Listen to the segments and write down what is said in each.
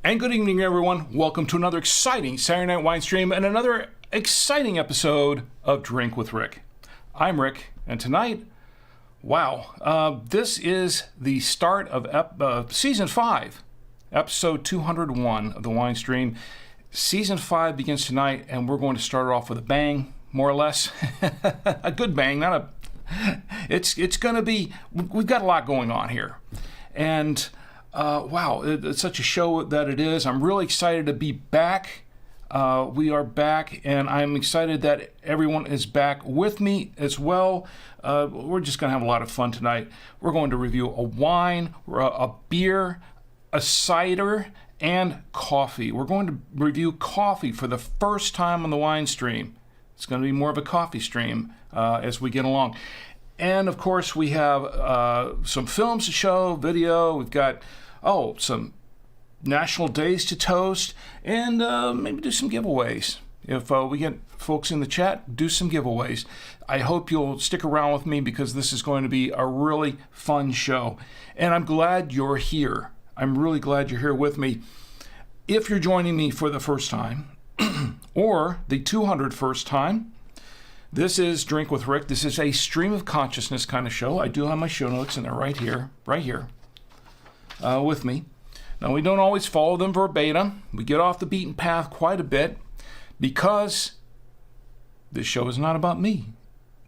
And good evening, everyone. Welcome to another exciting Saturday Night Winestream and another exciting episode of Drink with Rick. I'm Rick, and tonight, this is the start of Season 5, Episode 201 of the Winestream. Season 5 begins tonight, and we're going to start it off with a bang, more or less. A good bang, not a... It's going to be... We've got a lot going on here. And... it's such a show that it is. I'm really excited to be back. We are back, and I'm excited that everyone is back with me as well. We're just going to have a lot of fun tonight. We're going to review a wine, a beer, a cider, and coffee. We're going to review coffee for the first time on the wine stream. It's going to be more of a coffee stream as we get along. And, of course, we have some films to show, video. We've got, some national days to toast, and maybe do some giveaways. If we get folks in the chat, do some giveaways. I hope you'll stick around with me because this is going to be a really fun show. And I'm glad you're here. I'm really glad you're here with me. If you're joining me for the first time, or the 201st time, this is Drink with Rick. This is a stream of consciousness kind of show. I do have my show notes, and they're right here, with me. Now, we don't always follow them verbatim. We get off the beaten path quite a bit because this show is not about me.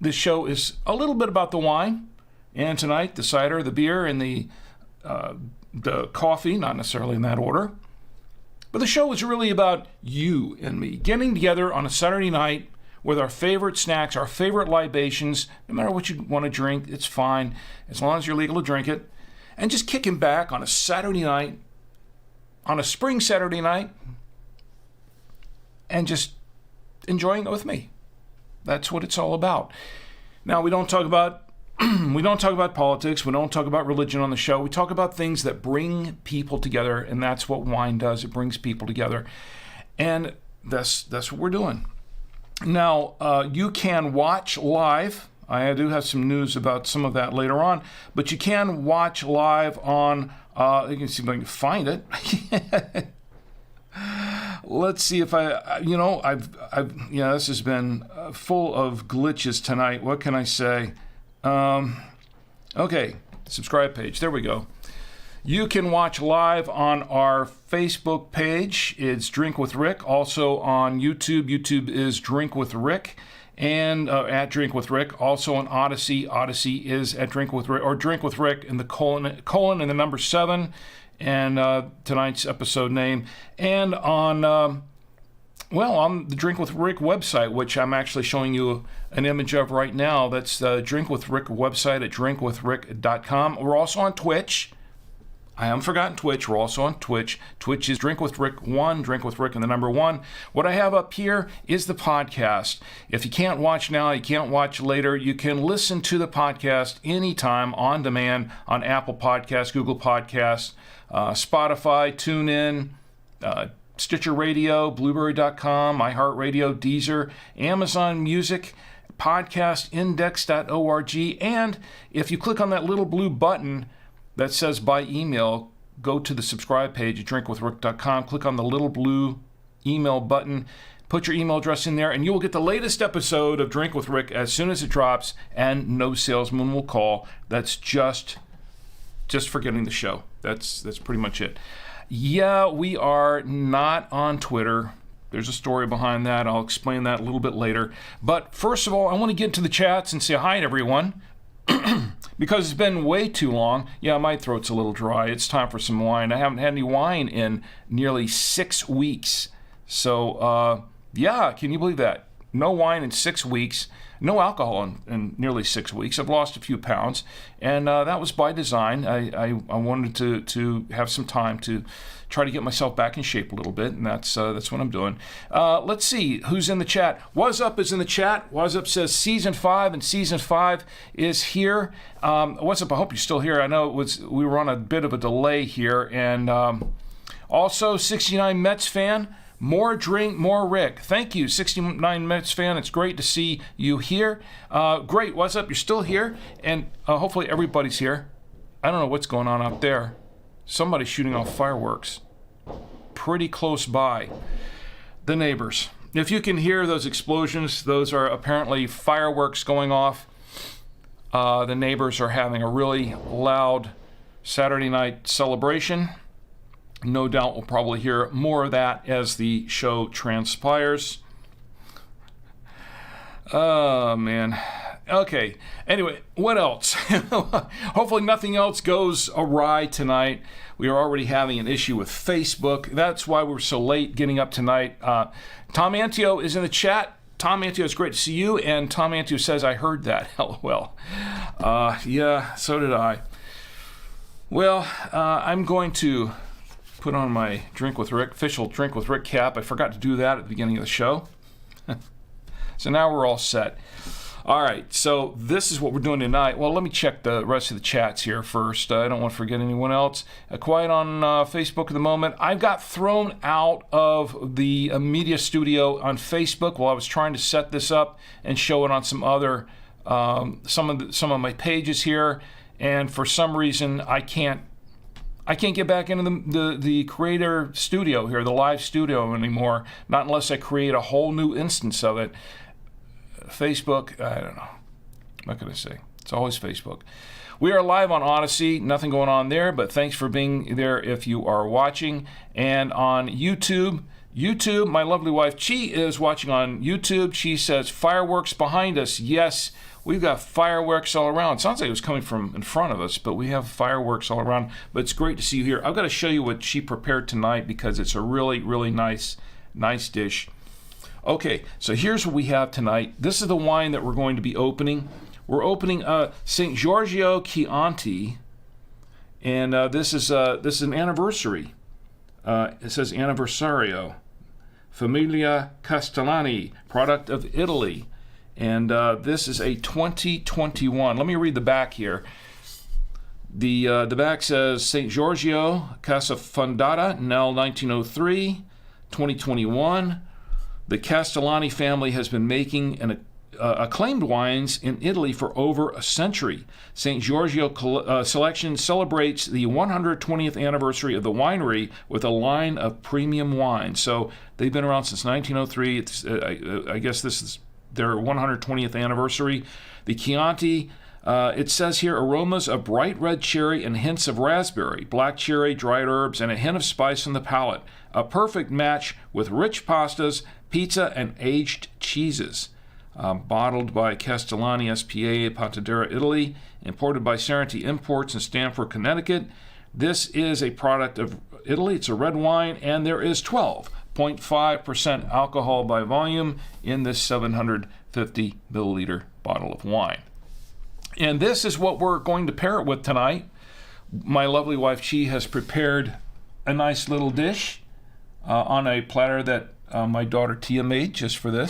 This show is a little bit about the wine, and tonight, the cider, the beer, and the coffee, not necessarily in that order. But the show is really about you and me getting together on a Saturday night with our favorite snacks, our favorite libations. No matter what you want to drink, it's fine, as long as you're legal to drink it. And just kicking back on a Saturday night, on a spring Saturday night, and just enjoying it with me. That's what it's all about. Now, we don't talk about politics. We don't talk about religion on the show. We talk about things that bring people together, and that's what wine does. It brings people together. And that's what we're doing. Now, you can watch live. I do have some news about some of that later on, but you can watch live on, you can see if I can find it. Let's see if this has been full of glitches tonight. What can I say? Okay, subscribe page. There we go. You can watch live on our Facebook page. It's Drink with Rick. Also on YouTube. YouTube is Drink with Rick, and at Drink with Rick. Also on Odyssey. Odyssey is at Drink with Rick, or Drink with Rick in the colon and the number 7, and tonight's episode name. And on the Drink with Rick website, which I'm actually showing you an image of right now. That's the Drink with Rick website at drinkwithrick.com. We're also on Twitch. I haven't forgotten Twitch. We're also on Twitch. Twitch is Drink with Rick 1, Drink with Rick and the number 1. What I have up here is the podcast. If you can't watch now, you can't watch later, you can listen to the podcast anytime on demand on Apple Podcasts, Google Podcasts, Spotify, TuneIn, Stitcher Radio, Blueberry.com, iHeartRadio, Deezer, Amazon Music, podcastindex.org, and if you click on that little blue button that says by email, go to the subscribe page at drinkwithrick.com, click on the little blue email button, put your email address in there, and you will get the latest episode of Drink with Rick as soon as it drops, and no salesman will call. That's just for getting the show. That's pretty much it. Yeah, we are not on Twitter. There's a story behind that. I'll explain that a little bit later. But first of all, I want to get into the chats and say hi to everyone. Because it's been way too long. Yeah, my throat's a little dry. It's time for some wine. I haven't had any wine in nearly 6 weeks. So, can you believe that? no wine in 6 weeks, no alcohol in nearly 6 weeks. I've lost a few pounds, and that was by design. I wanted to have some time to try to get myself back in shape a little bit, and that's what I'm doing. Let's see who's in the chat. What's Up is in the chat. What's Up says Season 5, and Season 5 is here. What's Up? I hope you're still here. I know we were on a bit of a delay here, and also 69 Mets fan. More drink, more Rick. Thank you, 69 Mets fan. It's great to see you here. Great. What's up? You're still here, and hopefully everybody's here. I don't know what's going on out there. Somebody's shooting off fireworks pretty close by. The neighbors. If you can hear those explosions, those are apparently fireworks going off. The neighbors are having a really loud Saturday night celebration. No doubt we'll probably hear more of that as the show transpires. Oh, man. Okay. Anyway, what else? Hopefully nothing else goes awry tonight. We are already having an issue with Facebook. That's why we're so late getting up tonight. Tom Antio is in the chat. Tom Antio, it's great to see you. And Tom Antio says, I heard that. LOL. Yeah, so did I. Well, I'm going to put on my Drink with Rick, official Drink with Rick cap. I forgot to do that at the beginning of the show. So now we're all set. All right, so this is what we're doing tonight. Well, let me check the rest of the chats here first. I don't want to forget anyone else. Quiet on Facebook at the moment. I got thrown out of the media studio on Facebook while I was trying to set this up and show it on some other some of my pages here, and for some reason I can't get back into the creator studio here, the live studio anymore, not unless I create a whole new instance of it. Facebook, I don't know. What can I say? It's always Facebook. We are live on Odyssey. Nothing going on there, but thanks for being there if you are watching. And on YouTube, my lovely wife Chi is watching on YouTube. She says, fireworks behind us. Yes, we've got fireworks all around. It sounds like it was coming from in front of us, but we have fireworks all around. But it's great to see you here. I've got to show you what she prepared tonight because it's a really, really nice dish. Okay, so here's what we have tonight. This is the wine that we're going to be opening. We're opening St. Giorgio Chianti, and this is an anniversary. It says Anniversario. Familia Castellani, product of Italy. And this is a 2021. Let me read the back here. The back says St. Giorgio Casa Fondata, nel 1903, 2021. The Castellani family has been making acclaimed wines in Italy for over a century. St. Giorgio Selection celebrates the 120th anniversary of the winery with a line of premium wines. So they've been around since 1903. I guess this is their 120th anniversary. The Chianti, it says here, aromas of bright red cherry and hints of raspberry, black cherry, dried herbs, and a hint of spice on the palate. A perfect match with rich pastas, pizza, and aged cheeses. Bottled by Castellani S.p.A. Pontedera, Italy. Imported by Serenity Imports in Stamford, Connecticut. This is a product of Italy. It's a red wine, and there is 12.5% alcohol by volume in this 750 milliliter bottle of wine. And this is what we're going to pair it with tonight. My lovely wife Chi has prepared a nice little dish on a platter that my daughter Tia made just for the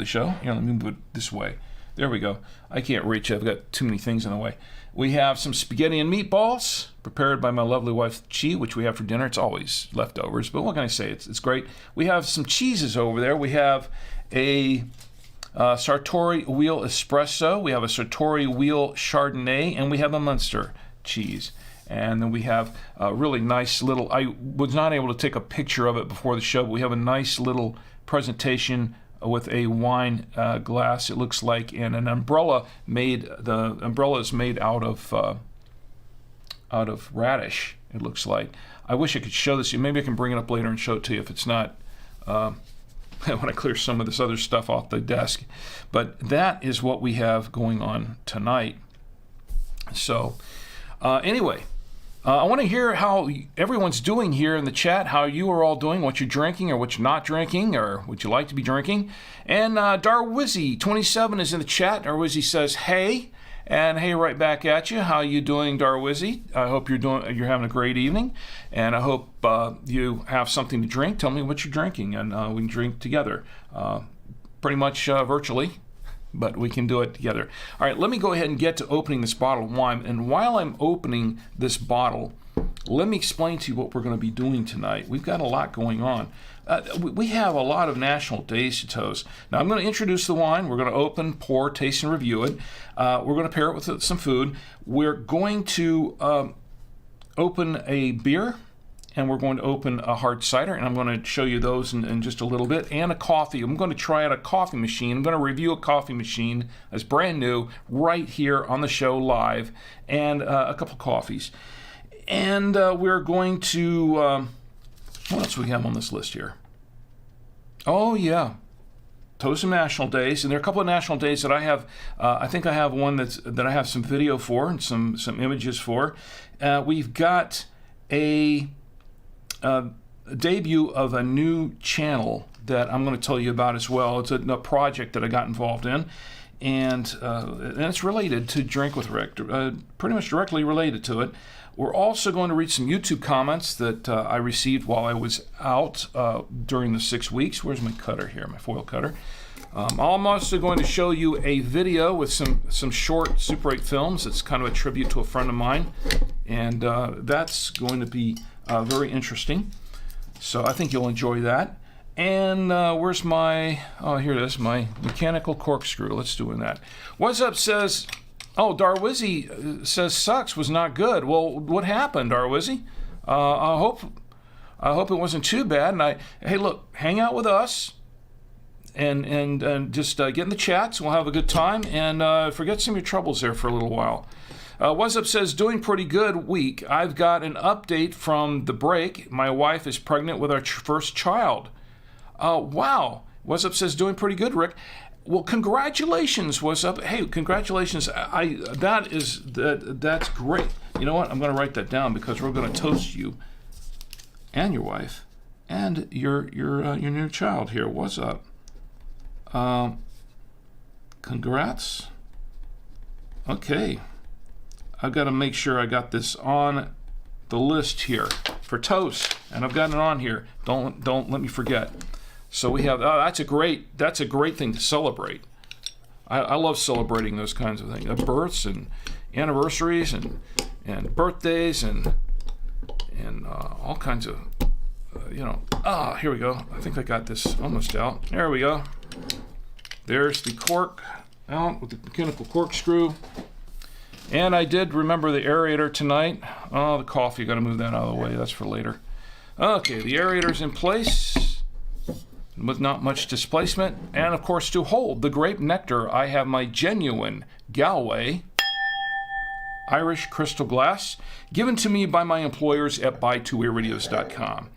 show. Here, let me move it this way. There we go. I can't reach. I've got too many things in the way. We have some spaghetti and meatballs prepared by my lovely wife Chi, which we have for dinner. It's always leftovers, but what can I say? It's great. We have some cheeses over there. We have a Sartori Wheel Espresso. We have a Sartori Wheel Chardonnay, and we have a Munster cheese. And then we have a really nice little, I was not able to take a picture of it before the show, but we have a nice little presentation with a wine glass, it looks like, and an umbrella the umbrella is made out of radish, it looks like. I wish I could show this to you. Maybe I can bring it up later and show it to you if it's not, I want to clear some of this other stuff off the desk. But that is what we have going on tonight. So, anyway, I want to hear how everyone's doing here in the chat, how you are all doing, what you're drinking or what you're not drinking or what you like to be drinking. And Darwizzy27 is in the chat. Darwizzy says, hey, and hey right back at you. How you doing, Darwizzy? I hope you're having a great evening, and I hope you have something to drink. Tell me what you're drinking, and we can drink together, pretty much virtually. But we can do it together. All right, let me go ahead and get to opening this bottle of wine. And while I'm opening this bottle, let me explain to you what we're going to be doing tonight. We've got a lot going on. We have a lot of national days to toast. Now, I'm going to introduce the wine. We're going to open, pour, taste, and review it. We're going to pair it with some food. We're going to open a beer, and we're going to open a hard cider, and I'm going to show you those in just a little bit, and a coffee. I'm going to try out a coffee machine. I'm going to review a coffee machine that's brand new right here on the show live, and a couple coffees. And we're going to, what else do we have on this list here? Oh, yeah. Toast some national days, and there are a couple of national days that I have. I think I have one that I have some video for and some images for. We've got a debut of a new channel that I'm going to tell you about as well. It's a project that I got involved in, and it's related to Drink with Rick, pretty much directly related to it. We're also going to read some YouTube comments that I received while I was out during the 6 weeks. Where's my cutter here, my foil cutter? I'm also going to show you a video with some short Super 8 films. It's kind of a tribute to a friend of mine, and that's going to be very interesting. So I think you'll enjoy that. And where's my, oh, here it is, my mechanical corkscrew. Let's do that. What's Up says, oh, Darwizzy says Sucks was not good. Well, what happened, Darwizzy? I hope it wasn't too bad. And hey, look, hang out with us. And just get in the chats. We'll have a good time, and forget some of your troubles there for a little while. What's Up says, doing pretty good week. I've got an update from the break. My wife is pregnant with our first child. Wow. What's Up says, doing pretty good, Rick. Well, congratulations, What's Up. Hey, congratulations. That's great. You know what? I'm going to write that down because we're going to toast you and your wife and your new child here. What's Up? Congrats. Okay. I've got to make sure I got this on the list here for toast, and I've got it on here. Don't let me forget. So we have, that's a great thing to celebrate. I love celebrating those kinds of things, births and anniversaries and birthdays and all kinds of, here we go. I think I got this almost out. There we go. There's the cork out with the mechanical corkscrew. And I did remember the aerator tonight. Oh, the coffee, got to move that out of the way. That's for later. Okay, the aerator's in place with not much displacement. And of course, to hold the grape nectar, I have my genuine Galway Irish crystal glass given to me by my employers at buy2wayradios.com.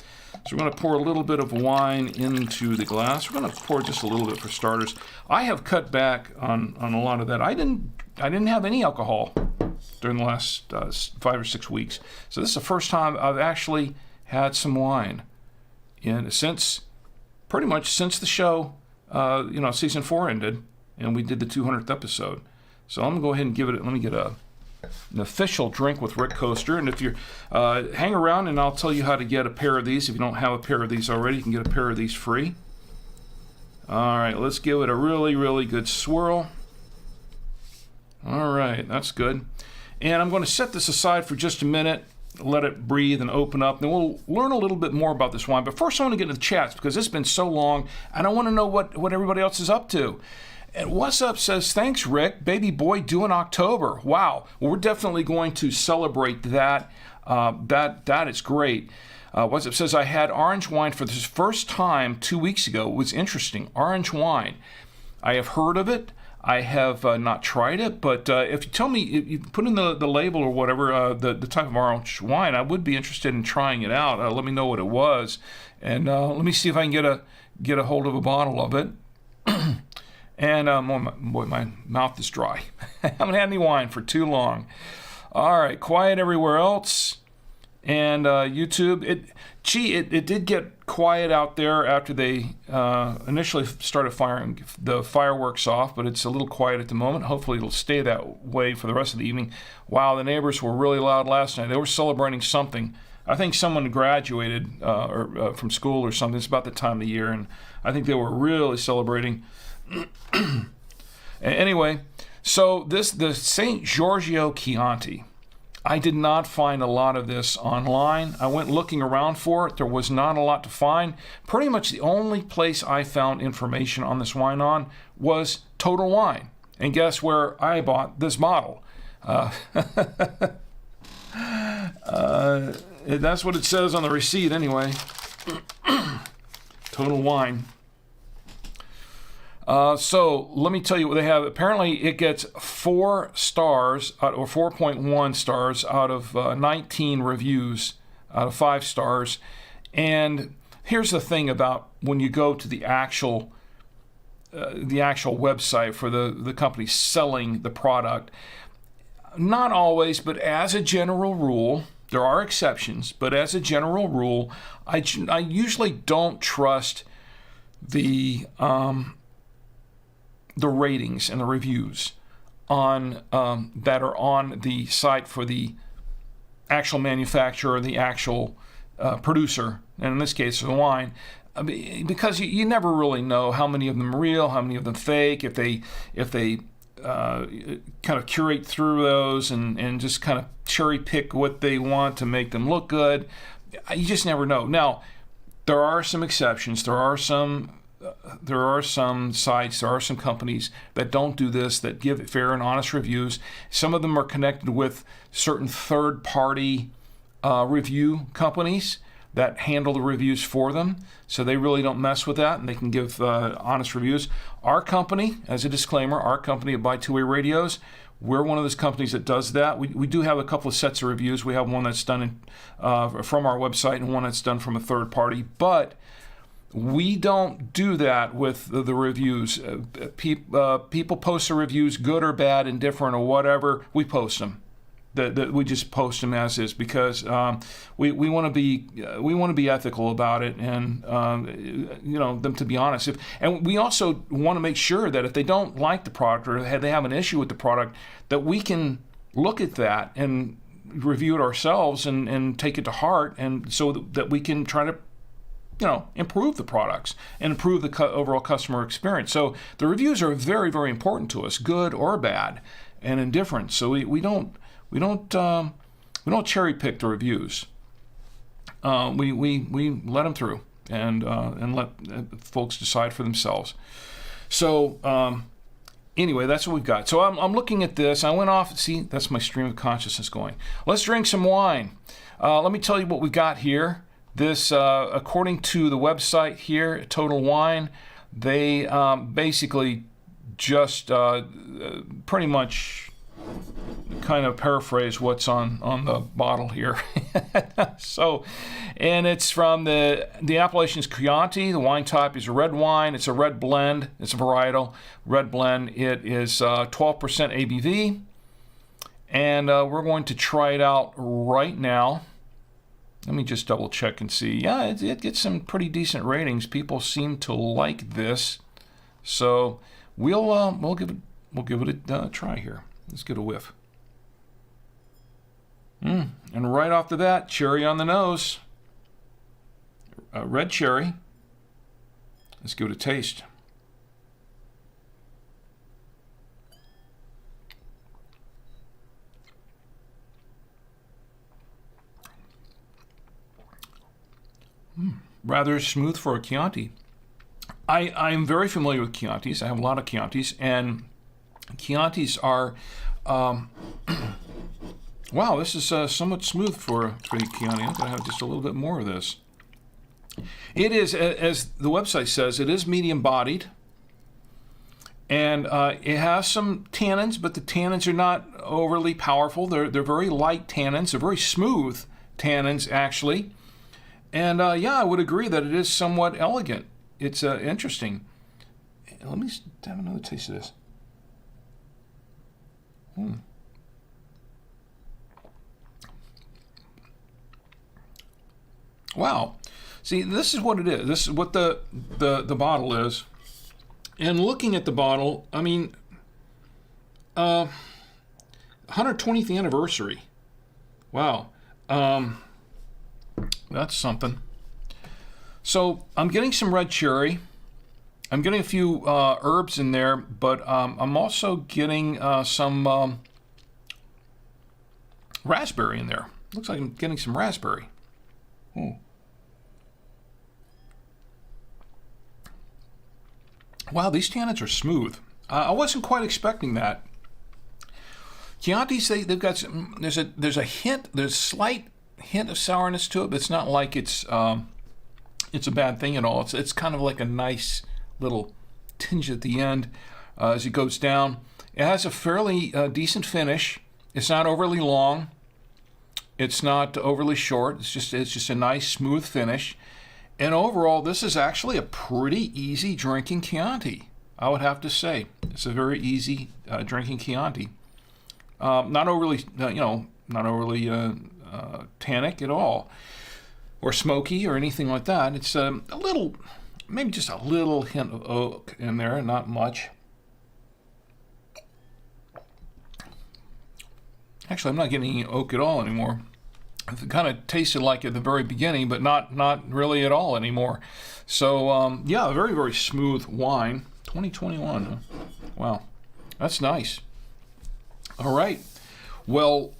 So we're going to pour a little bit of wine into the glass. We're going to pour just a little bit for starters. I have cut back on a lot of that. I didn't have any alcohol during the last 5 or 6 weeks. So this is the first time I've actually had some wine pretty much since the show, season 4 ended, and we did the 200th episode. So I'm going to go ahead and let me get an official Drink with Rick coaster. And if you're, hang around and I'll tell you how to get a pair of these. If you don't have a pair of these already, you can get a pair of these free. All right, let's give it a really, really good swirl. All right, that's good. And I'm going to set this aside for just a minute, let it breathe and open up. Then we'll learn a little bit more about this wine. But first I want to get into the chats because it's been so long, and I want to know what everybody else is up to. And What's Up says, thanks, Rick. Baby boy due in October. Wow. Well, we're definitely going to celebrate that. That is great. What's Up says, I had orange wine for the first time 2 weeks ago. It was interesting. Orange wine. I have heard of it. I have not tried it, but if you tell me, if you put in the label or whatever, the type of orange wine, I would be interested in trying it out. Let me know what it was, and let me see if I can get a hold of a bottle of it. And my mouth is dry. I haven't had any wine for too long. All right, quiet everywhere else. and YouTube. It did get quiet out there after they initially started firing the fireworks off, but it's a little quiet at the moment. Hopefully it'll stay that way for the rest of the evening. Wow, the neighbors were really loud last night. They were celebrating something. I think someone graduated from school or something. It's about the time of the year, and I think they were really celebrating. Anyway, so the St. Giorgio Chianti. I did not find a lot of this online. I went looking around for it. There was not a lot to find. Pretty much the only place I found information on this wine on was Total Wine. And guess where I bought this bottle? That's what it says on the receipt anyway. Total Wine. So let me tell you what they have. Apparently it gets 4 stars or 4.1 stars out of 19 reviews out of 5 stars. And here's the thing about when you go to the actual website for the company selling the product. Not always, but as a general rule, there are exceptions, but as a general rule, I usually don't trust the ratings and the reviews on that are on the site for the actual manufacturer, the actual producer, and in this case, the wine, because you never really know how many of them are real, how many of them fake. If they kind of curate through those and just kind of cherry pick what they want to make them look good, you just never know. Now, there are some exceptions. There are some sites, there are some companies that don't do this, that give fair and honest reviews. Some of them are connected with certain third-party review companies that handle the reviews for them, so they really don't mess with that, and they can give honest reviews. Our company, as a disclaimer, our company at Buy Two-Way Radios, we're one of those companies that does that. We do have a couple of sets of reviews. We have one that's done from our website and one that's done from a third party, but we don't do that with the reviews. People post the reviews, good or bad, indifferent or whatever. We post them. We just post them as is because we want to be ethical about it, and them to be honest. And we also want to make sure that if they don't like the product or they have an issue with the product, that we can look at that and review it ourselves and take it to heart, and so that we can try to improve the products and improve the overall customer experience. So the reviews are very, very important to us, good or bad, and indifferent. So we don't cherry pick the reviews. We let them through and let folks decide for themselves. So anyway, that's what we've got. So I'm looking at this. I went off. See, that's my stream of consciousness going. Let's drink some wine. Let me tell you what we've got here. This, according to the website here, Total Wine, they basically just pretty much kind of paraphrase what's on the bottle here. So, and it's from the appellation's Chianti. The wine type is red wine. It's a red blend. It's a varietal red blend. It is 12% ABV, and we're going to try it out right now. Let me just double check and see. Yeah, it gets some pretty decent ratings. People seem to like this, so we'll give it a try here. Let's get a whiff. And right off the bat, cherry on the nose. Red cherry. Let's give it a taste. Rather smooth for a Chianti. I'm very familiar with Chiantis. I have a lot of Chiantis, and Chiantis are wow, this is somewhat smooth for a Chianti. I'm going to have just a little bit more of this. It is, as the website says, it is medium-bodied, and it has some tannins, but the tannins are not overly powerful. They're very light tannins. They're very smooth tannins, actually. And yeah, I would agree that it is somewhat elegant. It's interesting. Let me have another taste of this. Wow. See, this is what it is. This is what the bottle is. And looking at the bottle, I mean, 120th anniversary. Wow. That's something. So I'm getting some red cherry. I'm getting a few herbs in there, but I'm also getting some raspberry in there. Looks like I'm getting some raspberry. Ooh. Wow, these tannins are smooth. I wasn't quite expecting that. Chianti's, they've got some, there's a hint, there's a slight hint of sourness to it, but it's not like it's a bad thing at all. It's kind of like a nice little tinge at the end as it goes down. It has a fairly decent finish. It's not overly long. It's not overly short. It's just a nice smooth finish. And overall, this is actually a pretty easy drinking Chianti, I would have to say. It's a very easy drinking Chianti. Not overly, not overly tannic at all, or smoky or anything like that. It's a little, maybe just a little hint of oak in there, not much. Actually, I'm not getting any oak at all anymore. It kind of tasted like at the very beginning, but not really at all anymore. So, yeah, a very, very smooth wine. 2021. Huh? Wow. That's nice. All right. Well,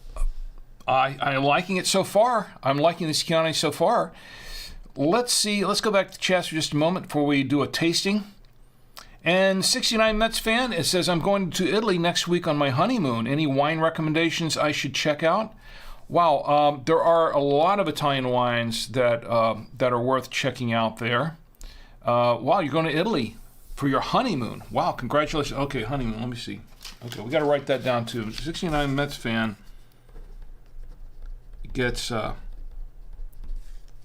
I'm liking it so far. I'm liking this Chianti so far. Let's see. Let's go back to the chat for just a moment before we do a tasting. And 69 Mets fan, it says, I'm going to Italy next week on my honeymoon. Any wine recommendations I should check out? Wow, there are a lot of Italian wines that are worth checking out there. Wow, you're going to Italy for your honeymoon. Wow, congratulations. Okay, honeymoon, let me see. Okay, we got to write that down too. 69 Mets fan gets,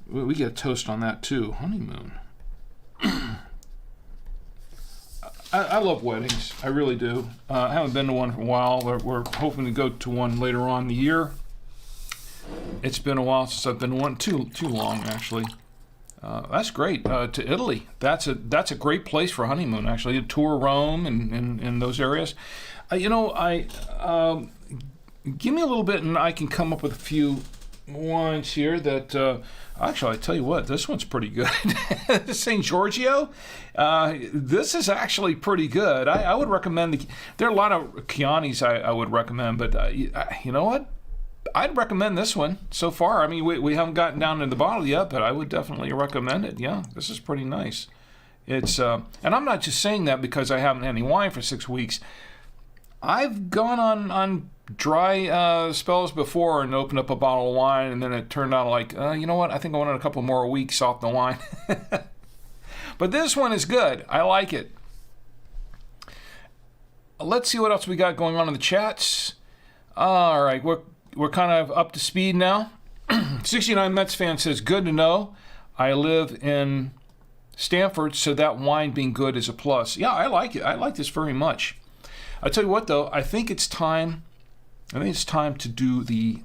we get a toast on that too. Honeymoon. I love weddings. I really do. I haven't been to one for a while. We're hoping to go to one later on in the year. It's been a while since I've been to one. Too long, actually. That's great. To Italy. That's a great place for a honeymoon, actually. A tour Rome and those areas. Give me a little bit and I can come up with a few wines here that... Actually, I tell you what, this one's pretty good. St. Giorgio, this is actually pretty good. I would recommend, there are a lot of Chiantis I would recommend, but you know what? I'd recommend this one so far. I mean, we haven't gotten down to the bottle yet, but I would definitely recommend it. Yeah, this is pretty nice. It's and I'm not just saying that because I haven't had any wine for 6 weeks. I've gone on dry spells before and opened up a bottle of wine, and then it turned out like, you know what, I think I wanted a couple more weeks off the wine. But this one is good. I like it. Let's see what else we got going on in the chats. All right, we're kind of up to speed now. 69 Mets fan says, good to know. I live in Stanford, so that wine being good is a plus. Yeah, I like it. I like this very much. I tell you what, though, I think it's time to do the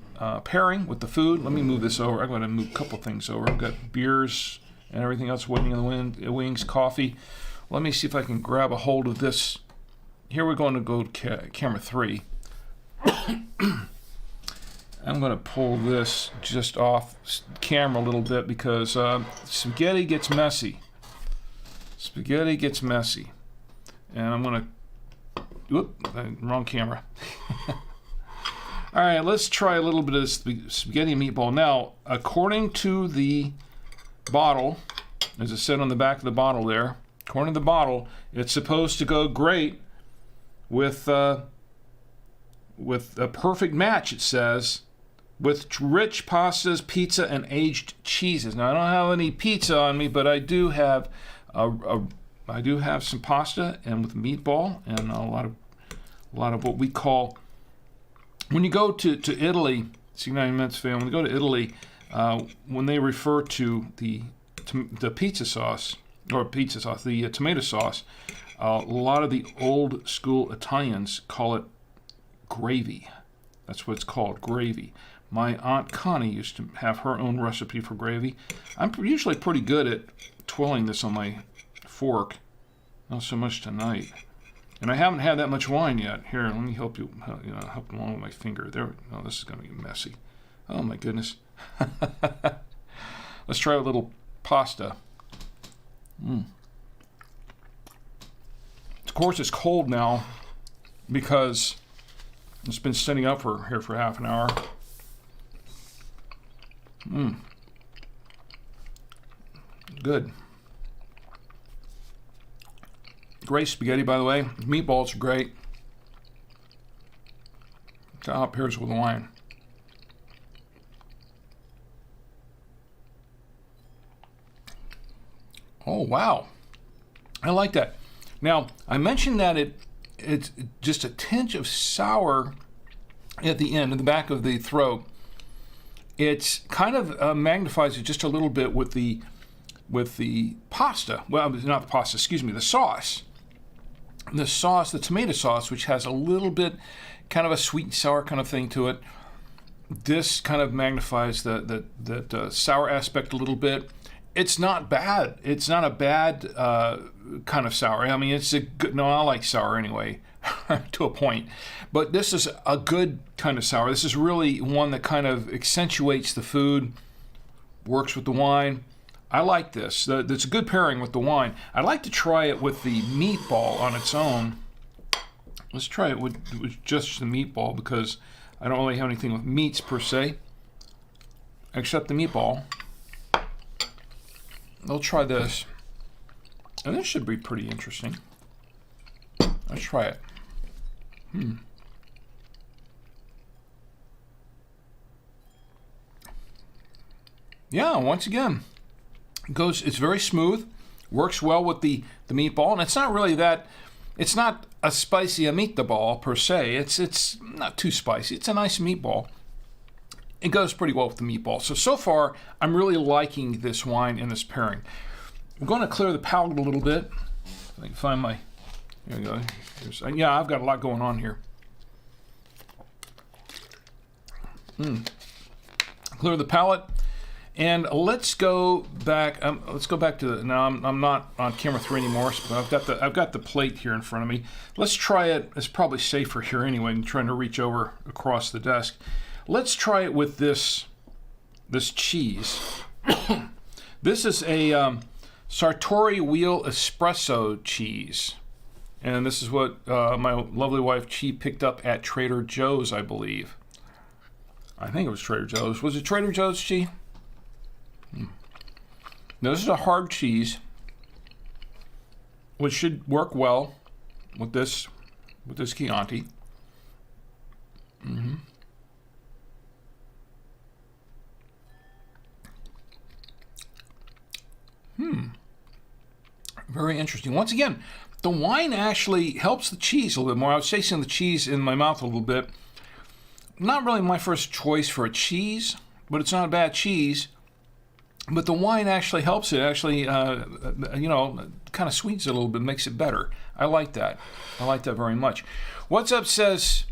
pairing with the food. Let me move this over. I'm going to move a couple things over. I've got beers and everything else waiting in the wings, coffee. Let me see if I can grab a hold of this. Here we're going to go to camera 3. I'm going to pull this just off camera a little bit because spaghetti gets messy. Spaghetti gets messy. And I'm going to... Whoop, wrong camera. All right, let's try a little bit of spaghetti meatball. Now, according to the bottle, as it said on the back of the bottle there, according to the bottle, it's supposed to go great with a perfect match, it says, with rich pastas, pizza, and aged cheeses. Now, I don't have any pizza on me, but I do have some pasta and with meatball and a lot of what we call, when you go to Italy, 69 Mets fan, when you go to Italy, when they refer to the pizza sauce, the tomato sauce, a lot of the old school Italians call it gravy. That's what it's called, gravy. My Aunt Connie used to have her own recipe for gravy. I'm usually pretty good at twirling this on my fork. Not so much tonight. And I haven't had that much wine yet. Here, let me help you, help along with my finger. There. Oh, this is going to be messy. Oh, my goodness. Let's try a little pasta. Of course, it's cold now because it's been sitting up for half an hour. Good. Great spaghetti, by the way. Meatballs are great. See how it pairs with the wine. Oh, wow. I like that. Now, I mentioned that it's just a tinge of sour at the end, in the back of the throat. It's kind of magnifies it just a little bit with the pasta. Well, not the pasta, excuse me, the sauce. The sauce, the tomato sauce, which has a little bit kind of a sweet and sour kind of thing to it. This kind of magnifies that sour aspect a little bit. It's not bad. It's not a bad kind of sour. I mean, it's a good. No, I like sour anyway, to a point. But this is a good kind of sour. This is really one that kind of accentuates the food, works with the wine. I like this. It's a good pairing with the wine. I'd like to try it with the meatball on its own. Let's try it with just the meatball because I don't really have anything with meats per se, except the meatball. I'll try this. And this should be pretty interesting. Let's try it. Yeah, once again, it's very smooth, works well with the meatball, and it's not really that, it's not a spicy meatball per se. It's not too spicy. It's a nice meatball. It goes pretty well with the meatball. So far, I'm really liking this wine in this pairing. I'm going to clear the palate a little bit. If I can find my, here we go. Yeah, I've got a lot going on here. Clear the palate. And let's go back. Let's go back to now. I'm not on camera 3 anymore, but I've got the plate here in front of me. Let's try it. It's probably safer here anyway than trying to reach over across the desk. Let's try it with this cheese. This is a Sartori Wheel Espresso cheese, and this is what my lovely wife Chi picked up at Trader Joe's, I believe. I think it was Trader Joe's. Was it Trader Joe's, Chi? Now, this is a hard cheese, which should work well with this Chianti. Very interesting. Once again, the wine actually helps the cheese a little bit more. I was tasting the cheese in my mouth a little bit. Not really my first choice for a cheese, but it's not a bad cheese. But the wine actually helps it. Actually, kind of sweetens it a little bit, makes it better. I like that. I like that very much. What's Up says,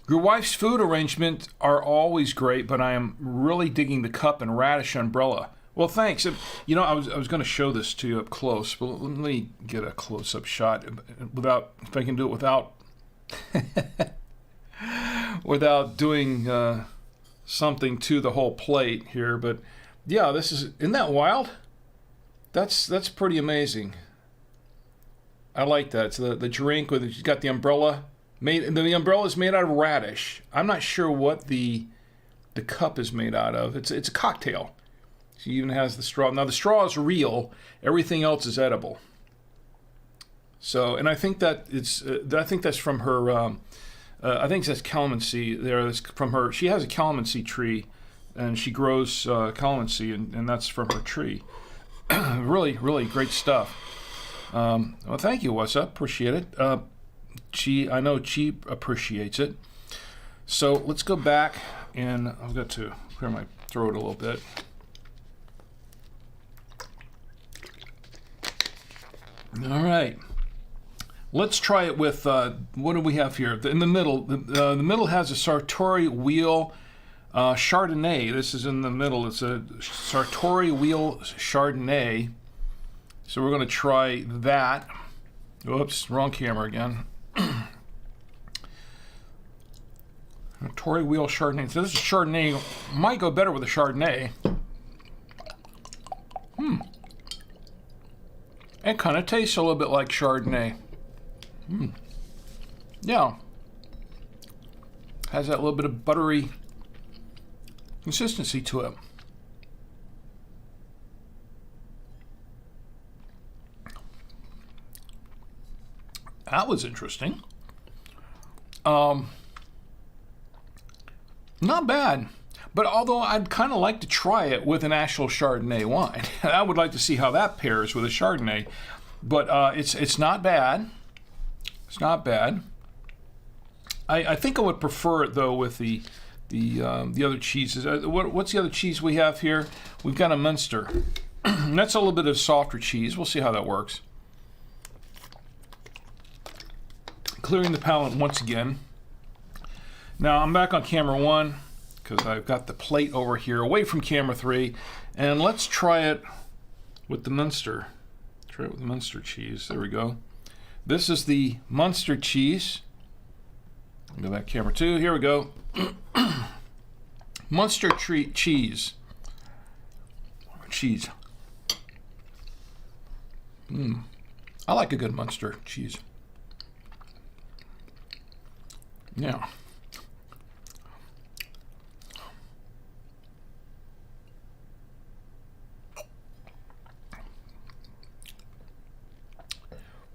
your wife's food arrangements are always great, but I am really digging the cup and radish umbrella. Well, thanks. You know, I was going to show this to you up close, but let me get a close-up shot if I can do it without doing something to the whole plate here. But yeah, isn't that wild? That's pretty amazing. I like that. So the drink with you got the umbrella the umbrella is made out of radish. I'm not sure what the cup is made out of. It's a cocktail. She even has the straw. Now the straw is real. Everything else is edible. So, and I think that that's from her. I think that's calamansi. That's from her. She has a calamansi tree, and she grows calamansi, and that's from her tree. Really, really great stuff. Well, thank you. What's up? Appreciate it. I know Chi appreciates it. So let's go back, and I've got to clear my throat a little bit. All right. Let's try it with, what do we have here? In the middle, the middle has a Sartori Wheel Chardonnay. This is in the middle. It's a Sartori Wheel Chardonnay. So we're going to try that. Oops, wrong camera again. Sartori Wheel Chardonnay. So this is Chardonnay. Might go better with a Chardonnay. It kind of tastes a little bit like Chardonnay. Yeah. Has that little bit of buttery consistency to it. That was interesting. Not bad. But although I'd kind of like to try it with an actual Chardonnay wine. I would like to see how that pairs with a Chardonnay. But it's not bad. It's not bad. I think I would prefer it though with the other cheeses. What's the other cheese we have here? We've got a Munster. That's a little bit of softer cheese. We'll see how that works. Clearing the palate once again. Now I'm back on camera 1 because I've got the plate over here away from camera 3, and let's try it with the Munster. Try it with the Munster cheese. There we go. This is the Munster cheese. Go back to camera 2. Here we go. Munster cheese. Cheese. I like a good Munster cheese. Yeah.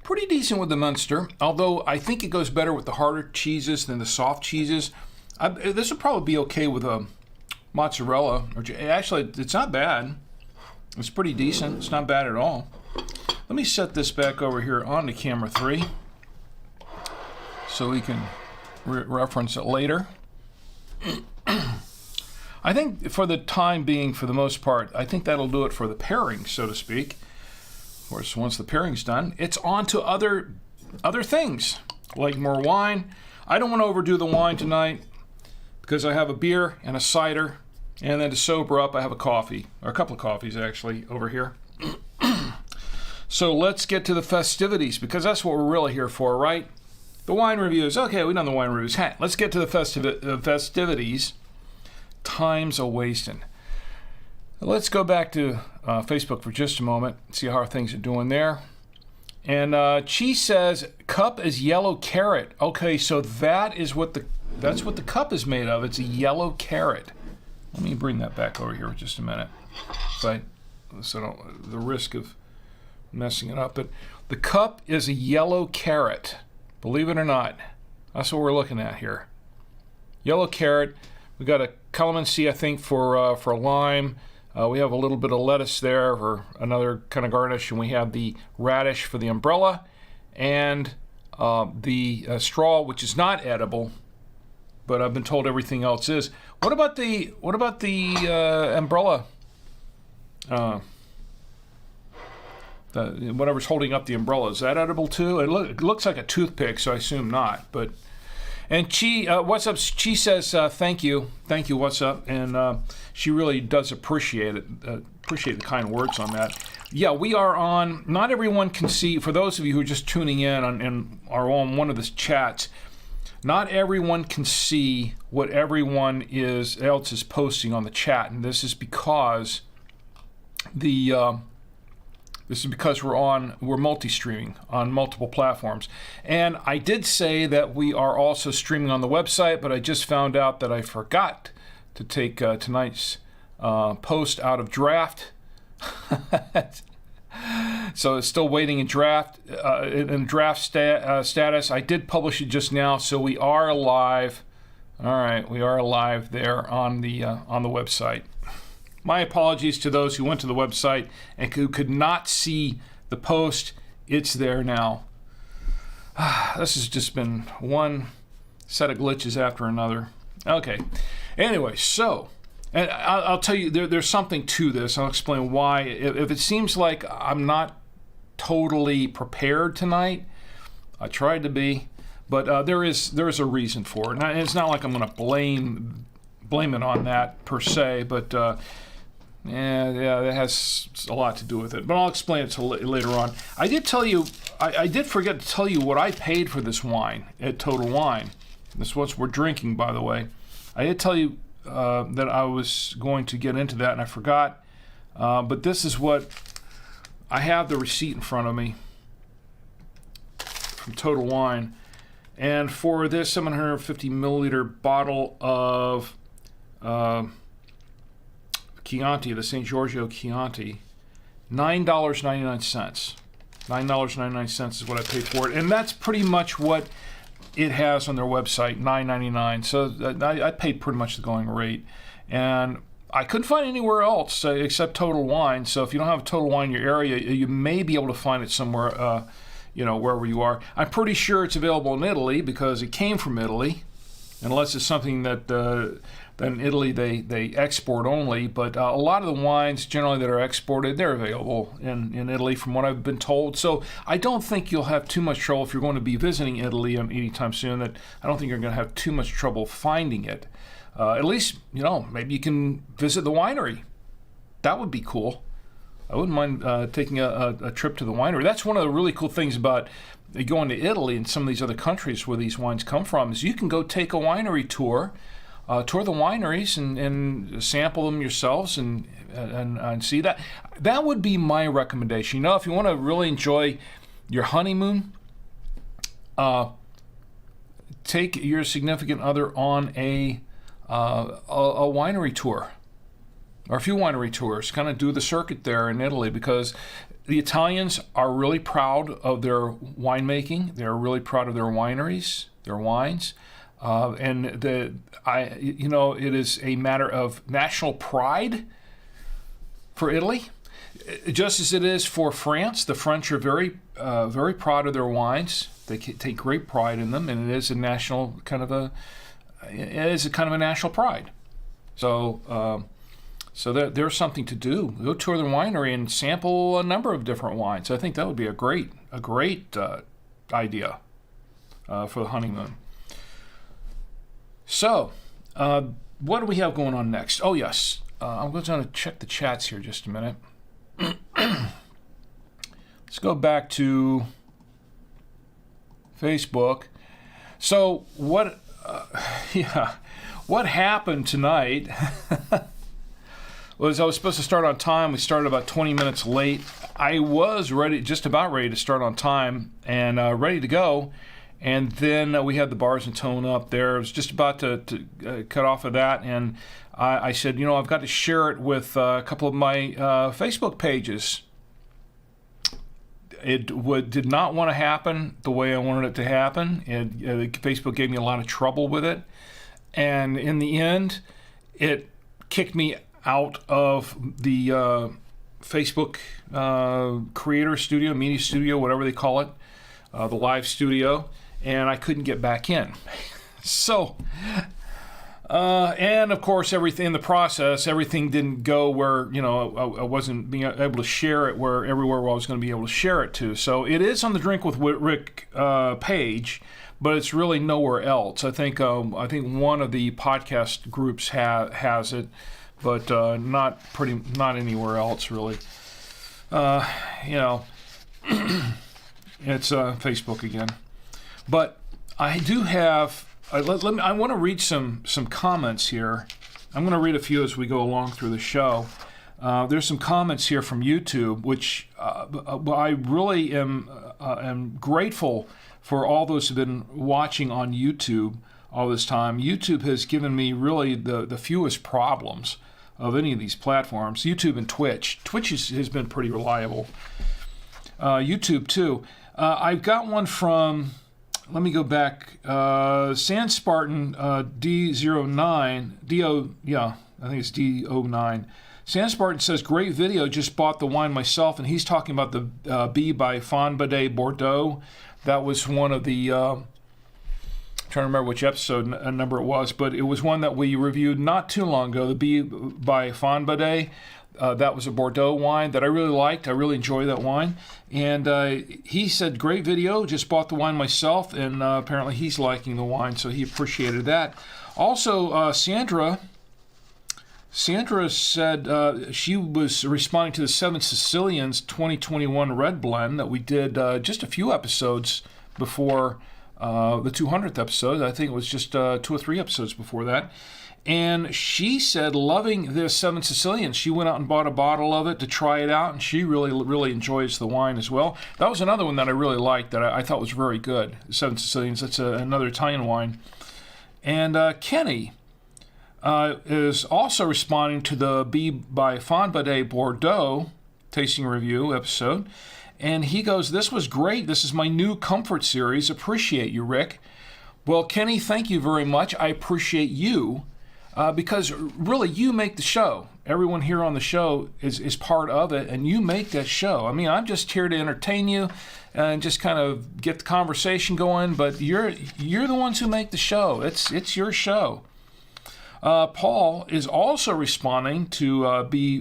Pretty decent with the Munster, although I think it goes better with the harder cheeses than the soft cheeses. This would probably be okay with a mozzarella. Actually, it's not bad. It's pretty decent. It's not bad at all. Let me set this back over here onto camera 3 so we can reference it later. I think for the time being, for the most part, I think that'll do it for the pairing, so to speak. Of course, once the pairing's done, it's on to other things, like more wine. I don't want to overdo the wine tonight because I have a beer and a cider, and then to sober up, I have a coffee, or a couple of coffees actually, over here. So let's get to the festivities, because that's what we're really here for, right? The wine reviews. Okay, we've done the wine reviews. Hey, let's get to the festivities. Time's a-wasting. Let's go back to Facebook for just a moment, see how things are doing there. And Chi says, cup is yellow carrot. Okay, so that's what the cup is made of. It's a yellow carrot. Let me bring that back over here for just a minute. The risk of messing it up. But the cup is a yellow carrot. Believe it or not. That's what we're looking at here. Yellow carrot. We got a calamansi, I think, for lime. We have a little bit of lettuce there for another kind of garnish, and we have the radish for the umbrella, and the straw, which is not edible, but I've been told everything else is. What about the umbrella? Whatever's holding up the umbrella, is that edible too? It looks like a toothpick, so I assume not. But and Chi, what's up? Chi says thank you, what's up? And she really does appreciate it. Appreciate the kind words on that. Yeah, we are on. Not everyone can see. For those of you who are just tuning in and are on one of the chats, not everyone can see what everyone else is posting on the chat, and this is because we're multi-streaming on multiple platforms. And I did say that we are also streaming on the website, but I just found out that I forgot to take tonight's post out of draft. So it's still waiting in draft status. I did publish it just now, so we are live. All right, we are live there on the website. My apologies to those who went to the website and who could not see the post. It's there now. This has just been one set of glitches after another. Okay. Anyway, so, and I'll tell you, there's something to this. I'll explain why. If it seems like I'm not totally prepared tonight, I tried to be, but there is a reason for it. And it's not like I'm going to blame blame it on that per se, but yeah, that has a lot to do with it. But I'll explain it later on. I did forget to tell you what I paid for this wine at Total Wine. This is what we're drinking, by the way. I did tell you that I was going to get into that, and I forgot. But this is what I have, the receipt in front of me from Total Wine. And for this 750 milliliter bottle of Chianti, the St. Giorgio Chianti, $9.99. $9.99 is what I paid for it. And that's pretty much what it has on their website, $9.99. So I paid pretty much the going rate. And I couldn't find it anywhere else except Total Wine. So if you don't have Total Wine in your area, you may be able to find it somewhere, wherever you are. I'm pretty sure it's available in Italy because it came from Italy, unless it's something that in Italy they export only. But a lot of the wines generally that are exported, they're available in Italy from what I've been told. So I don't think you'll have too much trouble if you're going to be visiting Italy anytime soon. That I don't think you're going to have too much trouble finding it. At least, maybe you can visit the winery. That would be cool. I wouldn't mind taking a trip to the winery. That's one of the really cool things about going to Italy and some of these other countries where these wines come from is you can go take a winery tour, tour the wineries and sample them yourselves and see that. That would be my recommendation. If you want to really enjoy your honeymoon, take your significant other on a winery tour or a few winery tours. Kind of do the circuit there in Italy because the Italians are really proud of their winemaking. They're really proud of their wineries, their wines. It is a matter of national pride for Italy, just as it is for France. The French are very proud of their wines. They take great pride in them, and it is a national kind of a national pride. So there's something to do. Go tour the winery and sample a number of different wines. I think that would be a great idea for the honeymoon. So, what do we have going on next? Oh, yes. I'm going to check the chats here just a minute. Let's go back to Facebook. So, what happened tonight was I was supposed to start on time. We started about 20 minutes late. I was just about ready to start on time and ready to go. And then we had the bars and tone up there. I was just about to cut off of that. And I said, I've got to share it with a couple of my Facebook pages. It did not want to happen the way I wanted it to happen. Facebook gave me a lot of trouble with it. And in the end, it kicked me out of the Facebook creator studio, media studio, whatever they call it, the live studio, and I couldn't get back in. So, and of course, everything in the process, everything didn't go where, I wasn't being able to share it everywhere where I was going to be able to share it to. So it is on the Drink with Rick page, but it's really nowhere else. I think one of the podcast groups has it, but not anywhere else really. It's Facebook again. But I do have. I want to read some comments here. I'm going to read a few as we go along through the show. There's some comments here from YouTube, which I really am grateful for all those who've been watching on YouTube all this time. YouTube has given me really the fewest problems of any of these platforms. YouTube and Twitch. Twitch has been pretty reliable. YouTube too. I've got one from, let me go back, Sand Spartan D09, I think it's D09. Sand Spartan says, great video, just bought the wine myself, and he's talking about the B by Fonbade Bordeaux. That was one of the, I'm trying to remember which episode number it was, but it was one that we reviewed not too long ago, the B by Fonbade. That was a Bordeaux wine that I really liked. I really enjoy that wine. And he said, great video, just bought the wine myself, and apparently he's liking the wine, so he appreciated that. Also, Sandra Sandra said she was responding to the Seven Sicilians 2021 Red Blend that we did just a few episodes before the 200th episode. I think it was just 2 or 3 episodes before that. And she said, loving this Seven Sicilians. She went out and bought a bottle of it to try it out, and she really enjoys the wine as well. That was another one that I really liked that I thought was very good, Seven Sicilians. That's another Italian wine. And Kenny is also responding to the B by Fonbade Bordeaux tasting review episode. And he goes, this was great. This is my new comfort series. Appreciate you, Rick. Well, Kenny, thank you very much. I appreciate you. Because really, you make the show. Everyone here on the show is part of it, and you make that show. I mean, I'm just here to entertain you and just kind of get the conversation going, but you're the ones who make the show. It's your show. Paul is also responding to by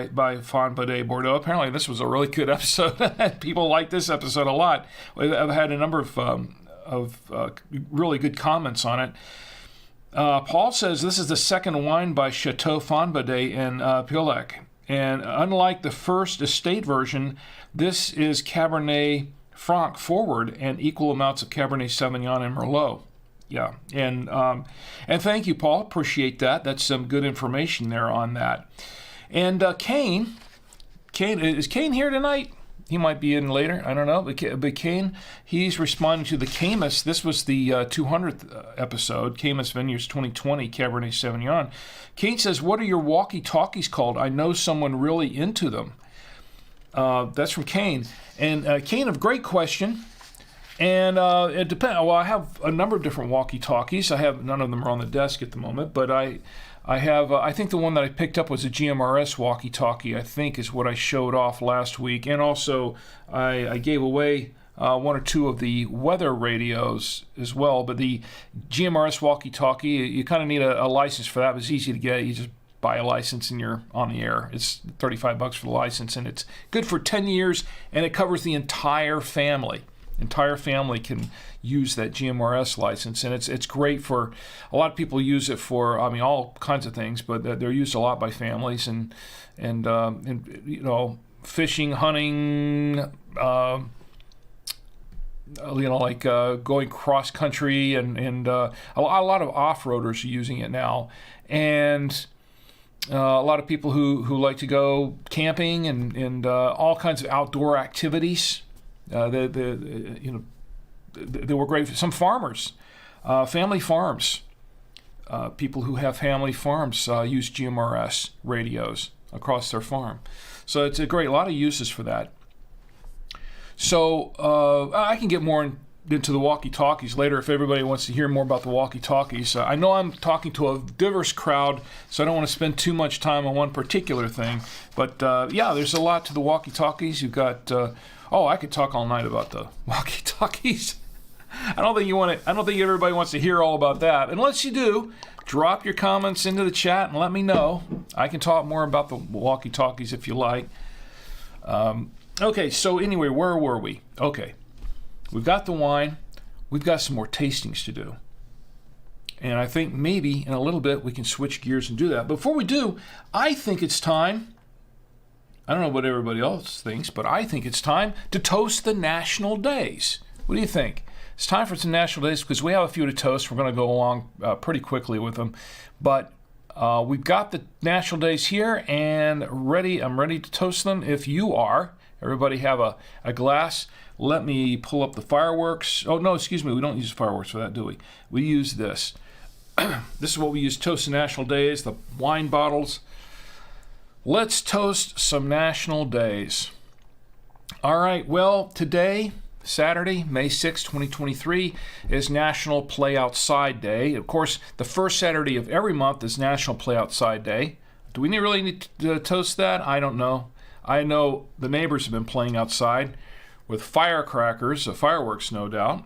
Fonbade Bordeaux. Apparently, this was a really good episode. People like this episode a lot. I've had a number of really good comments on it. Paul says this is the second wine by Chateau Fonbade in Piolet. And unlike the first estate version, this is Cabernet Franc forward and equal amounts of Cabernet Sauvignon and Merlot. Yeah, and thank you, Paul. Appreciate that. That's some good information there on that. And Kane, is Kane here tonight? He might be in later. I don't know. But Kane, he's responding to the Camus. This was the 200th episode, Camus Vineyards 2020 Cabernet Sauvignon. Kane says, what are your walkie-talkies called? I know someone really into them. That's from Kane. And Kane, a great question. And it depends. Well, I have a number of different walkie-talkies. None of them are on the desk at the moment, but I have, I think the one that I picked up was a GMRS walkie-talkie, I think is what I showed off last week. And also, I gave away 1 or 2 of the weather radios as well. But the GMRS walkie-talkie, you kind of need a license for that. It's easy to get. You just buy a license and you're on the air. It's $35 for the license, and it's good for 10 years, and it covers the entire family. Entire family can use that GMRS license, and it's great for a lot of people. Use it for all kinds of things, but they're used a lot by families and fishing, hunting, going cross country, and a lot of off-roaders are using it now, and a lot of people who like to go camping and all kinds of outdoor activities. They were great for some farmers, family farms. People who have family farms use GMRS radios across their farm. So it's a lot of uses for that. So I can get more into the walkie-talkies later if everybody wants to hear more about the walkie-talkies. I know I'm talking to a diverse crowd, so I don't want to spend too much time on one particular thing. But there's a lot to the walkie-talkies. You've got I could talk all night about the walkie-talkies. I don't think everybody wants to hear all about that. Unless you do, drop your comments into the chat and let me know. I can talk more about the walkie-talkies if you like. Okay, so anyway, where were we? Okay, we've got the wine. We've got some more tastings to do. And I think maybe in a little bit we can switch gears and do that. Before we do, I think it's time. I don't know what everybody else thinks, but I think it's time to toast the national days. What do you think? It's time for some national days because we have a few to toast. We're going to go along pretty quickly with them. But we've got the national days here and ready. I'm ready to toast them if you are. Everybody have a glass. Let me pull up the fireworks. Oh, no, excuse me. We don't use fireworks for that, do we? We use this. This is what we use to toast the national days, the wine bottles. Let's toast some national days. All right, well, today, Saturday, May 6, 2023, is National Play Outside Day. Of course, the first Saturday of every month is National Play Outside Day. Do we really need to toast that? I don't know. I know the neighbors have been playing outside with firecrackers, fireworks, no doubt.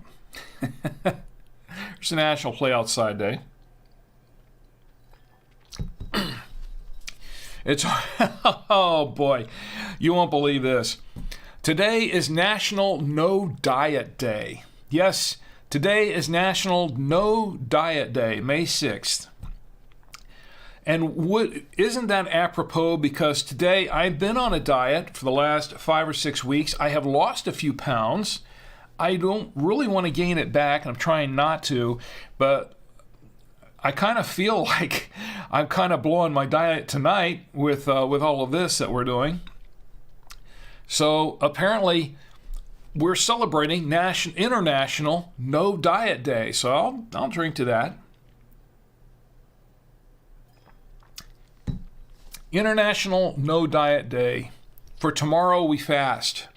It's a National Play Outside Day. It's, oh boy, you won't believe this. Today is National No Diet Day. Yes, today is National No Diet Day, May 6th. And isn't that apropos? Because today I've been on a diet for the last 5 or 6 weeks. I have lost a few pounds. I don't really want to gain it back, and I'm trying not to, but I kind of feel like I'm kind of blowing my diet tonight with all of this that we're doing. So apparently we're celebrating International No Diet Day. So I'll drink to that. International No Diet Day. For tomorrow we fast.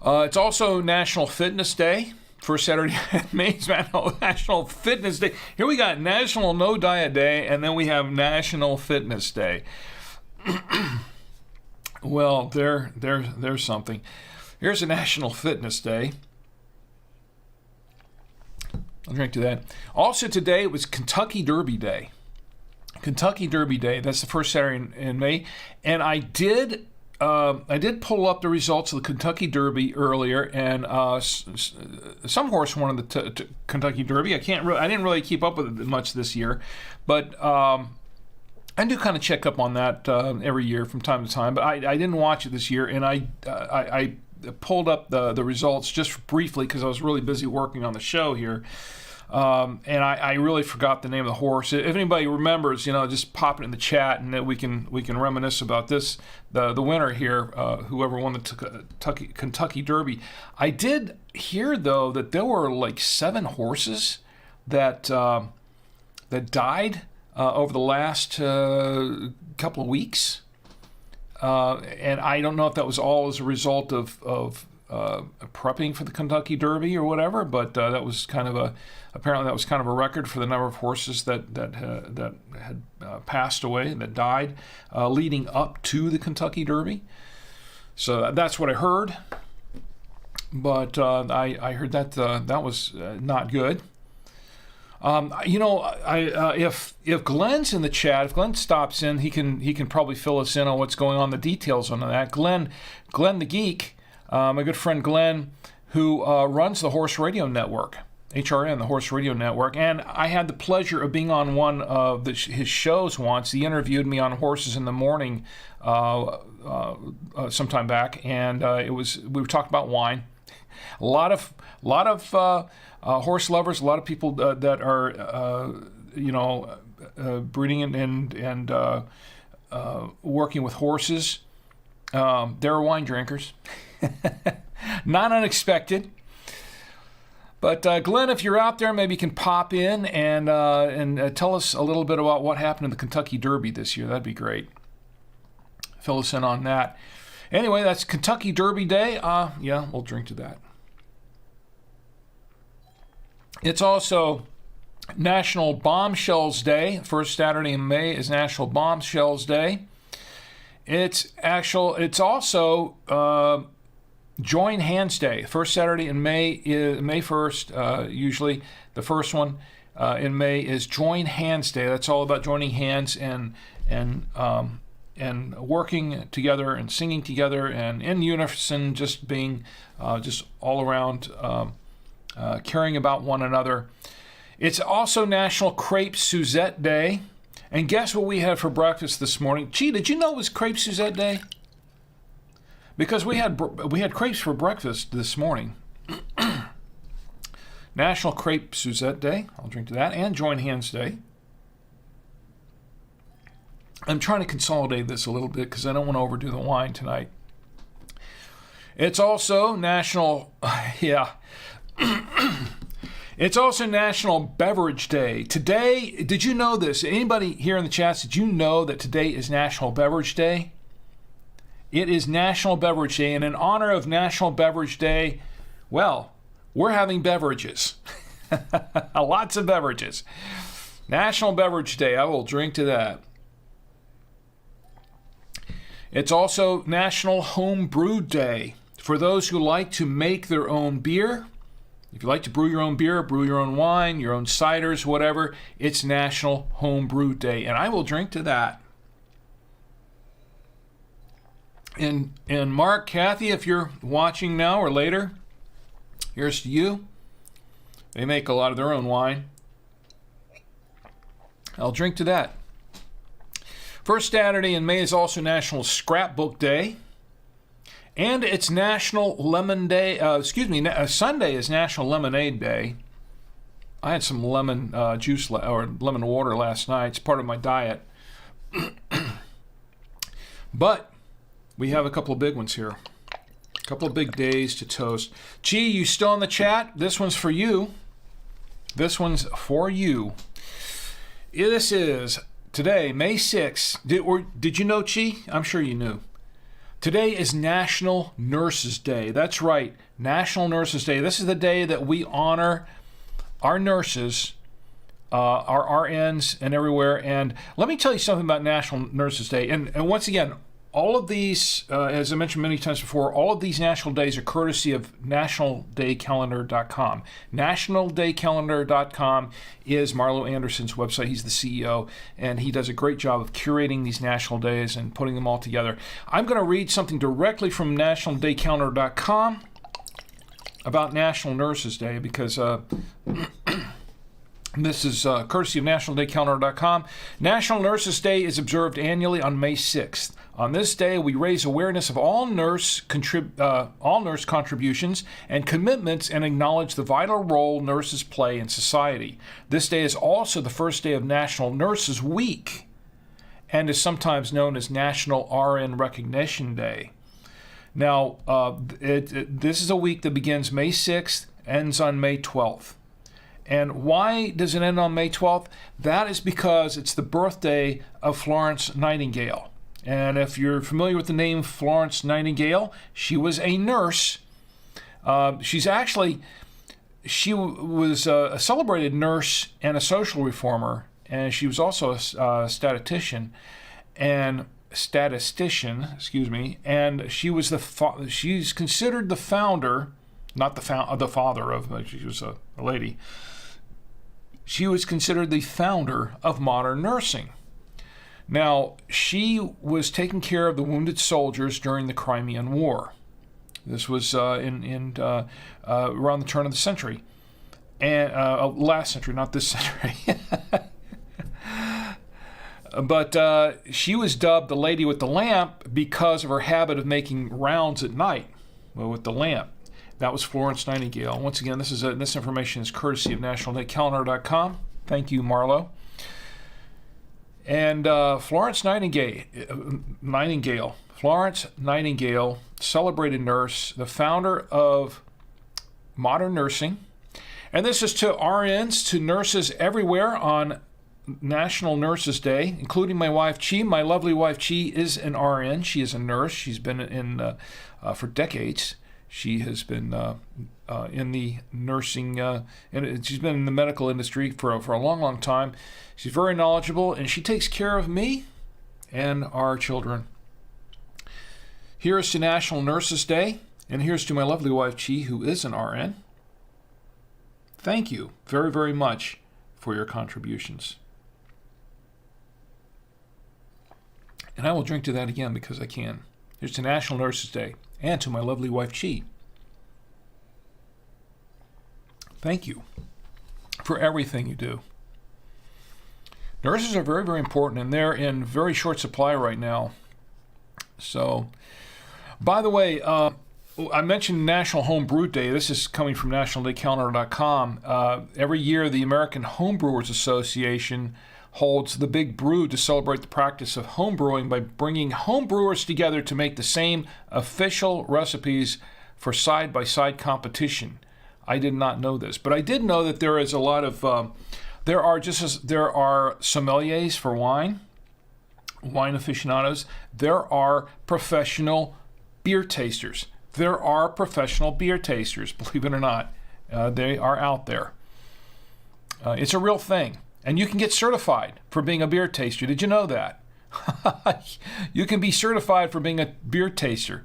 It's also National Fitness Day. First Saturday in May is National Fitness Day. Here we got National No Diet Day, and then we have National Fitness Day. Well, there's something. Here's a National Fitness Day. I'll drink to that. Also today it was Kentucky Derby Day. Kentucky Derby Day. That's the first Saturday in May, and I did pull up the results of the Kentucky Derby earlier, and some horse won the Kentucky Derby. I didn't really keep up with it much this year, but I do kind of check up on that every year from time to time. But I didn't watch it this year, and I pulled up the results just briefly because I was really busy working on the show here. And I really forgot the name of the horse. If anybody remembers, just pop it in the chat, and then we can reminisce about this. The winner here, whoever won the Kentucky Derby. I did hear though that there were like 7 horses that died over the last couple of weeks, and I don't know if that was all as a result of prepping for the Kentucky Derby or whatever, but that was kind of a record for the number of horses that had passed away, that died leading up to the Kentucky Derby. So that's what I heard, but I heard that that was not good. If Glenn's in the chat, if Glenn stops in, he can probably fill us in on what's going on, the details on that. Glenn the Geek. My good friend Glenn, who runs the Horse Radio Network, HRN, the Horse Radio Network, and I had the pleasure of being on one of his shows once. He interviewed me on Horses in the Morning sometime back, and we were talking about wine. A lot of horse lovers, a lot of people that are breeding and working with horses. They're wine drinkers. Not unexpected. But Glenn, if you're out there, maybe you can pop in and tell us a little bit about what happened in the Kentucky Derby this year. That'd be great. Fill us in on that. Anyway, that's Kentucky Derby Day. Yeah, we'll drink to that. It's also National Bombshells Day. First Saturday in May is National Bombshells Day. It's also Join Hands Day. First Saturday in May is May 1st. Usually the first one in May is Join Hands Day. That's all about joining hands and working together and singing together and in unison, just being just all around caring about one another. It's also National Crepe Suzette Day. And guess what we had for breakfast this morning? Gee, did you know it was Crepe Suzette Day? Because we had crepes for breakfast this morning. National Crepe Suzette Day. I'll drink to that. And Join Hands Day. I'm trying to consolidate this a little bit because I don't want to overdo the wine tonight. It's also National... It's also National Beverage Day. Today, did you know this? Anybody here in the chats, did you know that today is National Beverage Day? It is National Beverage Day, and in honor of National Beverage Day, well, we're having beverages. Lots of beverages. National Beverage Day, I will drink to that. It's also National Home Brew Day. For those who like to make their own beer, if you like to brew your own beer, brew your own wine, your own ciders, whatever, it's National Home Brew Day, and I will drink to that. And Mark, Kathy, if you're watching now or later, here's to you. They make a lot of their own wine. I'll drink to that. First Saturday in May is also National Scrapbook Day. And it's National Lemon Day. Sunday is National Lemonade Day. I had some lemon juice or lemon water last night. It's part of my diet. But we have a couple of big ones here. A couple of big days to toast. Chi, you still in the chat? This one's for you. This one's for you. This is today, May 6th. Did you know, Chi? I'm sure you knew. Today is National Nurses Day. That's right, National Nurses Day. This is the day that we honor our nurses, our RNs, and everywhere. And let me tell you something about National Nurses Day. And once again, all of these, as I mentioned many times before, all of these national days are courtesy of nationaldaycalendar.com. Nationaldaycalendar.com is Marlo Anderson's website. He's the CEO, and he does a great job of curating these national days and putting them all together. I'm going to read something directly from nationaldaycalendar.com about National Nurses Day because this is courtesy of nationaldaycalendar.com. National Nurses Day is observed annually on May 6th. On this day, we raise awareness of all nurse contributions and commitments and acknowledge the vital role nurses play in society. This day is also the first day of National Nurses Week and is sometimes known as National RN Recognition Day. Now, this is a week that begins May 6th, ends on May 12th. And why does it end on May 12th? That is because it's the birthday of Florence Nightingale. And if you're familiar with the name Florence Nightingale, she was a nurse. She was a celebrated nurse and a social reformer, and she was also a statistician, and she was she's considered the founder, not the father of. She was a lady. She was considered the founder of modern nursing. Now, she was taking care of the wounded soldiers during the Crimean War. This was around the turn of the century, and last century, not this century. But she was dubbed the Lady with the Lamp because of her habit of making rounds at night with the lamp. That was Florence Nightingale. Once again, this information is courtesy of nationaldaycalendar.com. Thank you, Marlo. And Florence Nightingale, celebrated nurse, the founder of modern nursing. And this is to RNs, to nurses everywhere on National Nurses Day, including my wife, Chi. My lovely wife, Chi, is an RN. She is a nurse. She's been in for decades. She has been in the nursing, and she's been in the medical industry for a long, long time. She's very knowledgeable, and she takes care of me and our children. Here's to National Nurses Day, and here's to my lovely wife, Chi, who is an RN. Thank you very, very much for your contributions. And I will drink to that again because I can. Here's to National Nurses Day, and to my lovely wife, Chi. Thank you for everything you do. Nurses are very, very important, and they're in very short supply right now. So, by the way, I mentioned National Home Brew Day. This is coming from nationaldaycalendar.com. Every year, the American Home Brewers Association holds the Big Brew to celebrate the practice of home brewing by bringing home brewers together to make the same official recipes for side-by-side competition. I did not know this, but I did know that there is a lot of there are sommeliers for wine aficionados. There are professional beer tasters. Believe it or not. They are out there. It's a real thing. And you can get certified for being a beer taster. Did you know that? You can be certified for being a beer taster.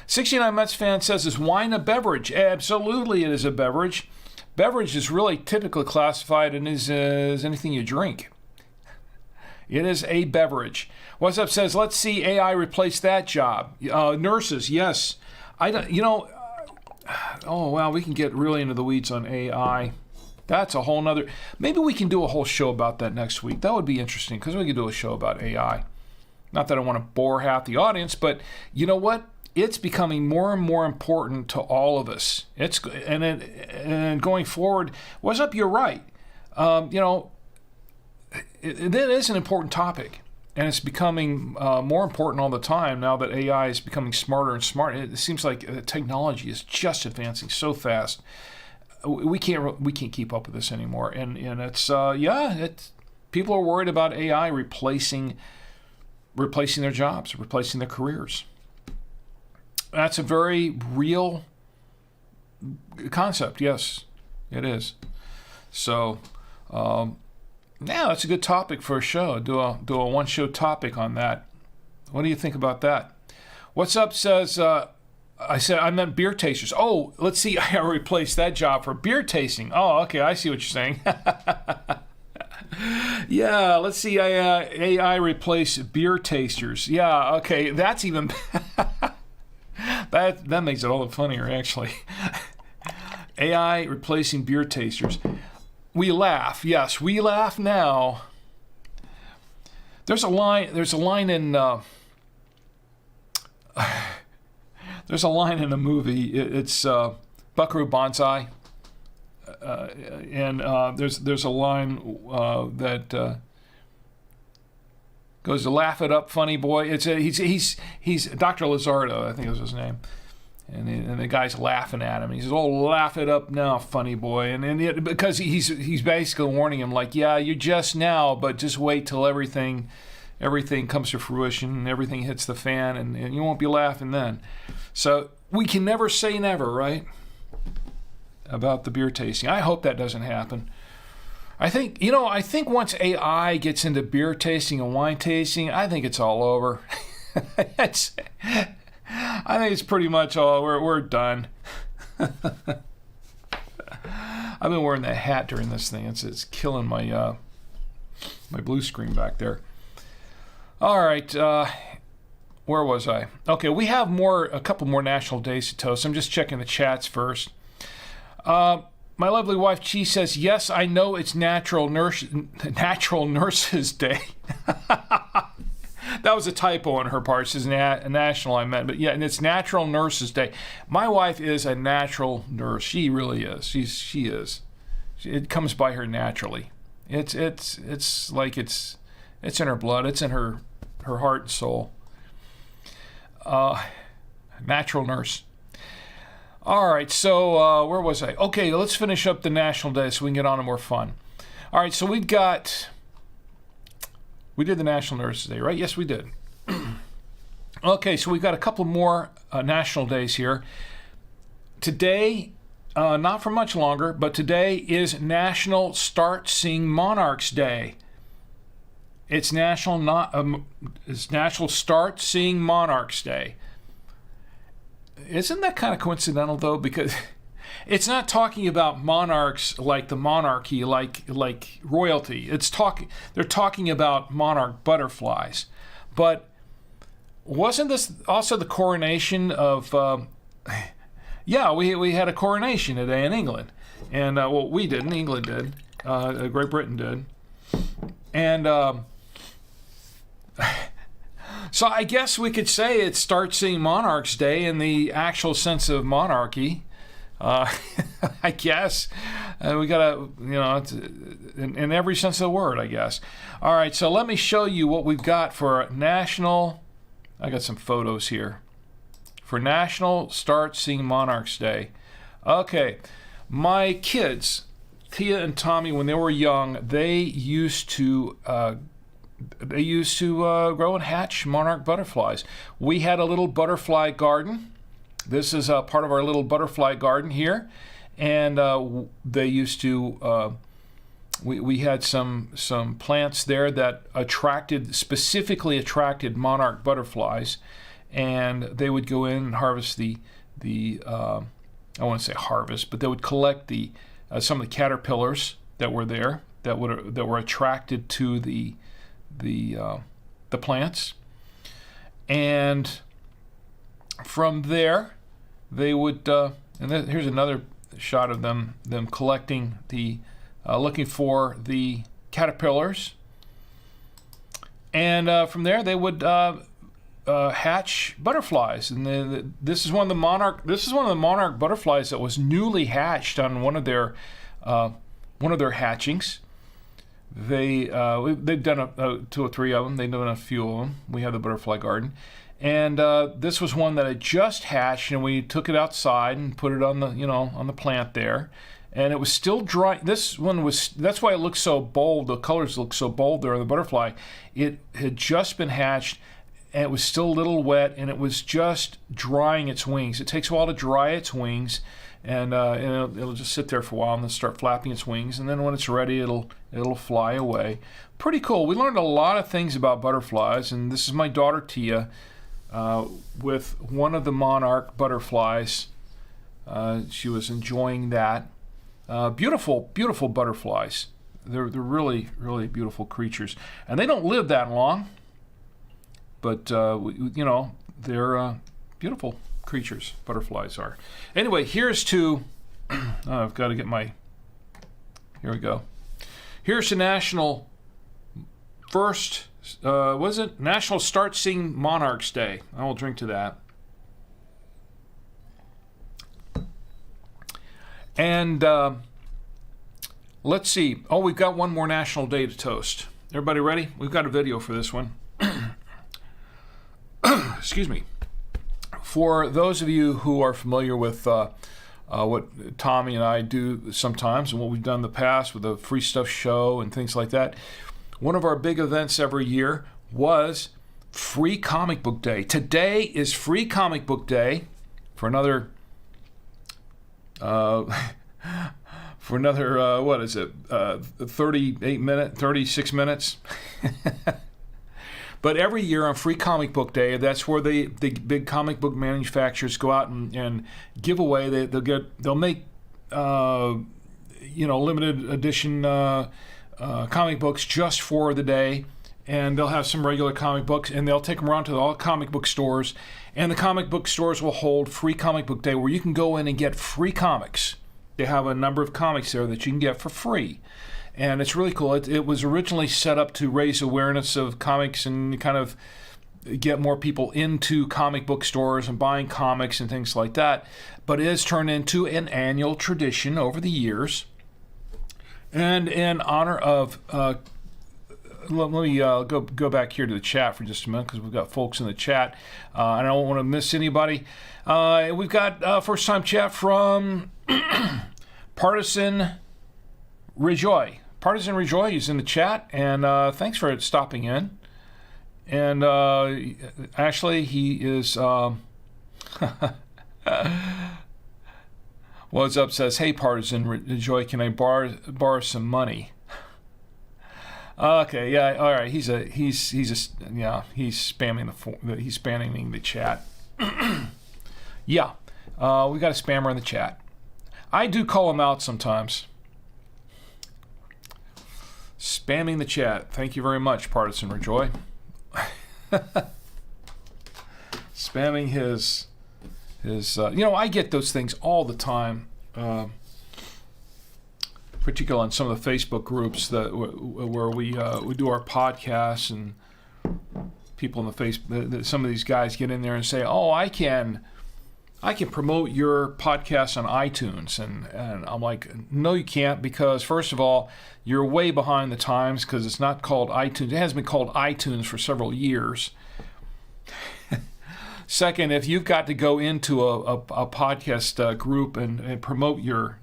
69 Mets fan says, is wine a beverage? Absolutely, it is a beverage. Beverage is really typically classified as anything you drink. It is a beverage. What's Up says, let's see AI replace that job. Nurses, yes. Oh, wow, we can get really into the weeds on AI. That's a whole nother. Maybe we can do a whole show about that next week. That would be interesting because we could do a show about AI. Not that I want to bore half the audience, but you know what? It's becoming more and more important to all of us. And going forward, what's up? You're right. That is an important topic, and it's becoming more important all the time now that AI is becoming smarter and smarter. It seems like technology is just advancing so fast. We can't keep up with this anymore, and it's people are worried about AI replacing their jobs, replacing their careers. That's a very real concept. Yes, it is. So, that's a good topic for a show. Do a one-show topic on that. What do you think about that? What's up says, I meant beer tasters. Oh, let's see. I replaced that job for beer tasting. Oh, okay. I see what you're saying. Yeah, let's see. AI replace beer tasters. Yeah, okay. That's even... that makes it all the funnier, actually. AI replacing beer tasters. We laugh. Yes, we laugh now. There's a line in there's a line in a movie. It's Buckaroo Banzai, and there's a line that goes to "Laugh it up, funny boy." He's Dr. Lizardo, I think was his name. And the guy's laughing at him. He says, "Oh, laugh it up now, funny boy." And because he's basically warning him, like, yeah, you're just now, but just wait till everything comes to fruition and everything hits the fan, and you won't be laughing then. So we can never say never, right? About the beer tasting. I hope that doesn't happen. I think once AI gets into beer tasting and wine tasting, I think it's all over. I think it's pretty much all. We're done. I've been wearing that hat during this thing. It's killing my blue screen back there. All right, where was I? Okay, we have a couple more national days to toast. I'm just checking the chats first. My lovely wife Chi says, "Yes, I know it's Natural Nurses Day." That was a typo on her part. She says national, I meant. But yeah, and it's Natural Nurses Day. My wife is a natural nurse. She really is. She is. It comes by her naturally. It's like it's in her blood. It's in her heart and soul. Natural nurse. All right, so where was I? Okay, let's finish up the national day so we can get on to more fun. All right, so we did the National Nurses Day, right? Yes, we did. Okay, so we've got a couple more national days here. Today, not for much longer, but today is National Start Seeing Monarchs Day. It's National Start Seeing Monarchs Day. Isn't that kind of coincidental, though? Because it's not talking about monarchs like the monarchy, like royalty. They're talking about monarch butterflies. But wasn't this also the coronation of? Yeah, we had a coronation today in England, and we didn't. England did. Great Britain did, and. So I guess we could say it's Start Seeing Monarchs Day in the actual sense of monarchy. I guess we gotta, in every sense of the word, I guess. All right, so let me show you what we've got for National. I got some photos here for National Start Seeing Monarchs Day. Okay, my kids, Tia and Tommy, when they were young, they used to grow and hatch monarch butterflies. We had a little butterfly garden. This is part of our little butterfly garden here, and they used to. We had some plants there that specifically attracted monarch butterflies, and they would go in and harvest the I want to say harvest, but they would collect some of the caterpillars that were there that were attracted to the plants, and from there they would and here's another shot of them collecting the looking for the caterpillars. And from there, they would hatch butterflies. And this is one of the monarch. This is one of the monarch butterflies that was newly hatched on one of their hatchings. They've done 2 or 3 of them. They've done a few of them. We have the butterfly garden, and this was one that had just hatched, and we took it outside and put it on the plant there, and it was still dry. This one was. That's why it looks so bold. The colors look so bold there on the butterfly. It had just been hatched, and it was still a little wet, and it was just drying its wings. It takes a while to dry its wings. And it'll just sit there for a while and then start flapping its wings, and then when it's ready, it'll fly away. Pretty cool. We learned a lot of things about butterflies, and this is my daughter Tia with one of the monarch butterflies. She was enjoying that. Beautiful, beautiful butterflies. They're really, really beautiful creatures, and they don't live that long, but they're beautiful creatures. Butterflies are. Anyway, here's to I've got to get my, here we go. Here's to National National Start Seeing Monarchs Day. I will drink to that. And let's see. Oh, we've got one more national day to toast. Everybody ready? We've got a video for this one. Excuse me. For those of you who are familiar with what Tommy and I do sometimes and what we've done in the past with the Free Stuff Show and things like that, one of our big events every year was Free Comic Book Day. Today is Free Comic Book Day for another, what is it, 36 minutes? But every year on Free Comic Book Day, that's where the big comic book manufacturers go out and give away. They'll make limited edition comic books just for the day, and they'll have some regular comic books, and they'll take them around to all comic book stores, and the comic book stores will hold Free Comic Book Day, where you can go in and get free comics. They have a number of comics there that you can get for free. And it's really cool. It was originally set up to raise awareness of comics and kind of get more people into comic book stores and buying comics and things like that. But it has turned into an annual tradition over the years. And in honor of, let me go back here to the chat for just a minute, because we've got folks in the chat. And I don't want to miss anybody. We've got first-time chat from Partisan Rejoy. Partisan Rejoy is in the chat, and thanks for stopping in. And actually, he is. What's up? Says, "Hey, Partisan Rejoy, can I borrow some money?" Okay, yeah, all right. He's spamming the chat. Yeah, we got a spammer in the chat. I do call him out sometimes. Spamming the chat. Thank you very much, Partisan Rejoy. Spamming his I get those things all the time, particularly on some of the Facebook groups where we do our podcasts, and people in the some of these guys get in there and say, "Oh, I can promote your podcast on iTunes," and I'm like, "No, you can't, because first of all, you're way behind the times, because it's not called iTunes. It hasn't been called iTunes for several years. Second, if you've got to go into a podcast group and promote your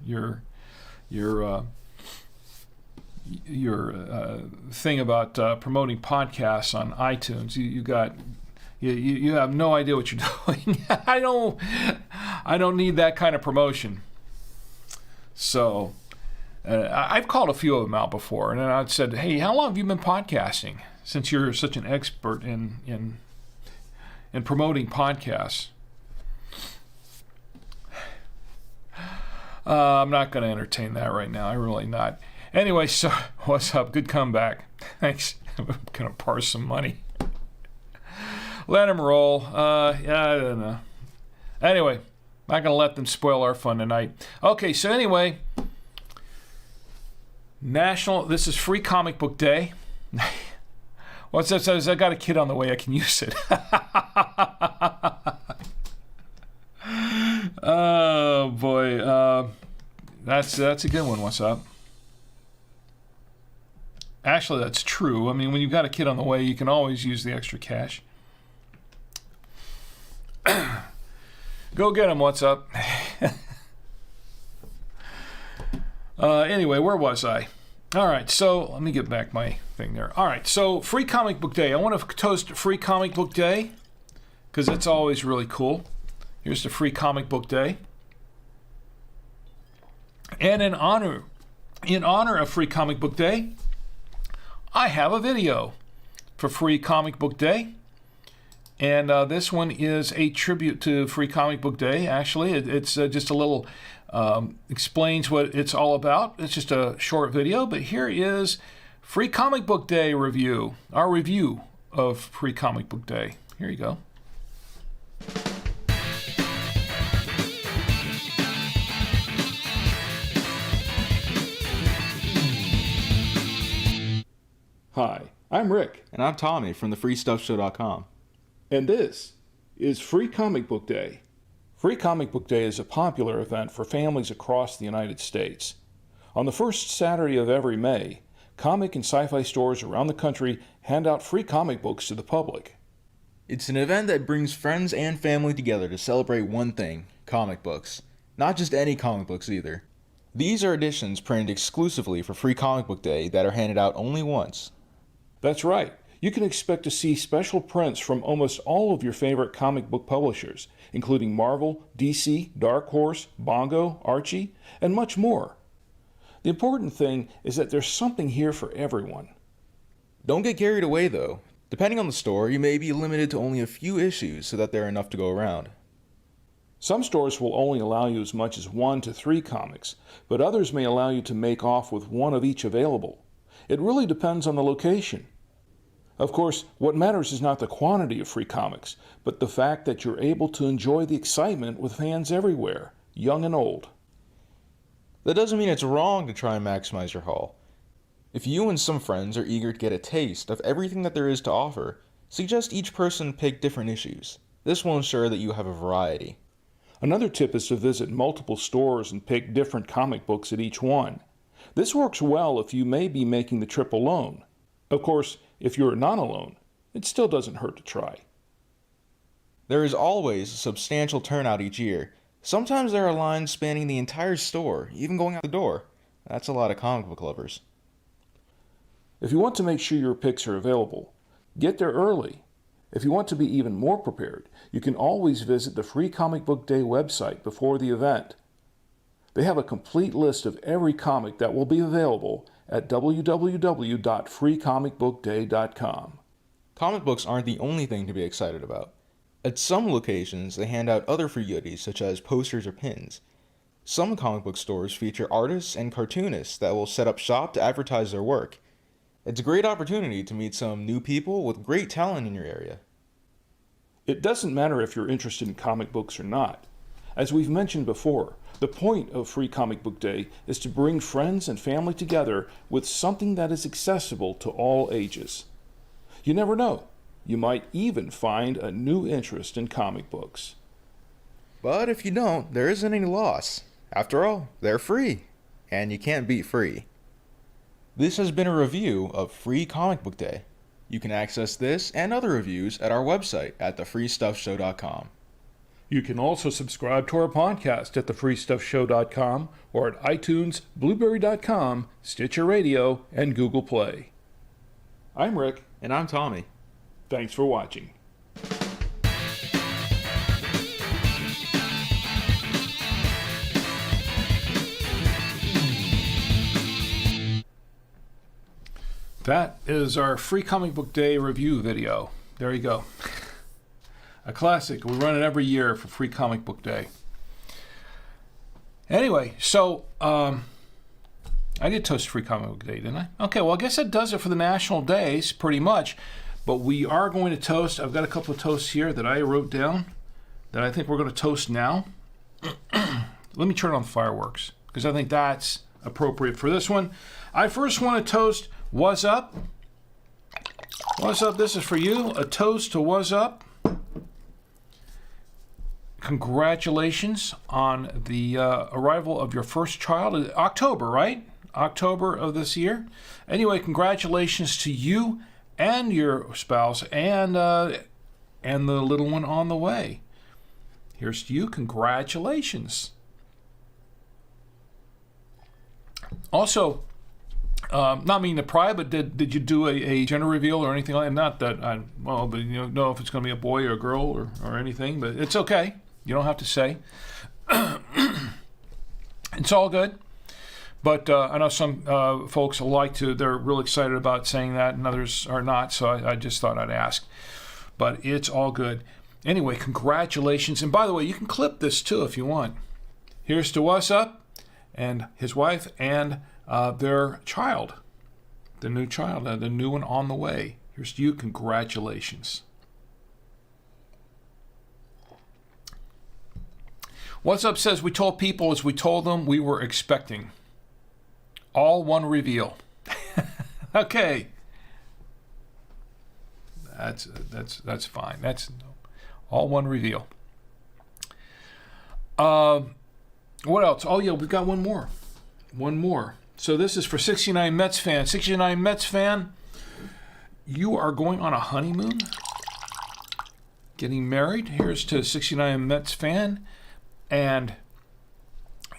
thing about promoting podcasts on iTunes, you have no idea what you're doing. I don't need that kind of promotion." So I've called a few of them out before, and I'd said, "Hey, how long have you been podcasting, since you're such an expert in promoting podcasts?" I'm not going to entertain that right now. I'm really not. Anyway, so what's up? Good comeback. Thanks. I'm going to parse some money. Let him roll. Yeah, I don't know. Anyway, not going to let them spoil our fun tonight. Okay, so anyway, This is Free Comic Book Day. What's that says? I got a kid on the way, I can use it. Oh boy, that's a good one. What's up? Actually, that's true. I mean, when you've got a kid on the way, you can always use the extra cash. Go get him. What's up? Anyway, where was I? All right, so let me get back my thing there. All right, so Free Comic Book Day. I want to toast Free Comic Book Day because that's always really cool. Here's the Free Comic Book Day. And in honor of Free Comic Book Day, I have a video for Free Comic Book Day. And this one is a tribute to Free Comic Book Day. Actually, it's just a little explains what it's all about. It's just a short video, but here is Free Comic Book Day review. Our review of Free Comic Book Day. Here you go. Hi, I'm Rick. And I'm Tommy from thefreestuffshow.com. And this is Free Comic Book Day. Free Comic Book Day is a popular event for families across the United States. On the first Saturday of every May, comic and sci-fi stores around the country hand out free comic books to the public. It's an event that brings friends and family together to celebrate one thing, comic books. Not just any comic books either. These are editions printed exclusively for Free Comic Book Day that are handed out only once. That's right. You can expect to see special prints from almost all of your favorite comic book publishers, including Marvel, DC, Dark Horse, Bongo, Archie, and much more. The important thing is that there's something here for everyone. Don't get carried away though. Depending on the store, you may be limited to only a few issues so that there are enough to go around. Some stores will only allow you as much as 1 to 3 comics, but others may allow you to make off with one of each available. It really depends on the location. Of course, what matters is not the quantity of free comics, but the fact that you're able to enjoy the excitement with fans everywhere, young and old. That doesn't mean it's wrong to try and maximize your haul. If you and some friends are eager to get a taste of everything that there is to offer, suggest each person pick different issues. This will ensure that you have a variety. Another tip is to visit multiple stores and pick different comic books at each one. This works well if you may be making the trip alone. Of course, if you're not alone, it still doesn't hurt to try. There is always a substantial turnout each year. Sometimes there are lines spanning the entire store, even going out the door. That's a lot of comic book lovers. If you want to make sure your picks are available, get there early. If you want to be even more prepared, you can always visit the Free Comic Book Day website before the event. They have a complete list of every comic that will be available at www.freecomicbookday.com. Comic books aren't the only thing to be excited about. At some locations, they hand out other free goodies such as posters or pins. Some comic book stores feature artists and cartoonists that will set up shop to advertise their work. It's a great opportunity to meet some new people with great talent in your area. It doesn't matter if you're interested in comic books or not. As we've mentioned before, the point of Free Comic Book Day is to bring friends and family together with something that is accessible to all ages. You never know. You might even find a new interest in comic books. But if you don't, there isn't any loss. After all, they're free. And you can't beat free. This has been a review of Free Comic Book Day. You can access this and other reviews at our website at thefreestuffshow.com. You can also subscribe to our podcast at thefreestuffshow.com or at iTunes, Blueberry.com, Stitcher Radio, and Google Play. I'm Rick. And I'm Tommy. Thanks for watching. That is our Free Comic Book Day review video. There you go. A classic. We run it every year for Free Comic Book Day. Anyway, so I did toast Free Comic Book Day, didn't I? Okay, well, I guess that does it for the national days, pretty much. But we are going to toast. I've got a couple of toasts here that I wrote down that I think we're going to toast now. Let me turn on the fireworks, because I think that's appropriate for this one. I first want to toast What's Up. What's Up, this is for you. A toast to What's Up. Congratulations on the arrival of your first child. October, right? October of this year. Anyway, congratulations to you and your spouse and the little one on the way. Here's to you. Congratulations. Also, not meaning to pry, but did you do a gender reveal or anything like that? Not that but you know if it's going to be a boy or a girl or anything, but it's okay. You don't have to say. It's all good. But I know some folks like to, they're real excited about saying that, and others are not, so I just thought I'd ask. But it's all good. Anyway, congratulations. And by the way, you can clip this too if you want. Here's to What's Up and his wife and their child, the new child, the new one on the way. Here's to you. Congratulations. What's Up says, we told people as we told them we were expecting. All one reveal. Okay. That's fine. That's all one reveal. What else? Oh yeah, we've got one more. One more. So this is for 69 Mets fan. 69 Mets fan, you are going on a honeymoon? Getting married? Here's to 69 Mets fan and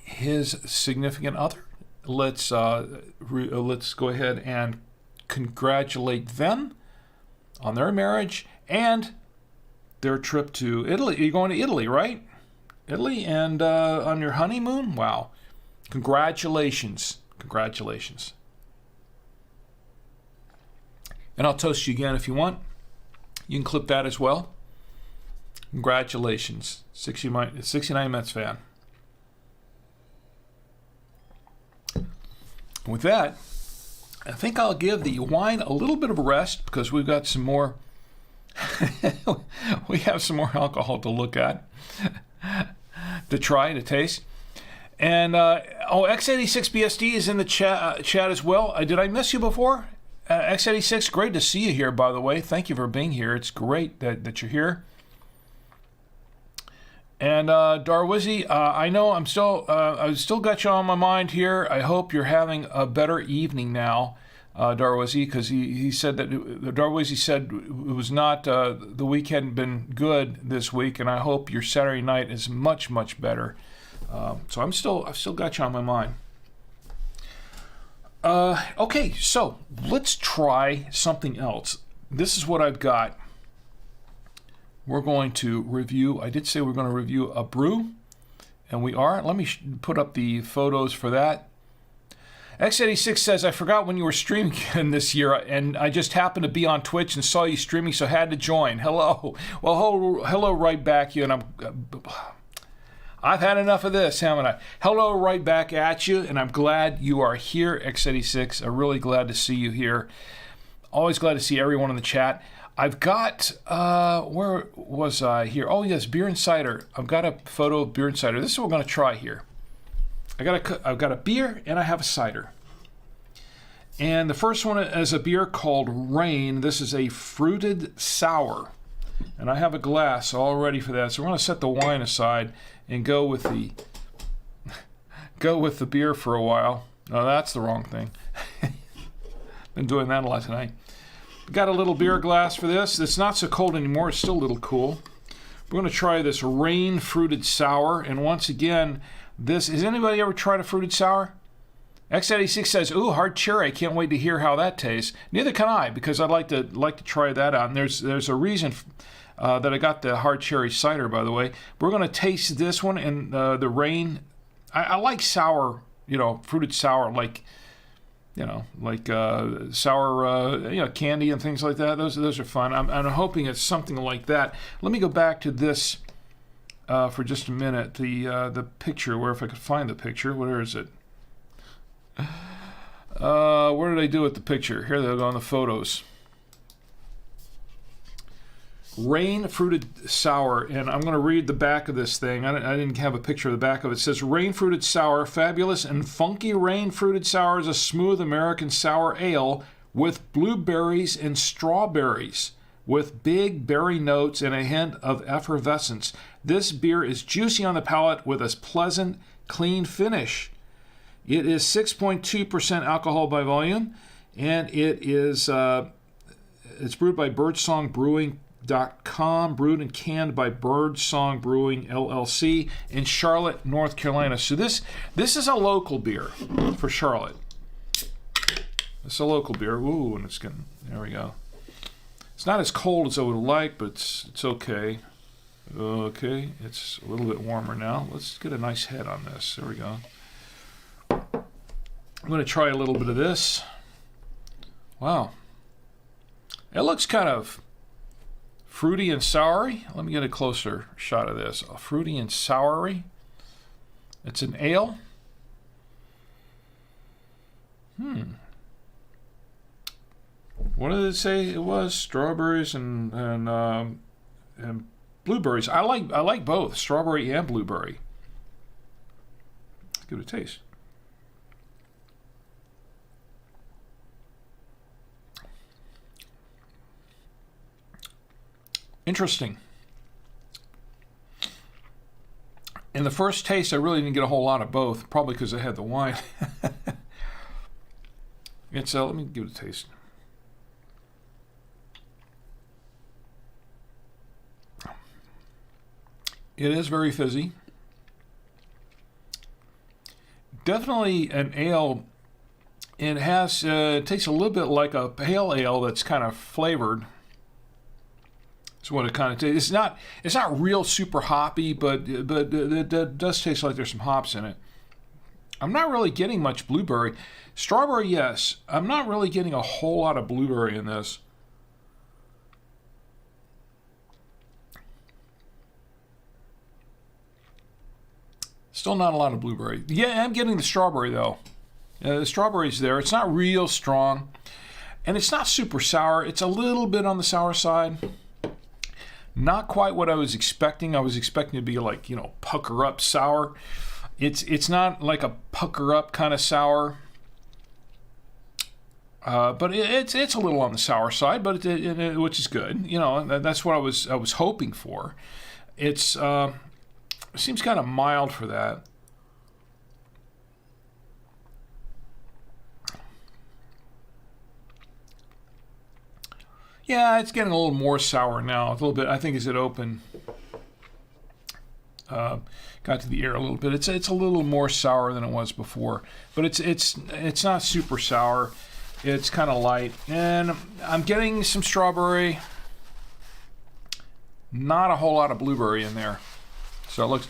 his significant other. Let's go ahead and congratulate them on their marriage and their trip to Italy. You're going to Italy, right? Italy, and on your honeymoon? Wow. Congratulations. Congratulations. And I'll toast you again if you want. You can clip that as well. Congratulations. 69 Mets fan. With that, I think I'll give the wine a little bit of a rest because we've got some more. We have some more alcohol to look at, to try, to taste. And X86BSD is in the chat as well. Did I miss you before? X86, great to see you here, by the way. Thank you for being here. It's great that you're here. And Darwizzy, I know I've still got you on my mind here. I hope you're having a better evening now, Darwizzy, because he said that Darwizzy said it was not the week hadn't been good this week, and I hope your Saturday night is much better. So I've still got you on my mind. Okay, so let's try something else. This is what I've got. We're going to review, I did say we're going to review a brew, and we are. Let me put up the photos for that. X86 says, I forgot when you were streaming again this year, and I just happened to be on Twitch and saw you streaming, so had to join. Hello. Well, hello right back you, and I've had enough of this, haven't I? Hello right back at you, and I'm glad you are here, X86. I'm really glad to see you here. Always glad to see everyone in the chat. I've got, where was I here? Oh, yes, beer and cider. I've got a photo of beer and cider. This is what we're going to try here. I've got a beer and I have a cider. And the first one is a beer called Rain. This is a fruited sour. And I have a glass all ready for that. So we're going to set the wine aside and go with the beer for a while. No, that's the wrong thing. Been doing that a lot tonight. Got a little beer glass for this. It's not so cold anymore. It's still a little cool. We're going to try this Rain Fruited Sour. And once again, has anybody ever tried a fruited sour? X86 says, ooh, hard cherry. I can't wait to hear how that tastes. Neither can I, because I'd like to try that out. And there's a reason that I got the hard cherry cider, by the way. We're going to taste this one and the Rain. I like sour, fruited sour, like sour, candy and things like that. Those are fun. I'm hoping it's something like that. Let me go back to this for just a minute. The picture, where if I could find the picture, where is it? Where did I do with the picture? Here they go on the photos. Rain Fruited Sour, and I'm going to read the back of this thing. I didn't have a picture of the back of it. It says, Rain Fruited Sour, fabulous and funky Rain Fruited Sour is a smooth American sour ale with blueberries and strawberries, with big berry notes and a hint of effervescence. This beer is juicy on the palate with a pleasant, clean finish. It is 6.2% alcohol by volume, and it's brewed by birdsongbrewing.com, brewed and canned by Birdsong Brewing LLC in Charlotte, North Carolina. So this is a local beer for Charlotte. It's a local beer. Ooh, and it's getting, there we go. It's not as cold as I would like, but it's okay. Okay, it's a little bit warmer now. Let's get a nice head on this. There we go. I'm going to try a little bit of this. Wow. It looks kind of fruity and soury. Let me get a closer shot of this. Fruity and soury. It's an ale. What did it say it was? Strawberries and blueberries. I like both, strawberry and blueberry. Let's give it a taste. Interesting. In the first taste, I really didn't get a whole lot of both, probably because I had the wine. Let me give it a taste. It is very fizzy. Definitely an ale. It has tastes a little bit like a pale ale that's kind of flavored. That's what it kind of tastes. It's not real super hoppy, but it does taste like there's some hops in it. I'm not really getting much blueberry. Strawberry, yes. I'm not really getting a whole lot of blueberry in this. Still not a lot of blueberry. Yeah, I'm getting the strawberry, though. The strawberry's there. It's not real strong. And it's not super sour. It's a little bit on the sour side. Not quite what I was expecting. I was expecting it to be like, pucker up sour. It's not like a pucker up kind of sour. But it's a little on the sour side, but which is good. That's what I was hoping for. It's it seems kind of mild for that. Yeah, it's getting a little more sour now. A little bit, I think, as it opened, got to the air a little bit. It's a little more sour than it was before, but it's not super sour. It's kind of light, and I'm getting some strawberry. Not a whole lot of blueberry in there. So it looks.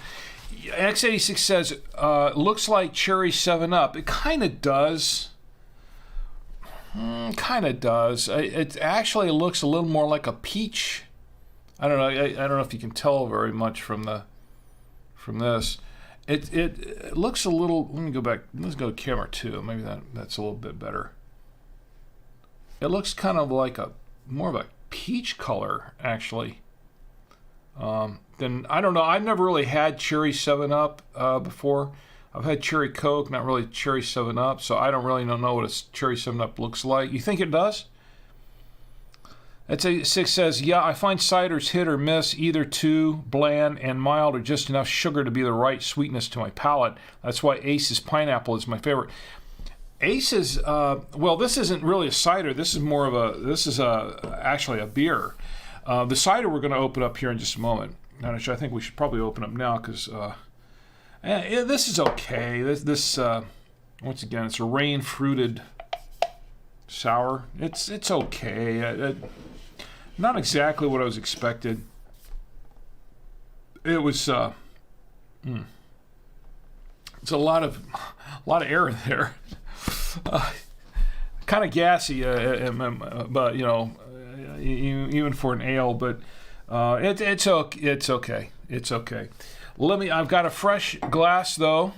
X86 says looks like cherry 7-Up. It kind of does. It actually looks a little more like a peach. I don't know. I don't know if you can tell very much from this. It looks a little. Let me go back. Let's go to camera 2. Maybe that's a little bit better. It looks kind of like more of a peach color, actually. Then I don't know. I've never really had cherry 7-Up before. I've had cherry Coke, not really cherry 7-Up, so I don't really know what a cherry 7-Up looks like. You think it does? X86 says, yeah, I find ciders hit or miss, either too bland and mild or just enough sugar to be the right sweetness to my palate. That's why Ace's Pineapple is my favorite. Ace's, well, this isn't really a cider. This is actually a beer. The cider we're going to open up here in just a moment. Actually, I think we should probably open up now because this is okay. This once again, it's a rain fruited sour. It's okay. Not exactly what I was expected. It was it's a lot of air in there. Kind of gassy, but even for an ale, but it's okay. It's okay. I've got a fresh glass though.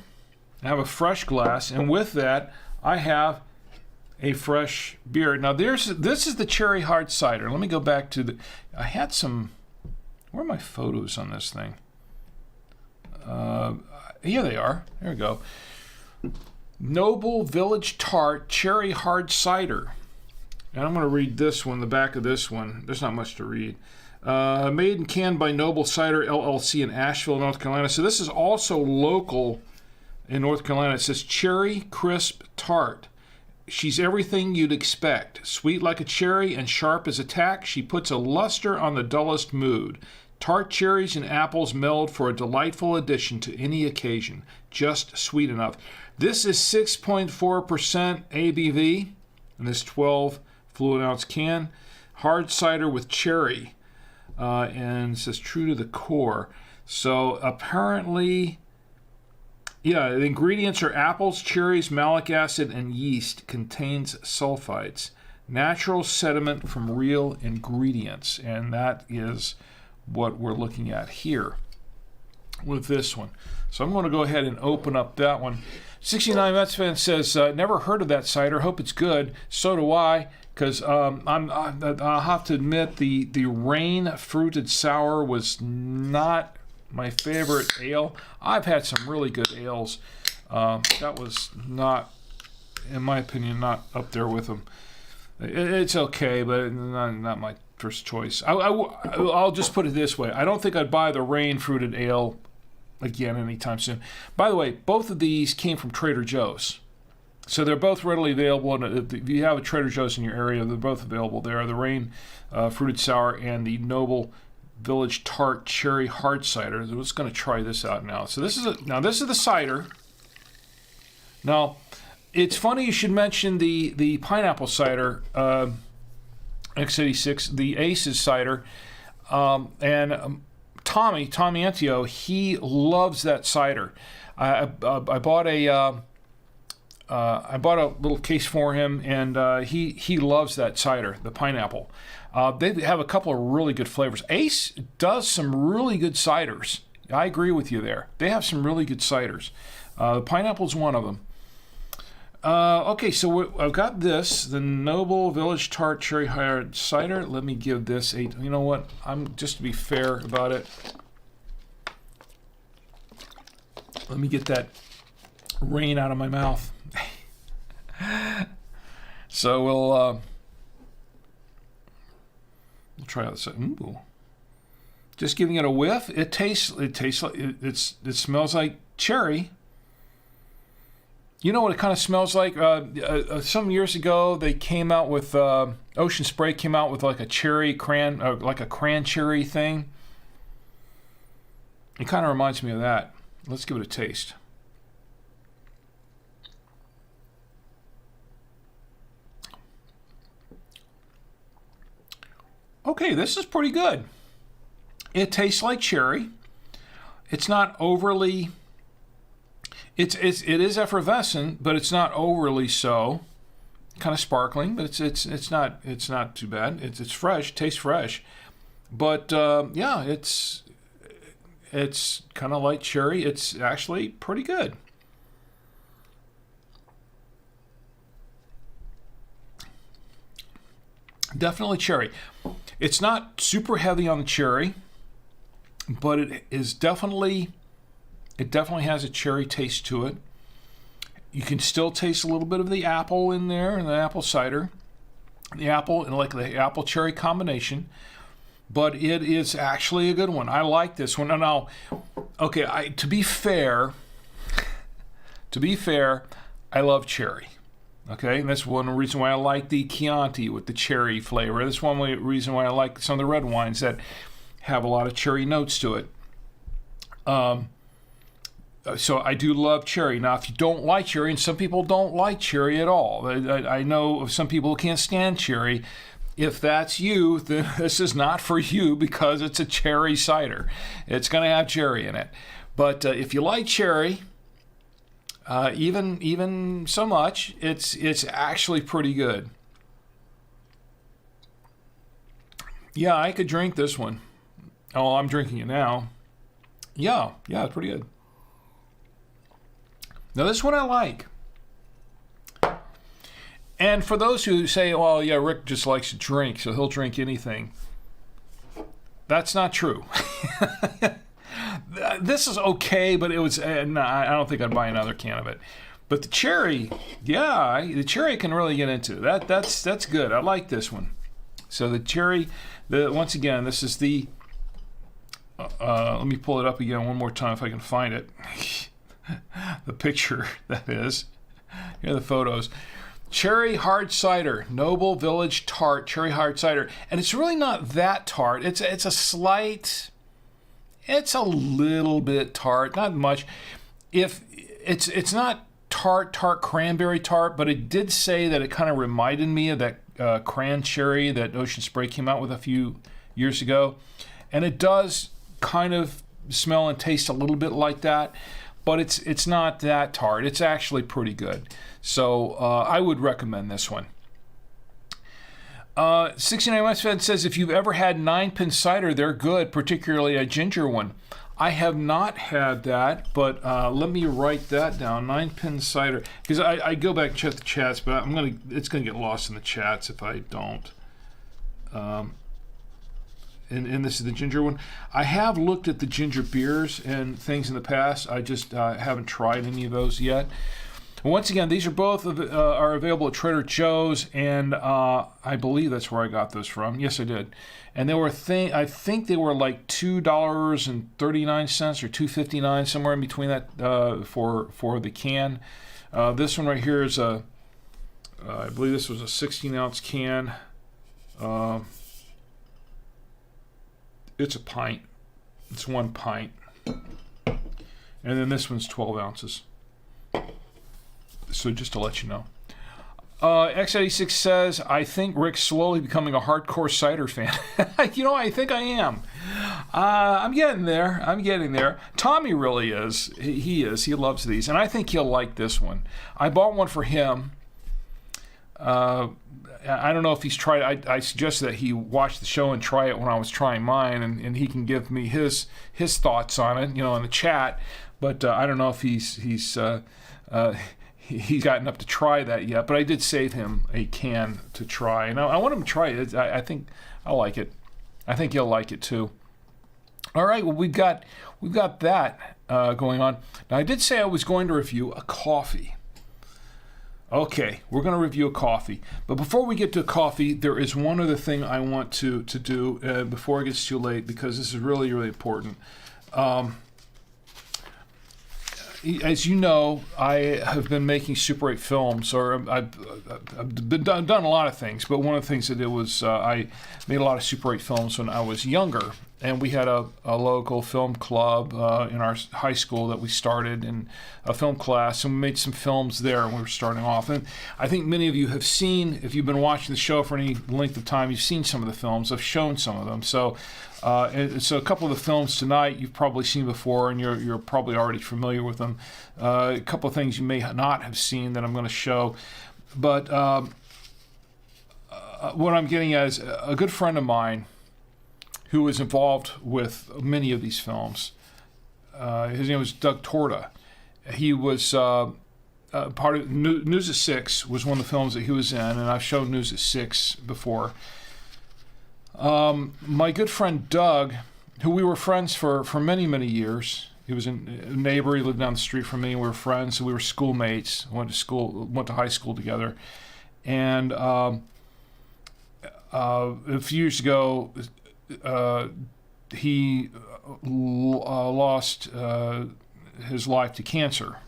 I have a fresh glass, and with that, I have a fresh beer. Now this is the Cherry Hard Cider. Let me go back to the. I had some. Where are my photos on this thing? Here they are. There we go. Noble Village Tart Cherry Hard Cider. And I'm going to read this one, the back of this one. There's not much to read. Made and canned by Noble Cider LLC in Asheville, North Carolina. So this is also local in North Carolina. It says Cherry Crisp Tart. She's everything you'd expect. Sweet like a cherry and sharp as a tack, she puts a luster on the dullest mood. Tart cherries and apples meld for a delightful addition to any occasion. Just sweet enough. This is 6.4% ABV in this 12 fluid ounce can. Hard cider with cherry. And it says true to the core. So apparently, yeah, the ingredients are apples, cherries, malic acid, and yeast. Contains sulfites. Natural sediment from real ingredients. And that is what we're looking at here with this one. So I'm going to go ahead and open up that one. 69 Mets fan says, never heard of that cider. Hope it's good. So do I, because I'll have to admit the rain fruited sour was not my favorite ale. I've had some really good ales. That was not, in my opinion, not up there with them. It's okay, but not my first choice. I'll just put it this way. I don't think I'd buy the rain fruited ale again anytime soon. By the way, both of these came from Trader Joe's. So they're both readily available. And if you have a Trader Joe's in your area, they're both available there. The rain fruited sour and the Noble Village Tart Cherry Hard Cider. I'm just going to try this out now. So this is the cider. Now, it's funny you should mention the pineapple cider, X86, the Aces cider, and Tommy Antio, he loves that cider. I bought a little case for him, and he loves that cider, the pineapple. They have a couple of really good flavors. Ace does some really good ciders. I agree with you there. They have some really good ciders. The pineapple's one of them. Okay, so I've got this, the Noble Village Tart Cherry Hard Cider. Let me give this a, you know what, I'm just to be fair about it. Let me get that rain out of my mouth. So we'll try out this. Ooh. Just giving it a whiff. It tastes like it smells like cherry. You know what it kind of smells like? Some years ago, they came out with Ocean Spray came out with like a cherry like a cran-cherry thing. It kind of reminds me of that. Let's give it a taste. Okay, this is pretty good. It tastes like cherry. It's not overly. It is effervescent, but it's not overly so. Kind of sparkling, but it's not too bad. It's fresh, tastes fresh, but yeah, it's kind of like cherry. It's actually pretty good. Definitely cherry. It's not super heavy on the cherry, but it definitely has a cherry taste to it. You can still taste a little bit of the apple in there, and the apple cider, the apple and like the apple cherry combination. But it is actually a good one. I like this one. Now, okay, to be fair, I love cherry. Okay, and that's one reason why I like the Chianti with the cherry flavor. That's one reason why I like some of the red wines that have a lot of cherry notes to it. So I do love cherry. Now, if you don't like cherry, and some people don't like cherry at all, I know of some people who can't stand cherry. If that's you, then this is not for you because it's a cherry cider. It's going to have cherry in it. But if you like cherry, even so much, it's actually pretty good. Yeah, I could drink this one. Oh, I'm drinking it now. Yeah, it's pretty good. Now this one I like. And for those who say, well, yeah, Rick just likes to drink, so he'll drink anything. That's not true. This is okay, but it was. No, I don't think I'd buy another can of it. But the cherry, yeah, the cherry I can really get into. That's good. I like this one. So the cherry, once again, this is the. Let me pull it up again one more time if I can find it. The picture, that is. Here are the photos. Cherry Hard Cider, Noble Village Tart Cherry Hard Cider. And it's really not that tart. It's a slight, it's a little bit tart, not much. If it's not tart cranberry tart, but it did say that it kind of reminded me of that cran cherry that Ocean Spray came out with a few years ago. And it does kind of smell and taste a little bit like that, but it's not that tart. It's actually pretty good. So I would recommend this one. 69 Westfed says, if you've ever had 9-pin cider, they're good, particularly a ginger one. I have not had that, but let me write that down. 9-pin cider, because I go back and check the chats, but it's gonna get lost in the chats if I don't. And this is the ginger one. I have looked at the ginger beers and things in the past. I just haven't tried any of those yet. Once again, these are both are available at Trader Joe's, and I believe that's where I got those from. Yes, I did. And they were I think they were like $2.39 or $2.59, somewhere in between that for the can. This one right here is I believe this was a 16-ounce can. It's a pint. It's 1 pint. And then this one's 12 ounces. So just to let you know. X86 says, I think Rick's slowly becoming a hardcore cider fan. I think I am. I'm getting there. Tommy really is. He is. He loves these. And I think he'll like this one. I bought one for him. I don't know if he's tried. I suggested that he watch the show and try it when I was trying mine, and he can give me his thoughts on it, in the chat. But I don't know if he's gotten up to try that yet. But I did save him a can to try, and I want him to try it. I think I like it. I think he'll like it too. All right. Well, we've got that going on. Now, I did say I was going to review a coffee. Okay, we're going to review a coffee. But before we get to coffee, there is one other thing I want to do before it gets too late, because this is really, really important. As you know, I have been making Super 8 films, or I've done a lot of things, but one of the things I did was I made a lot of Super 8 films when I was younger. And we had a local film club in our high school that we started in a film class, and we made some films there when we were starting off. And I think many of you have seen, if you've been watching the show for any length of time, you've seen some of the films. I've shown some of them. So a couple of the films tonight you've probably seen before, and you're probably already familiar with them. A couple of things you may not have seen that I'm going to show. But what I'm getting at is a good friend of mine who was involved with many of these films. His name was Doug Torta. He was part of News at 6 was one of the films that he was in, and I've shown News at 6 before. My good friend Doug, who we were friends for many, many years. He was a neighbor. He lived down the street from me. We were friends. So we were schoolmates. Went to high school together. And a few years ago, he lost his life to cancer,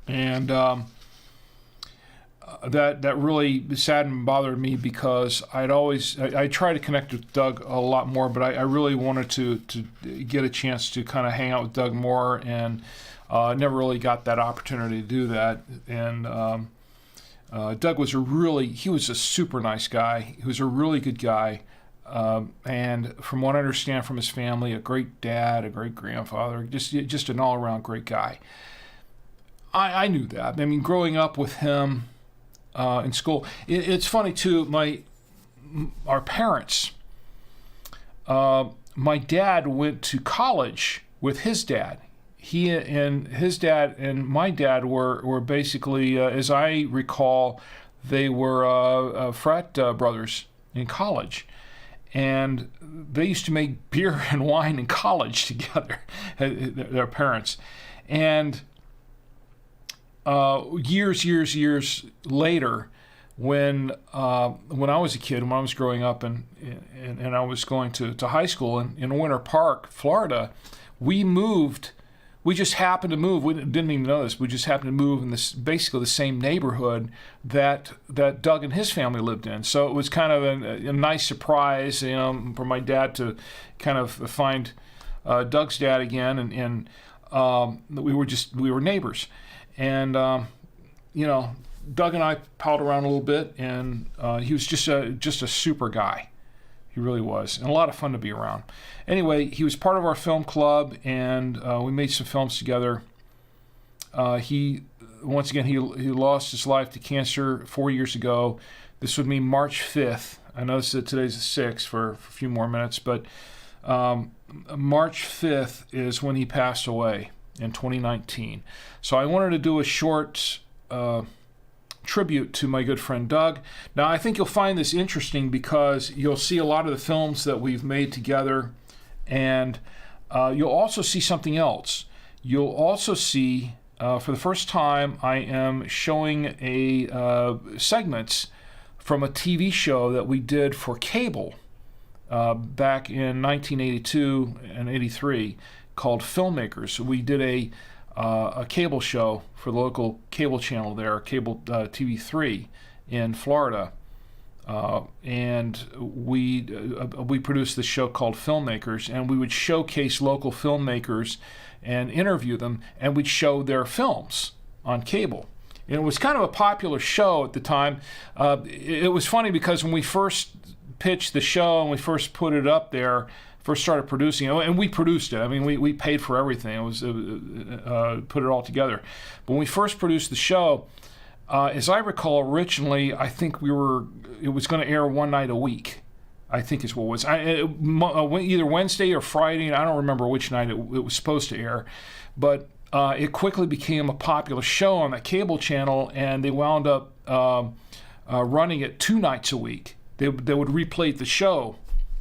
and that really saddened and bothered me, because I try to connect with Doug a lot more, but I really wanted to get a chance to kind of hang out with Doug more, and never really got that opportunity to do that. And Doug was he was a super nice guy. He was a really good guy. And from what I understand from his family, a great dad, a great grandfather, just an all-around great guy. I knew that. I mean, growing up with him in school, it's funny too. Our parents. My dad went to college with his dad. He and his dad and my dad were basically, as I recall, They were frat brothers in college, and they used to make beer and wine in college together, their parents. And years later, when I was a kid, when I was growing up and I was going to high school in Winter Park, Florida, we moved. We just happened to move. We didn't even know this. We just happened to move in basically the same neighborhood that Doug and his family lived in. So it was kind of a nice surprise, for my dad to kind of find Doug's dad again, and we were neighbors, and Doug and I palled around a little bit, and he was just a super guy. He really was, and a lot of fun to be around. Anyway, he was part of our film club, and we made some films together. He lost his life to cancer 4 years ago. This would be March 5th. I noticed that today's the 6th for a few more minutes, but March 5th is when he passed away in 2019. So I wanted to do a short tribute to my good friend Doug. Now, I think you'll find this interesting because you'll see a lot of the films that we've made together, and you'll also see something else. You'll also see, for the first time, I am showing segments from a TV show that we did for cable back in 1982 and 83 called Filmmakers. We did a cable show for the local cable channel there, cable TV3 in Florida, and we produced this show called Filmmakers, and we would showcase local filmmakers and interview them, and we'd show their films on cable. And it was kind of a popular show at the time. It was funny because when we first pitched the show and we first put it up there, first started producing it, and we produced it. I mean, we paid for everything. It was put it all together. But when we first produced the show, as I recall, originally I think it was going to air one night a week. I think is what it was. Either Wednesday or Friday. I don't remember which night it was supposed to air, but it quickly became a popular show on that cable channel, and they wound up running it 2 nights a week. They would replay the show.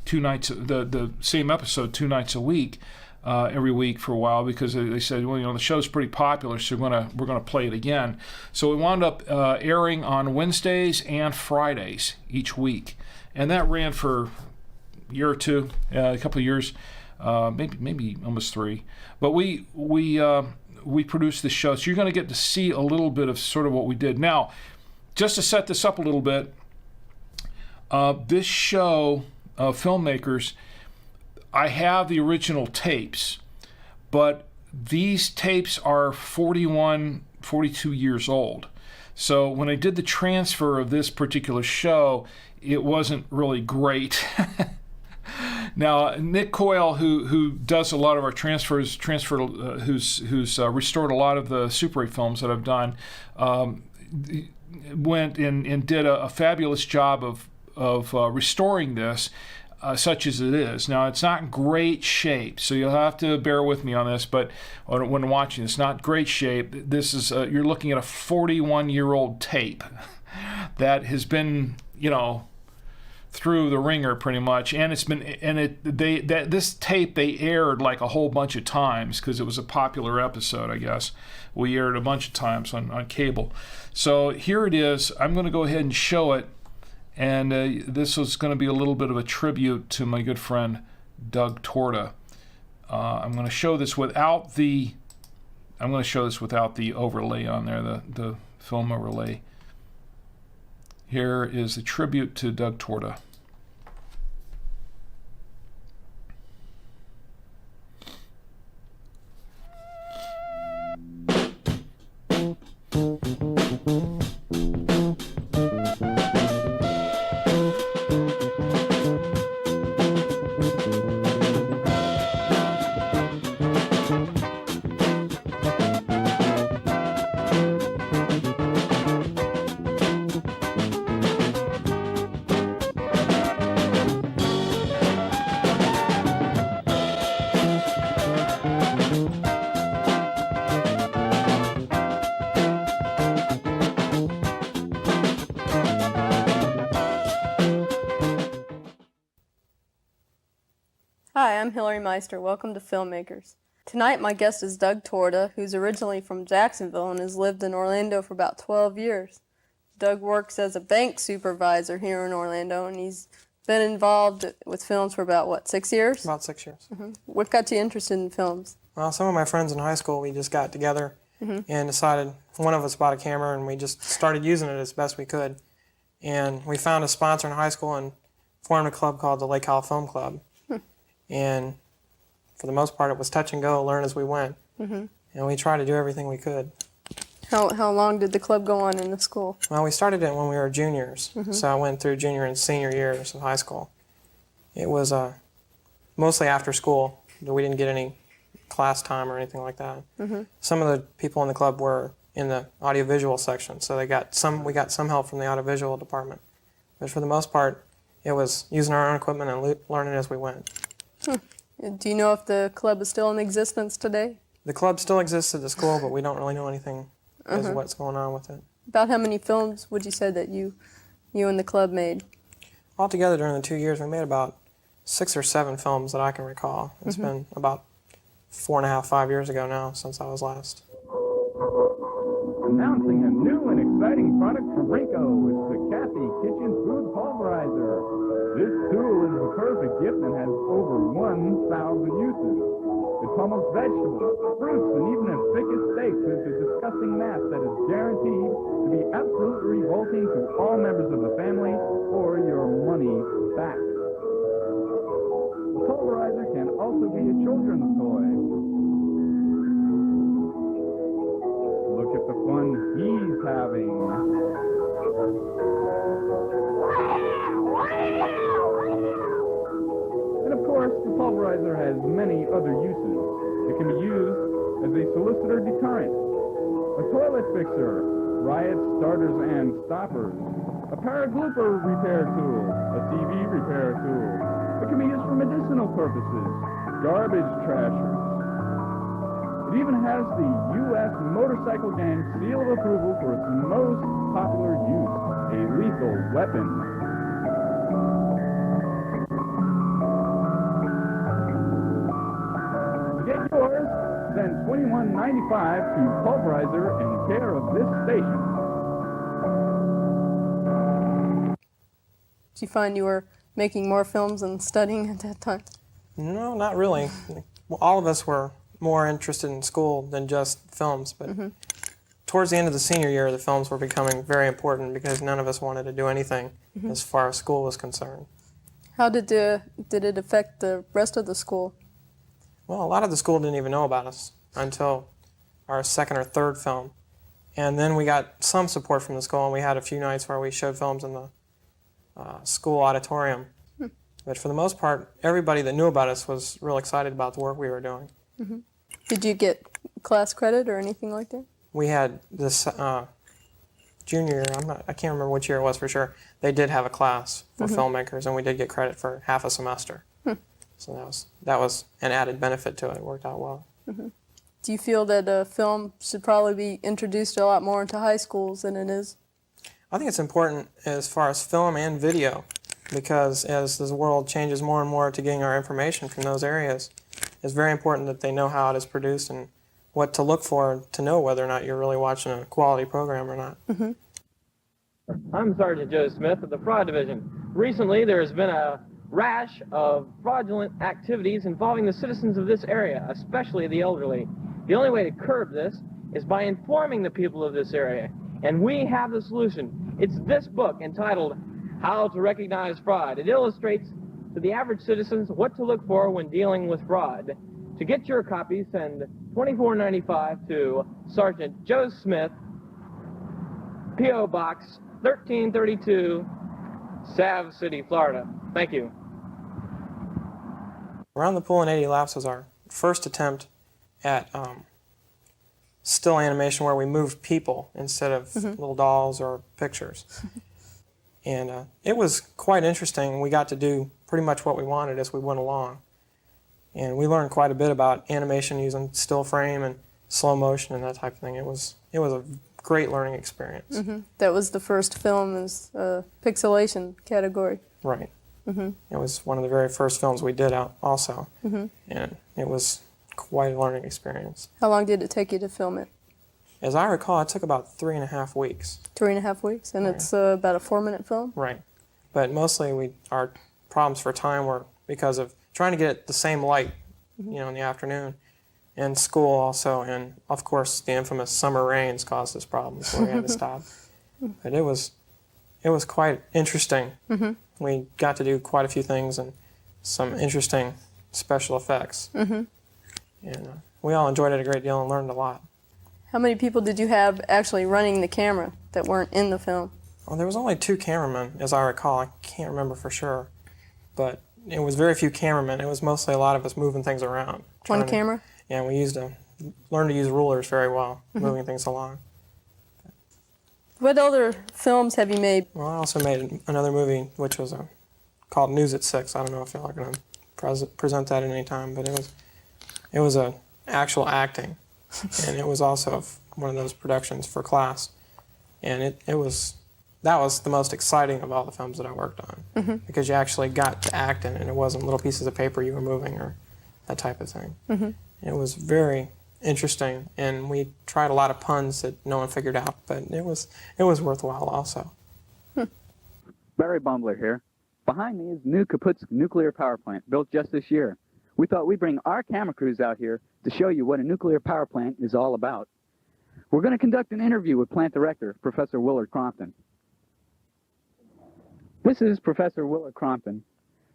2 nights, the same episode 2 nights a week, every week for a while, because they said, well, the show's pretty popular, so we're gonna play it again. So it wound up airing on Wednesdays and Fridays each week, and that ran for a year or two, a couple of years, maybe almost 3. But we produced this show, so you're going to get to see a little bit of sort of what we did. Now, just to set this up a little bit, this show. Filmmakers, I have the original tapes, but these tapes are 41, 42 years old. So when I did the transfer of this particular show, it wasn't really great. Now, Nick Coyle, who does a lot of our transfers, who's restored a lot of the Super 8 films that I've done, went and did a fabulous job of restoring this, such as it is. Now, it's not in great shape, so you'll have to bear with me on this, but when watching, it's not great shape. This is, you're looking at a 41-year-old tape that has been, through the ringer pretty much, and this tape they aired like a whole bunch of times because it was a popular episode, I guess. We aired a bunch of times on cable. So here it is. I'm going to go ahead and show it. And this was going to be a little bit of a tribute to my good friend Doug Torta. I'm going to show this without the overlay on there, the film overlay. Here is the tribute to Doug Torta. Hi, I'm Hillary Meister. Welcome to Filmmakers. Tonight my guest is Doug Torda, who's originally from Jacksonville and has lived in Orlando for about 12 years. Doug works as a bank supervisor here in Orlando, and he's been involved with films for about, 6 years? About 6 years. What got you interested in films? Well, some of my friends in high school, we just got together and decided, one of us bought a camera and we just started using it as best we could. And we found a sponsor in high school and formed a club called the Lake Howell Film Club. And for the most part, it was touch and go, learn as we went. And we tried to do everything we could. How long did the club go on in the school? Well, we started it when we were juniors. So I went through junior and senior years of high school. It was mostly after school. We didn't get any class time or anything like that. Some of the people in the club were in the audiovisual section, so we got some help from the audiovisual department. But for the most part, it was using our own equipment and learning as we went. Do you know if the club is still in existence today? The club still exists at the school, but we don't really know anything as to what's going on with it. About how many films would you say that you and the club made? Altogether, during the 2 years, we made about 6 or 7 films that I can recall. It's been about 4.5, 5 years ago now since I was last. Announcing a new and exciting product from Rico. It's the Chianti Kitchen Food Pulverizer. This tool is the perfect gift and has over 1,000 uses. It pummels vegetables, fruits, and even as thick as steaks into a disgusting mass that is guaranteed to be absolutely revolting to all members of the family or your money back. The pulverizer can also be a children's toy. Look at the fun he's having. And of course, the pulverizer has many other uses. It can be used as a solicitor deterrent, a toilet fixer, riot starters and stoppers, a paraglooper repair tool, a TV repair tool. It can be used for medicinal purposes, garbage trashers. It even has the U.S. Motorcycle Gang seal of approval for its most popular use, a lethal weapon. To get yours, send $21.95 to Pulverizer in care of this station. Did you find you were making more films and studying at that time? No, not really. Well, all of us were more interested in school than just films, but towards the end of the senior year, the films were becoming very important because none of us wanted to do anything as far as school was concerned. How did it affect the rest of the school? Well, a lot of the school didn't even know about us until our second or third film. And then we got some support from the school, and we had a few nights where we showed films in the school auditorium. But for the most part, everybody that knew about us was real excited about the work we were doing. Did you get class credit or anything like that? We had this junior year, I can't remember which year it was for sure, they did have a class for filmmakers, and we did get credit for half a semester. So that was an added benefit to it. It worked out well. Do you feel that a film should probably be introduced a lot more into high schools than it is? I think it's important as far as film and video, because as the world changes more and more to getting our information from those areas, it's very important that they know how it is produced and what to look for to know whether or not you're really watching a quality program or not. I'm Sergeant Joe Smith of the Fraud Division. Recently, there has been a rash of fraudulent activities involving the citizens of this area, especially the elderly. The only way to curb this is by informing the people of this area, and we have the solution. It's this book entitled How to Recognize Fraud. It illustrates to the average citizens what to look for when dealing with fraud. To get your copy, send $24.95 to Sergeant Joe Smith, P.O. Box 1332, Sav City, Florida. Thank you. Around the Pool in 80 Laps was our first attempt at still animation where we moved people instead of little dolls or pictures. And it was quite interesting. We got to do pretty much what we wanted as we went along. And we learned quite a bit about animation using still frame and slow motion and that type of thing. It was a great learning experience. That was the first film as pixelation category. Right. It was one of the very first films we did out also, and it was quite a learning experience. How long did it take you to film it? As I recall, it took about 3.5 weeks. 3.5 weeks, and it's about a 4-minute film? Right. But mostly our problems for time were because of trying to get the same light, in the afternoon, and school also, and of course the infamous summer rains caused us problems where we had to stop. But it was quite interesting. We got to do quite a few things and some interesting special effects. And we all enjoyed it a great deal and learned a lot. How many people did you have actually running the camera that weren't in the film? Well, there was only 2 cameramen, as I recall. I can't remember for sure. But it was very few cameramen. It was mostly a lot of us moving things around. One camera? Yeah, we learned to use rulers very well, moving things along. What other films have you made? Well, I also made another movie, which was called News at 6. I don't know if y'all are going to present that at any time, but it was a actual acting, and it was also one of those productions for class, and that was the most exciting of all the films that I worked on, because you actually got to act in it, and it wasn't little pieces of paper you were moving or that type of thing. It was very interesting, and we tried a lot of puns that no one figured out, but it was worthwhile also. Barry Bumbler here. Behind me is new Kaputsk nuclear power plant, built just this year. We thought we'd bring our camera crews out here to show you what a nuclear power plant is all about. We're going to conduct an interview with plant director, Professor Willard Crompton. This is Professor Willard Crompton.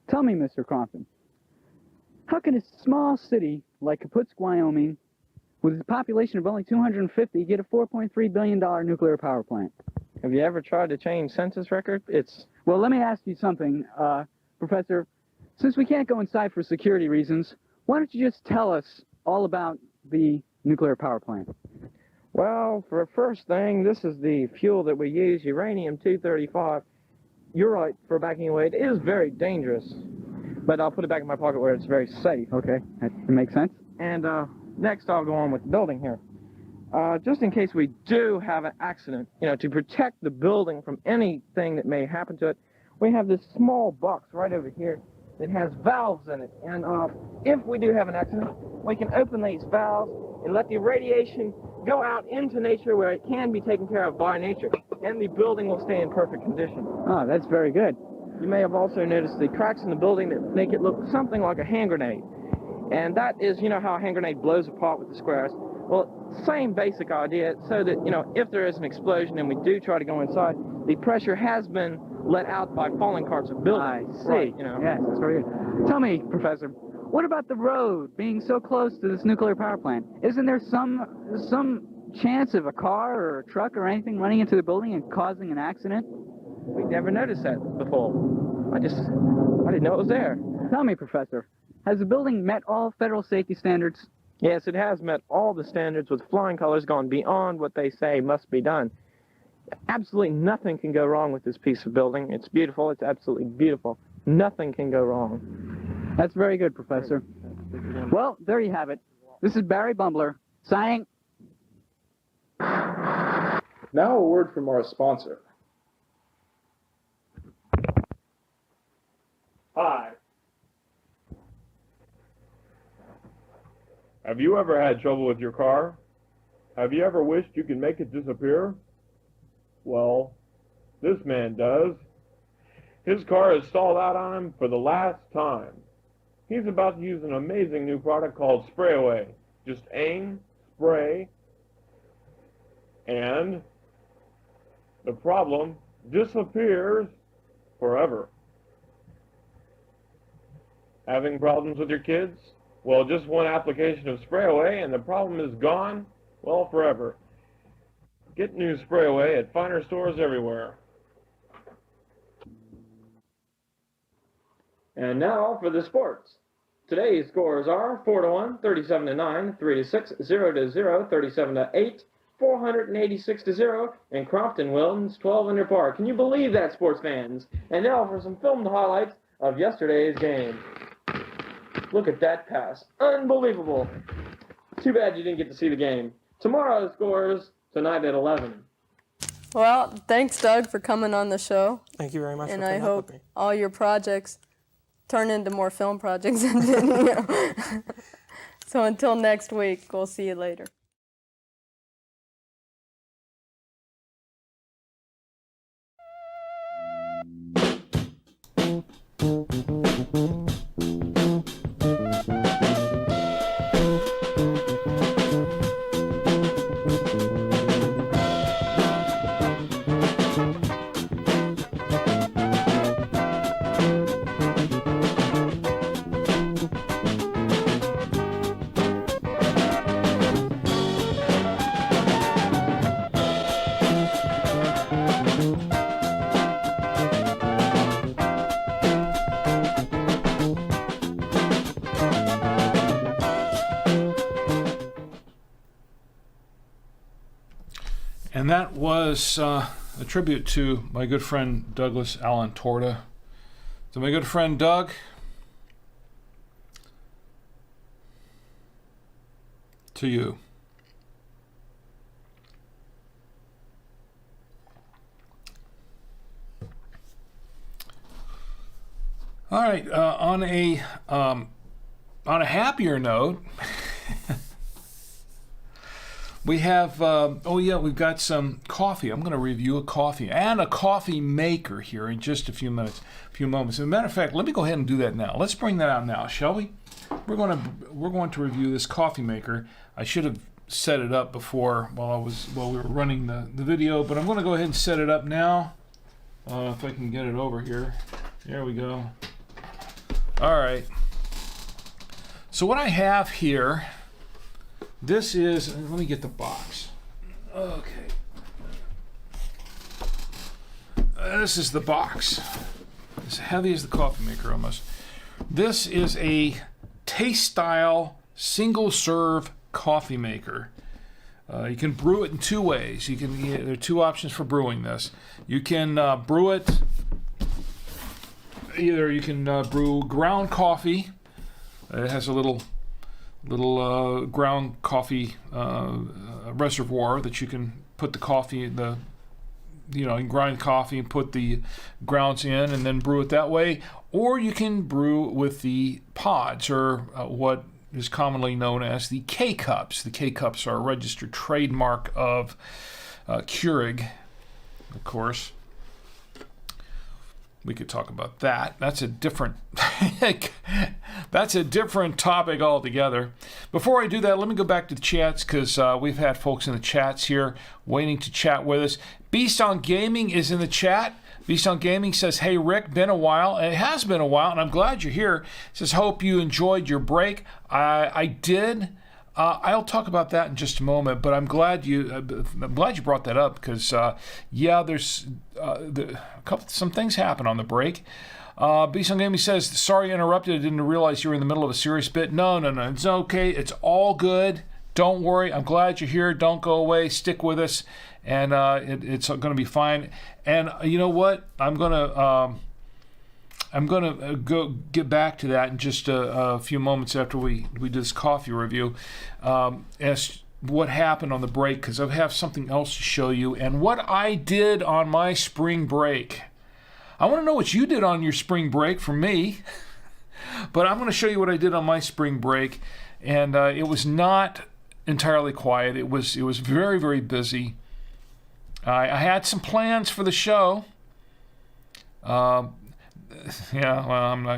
Tell me, Mr. Crompton, how can a small city like Kaputsk, Wyoming, with a population of only 250, get a $4.3 billion nuclear power plant? Have you ever tried to change census record? Well, let me ask you something, Professor. Since we can't go inside for security reasons, why don't you just tell us all about the nuclear power plant? Well, for a first thing, this is the fuel that we use, uranium-235. You're right for backing away. It is very dangerous, but I'll put it back in my pocket where it's very safe. Okay, that makes sense. And next I'll go on with the building here. Just in case we do have an accident, to protect the building from anything that may happen to it, we have this small box right over here that has valves in it. And if we do have an accident, we can open these valves and let the radiation go out into nature where it can be taken care of by nature, and the building will stay in perfect condition. Oh, that's very good. You may have also noticed the cracks in the building that make it look something like a hand grenade. And that is, how a hand grenade blows apart with the squares. Well, same basic idea, so that, if there is an explosion and we do try to go inside, the pressure has been let out by falling parts of buildings. I see. Right, Yes, that's very good. Tell me, Professor, what about the road being so close to this nuclear power plant? Isn't there some chance of a car or a truck or anything running into the building and causing an accident? We never noticed that before. I didn't know it was there. Tell me, Professor, has the building met all federal safety standards? Yes, it has met all the standards with flying colors, gone beyond what they say must be done. Absolutely nothing can go wrong with this piece of building. It's beautiful. It's absolutely beautiful. Nothing can go wrong. That's very good, Professor. Well, there you have it. This is Barry Bumbler signing. Now a word from our sponsor. Hi. Have you ever had trouble with your car? Have you ever wished you could make it disappear? Well, this man does. His car has stalled out on him for the last time. He's about to use an amazing new product called Spray Away. Just aim, spray, and the problem disappears forever. Having problems with your kids? Well, just one application of Spray Away and the problem is gone, well, forever. Get new Spray Away at finer stores everywhere. And now for the sports. Today's scores are 4-1, 37-9, 3-6, 0-0, 37-8, 486-0, and Crompton wins 12 under par. Can you believe that, sports fans? And now for some filmed highlights of yesterday's game. Look at that pass. Unbelievable. Too bad you didn't get to see the game. Tomorrow's scores tonight at 11. Well, thanks, Doug, for coming on the show. Thank you very much And for I putting up hope with me. all your projects turn into more film projects. And then, you know. So until next week, we'll see you later. And that was a tribute to my good friend Douglas Allen Torta. So my good friend Doug, to you. All right, on a happier note, we have, we've got some coffee. I'm going to review a coffee and a coffee maker here in just a few moments. As a matter of fact, let me go ahead and do that now. Let's bring that out now, shall we? We're going to review this coffee maker. I should have set it up before while we were running the video, but I'm going to go ahead and set it up now. If I can get it over here. There we go. All right. So what I have here, this is, let me get the box. Okay. This is the box. As heavy as the coffee maker almost. This is a taste style single serve coffee maker. You can brew it in two ways. There are two options for brewing this. You can brew it, either you can brew ground coffee. It has a little ground coffee reservoir that you can put the coffee, you can grind coffee and put the grounds in and then brew it that way. Or you can brew with the pods, or what is commonly known as the K-Cups. The K-Cups are a registered trademark of Keurig, of course. We could talk about that. That's a different topic altogether. Before I do that, let me go back to the chats, because we've had folks in the chats here waiting to chat with us. Beast on Gaming is in the chat. Beast on Gaming says, "Hey Rick, been a while." And it has been a while, and I'm glad you're here. Says, "Hope you enjoyed your break." I did. I'll talk about that in just a moment, but I'm glad you brought that up, because there's some things happen on the break. Beast on Gaming says, "Sorry I interrupted. I didn't realize you were in the middle of a serious bit." No, it's okay. It's all good. Don't worry. I'm glad you're here. Don't go away. Stick with us, and it's going to be fine. And you know what? I'm gonna go get back to that in just a few moments after we do this coffee review, as what happened on the break, because I have something else to show you and what I did on my spring break. I want to know what you did on your spring break for me, but I'm going to show you what I did on my spring break, and it was not entirely quiet. It was very, very busy. I had some plans for the show. I'm not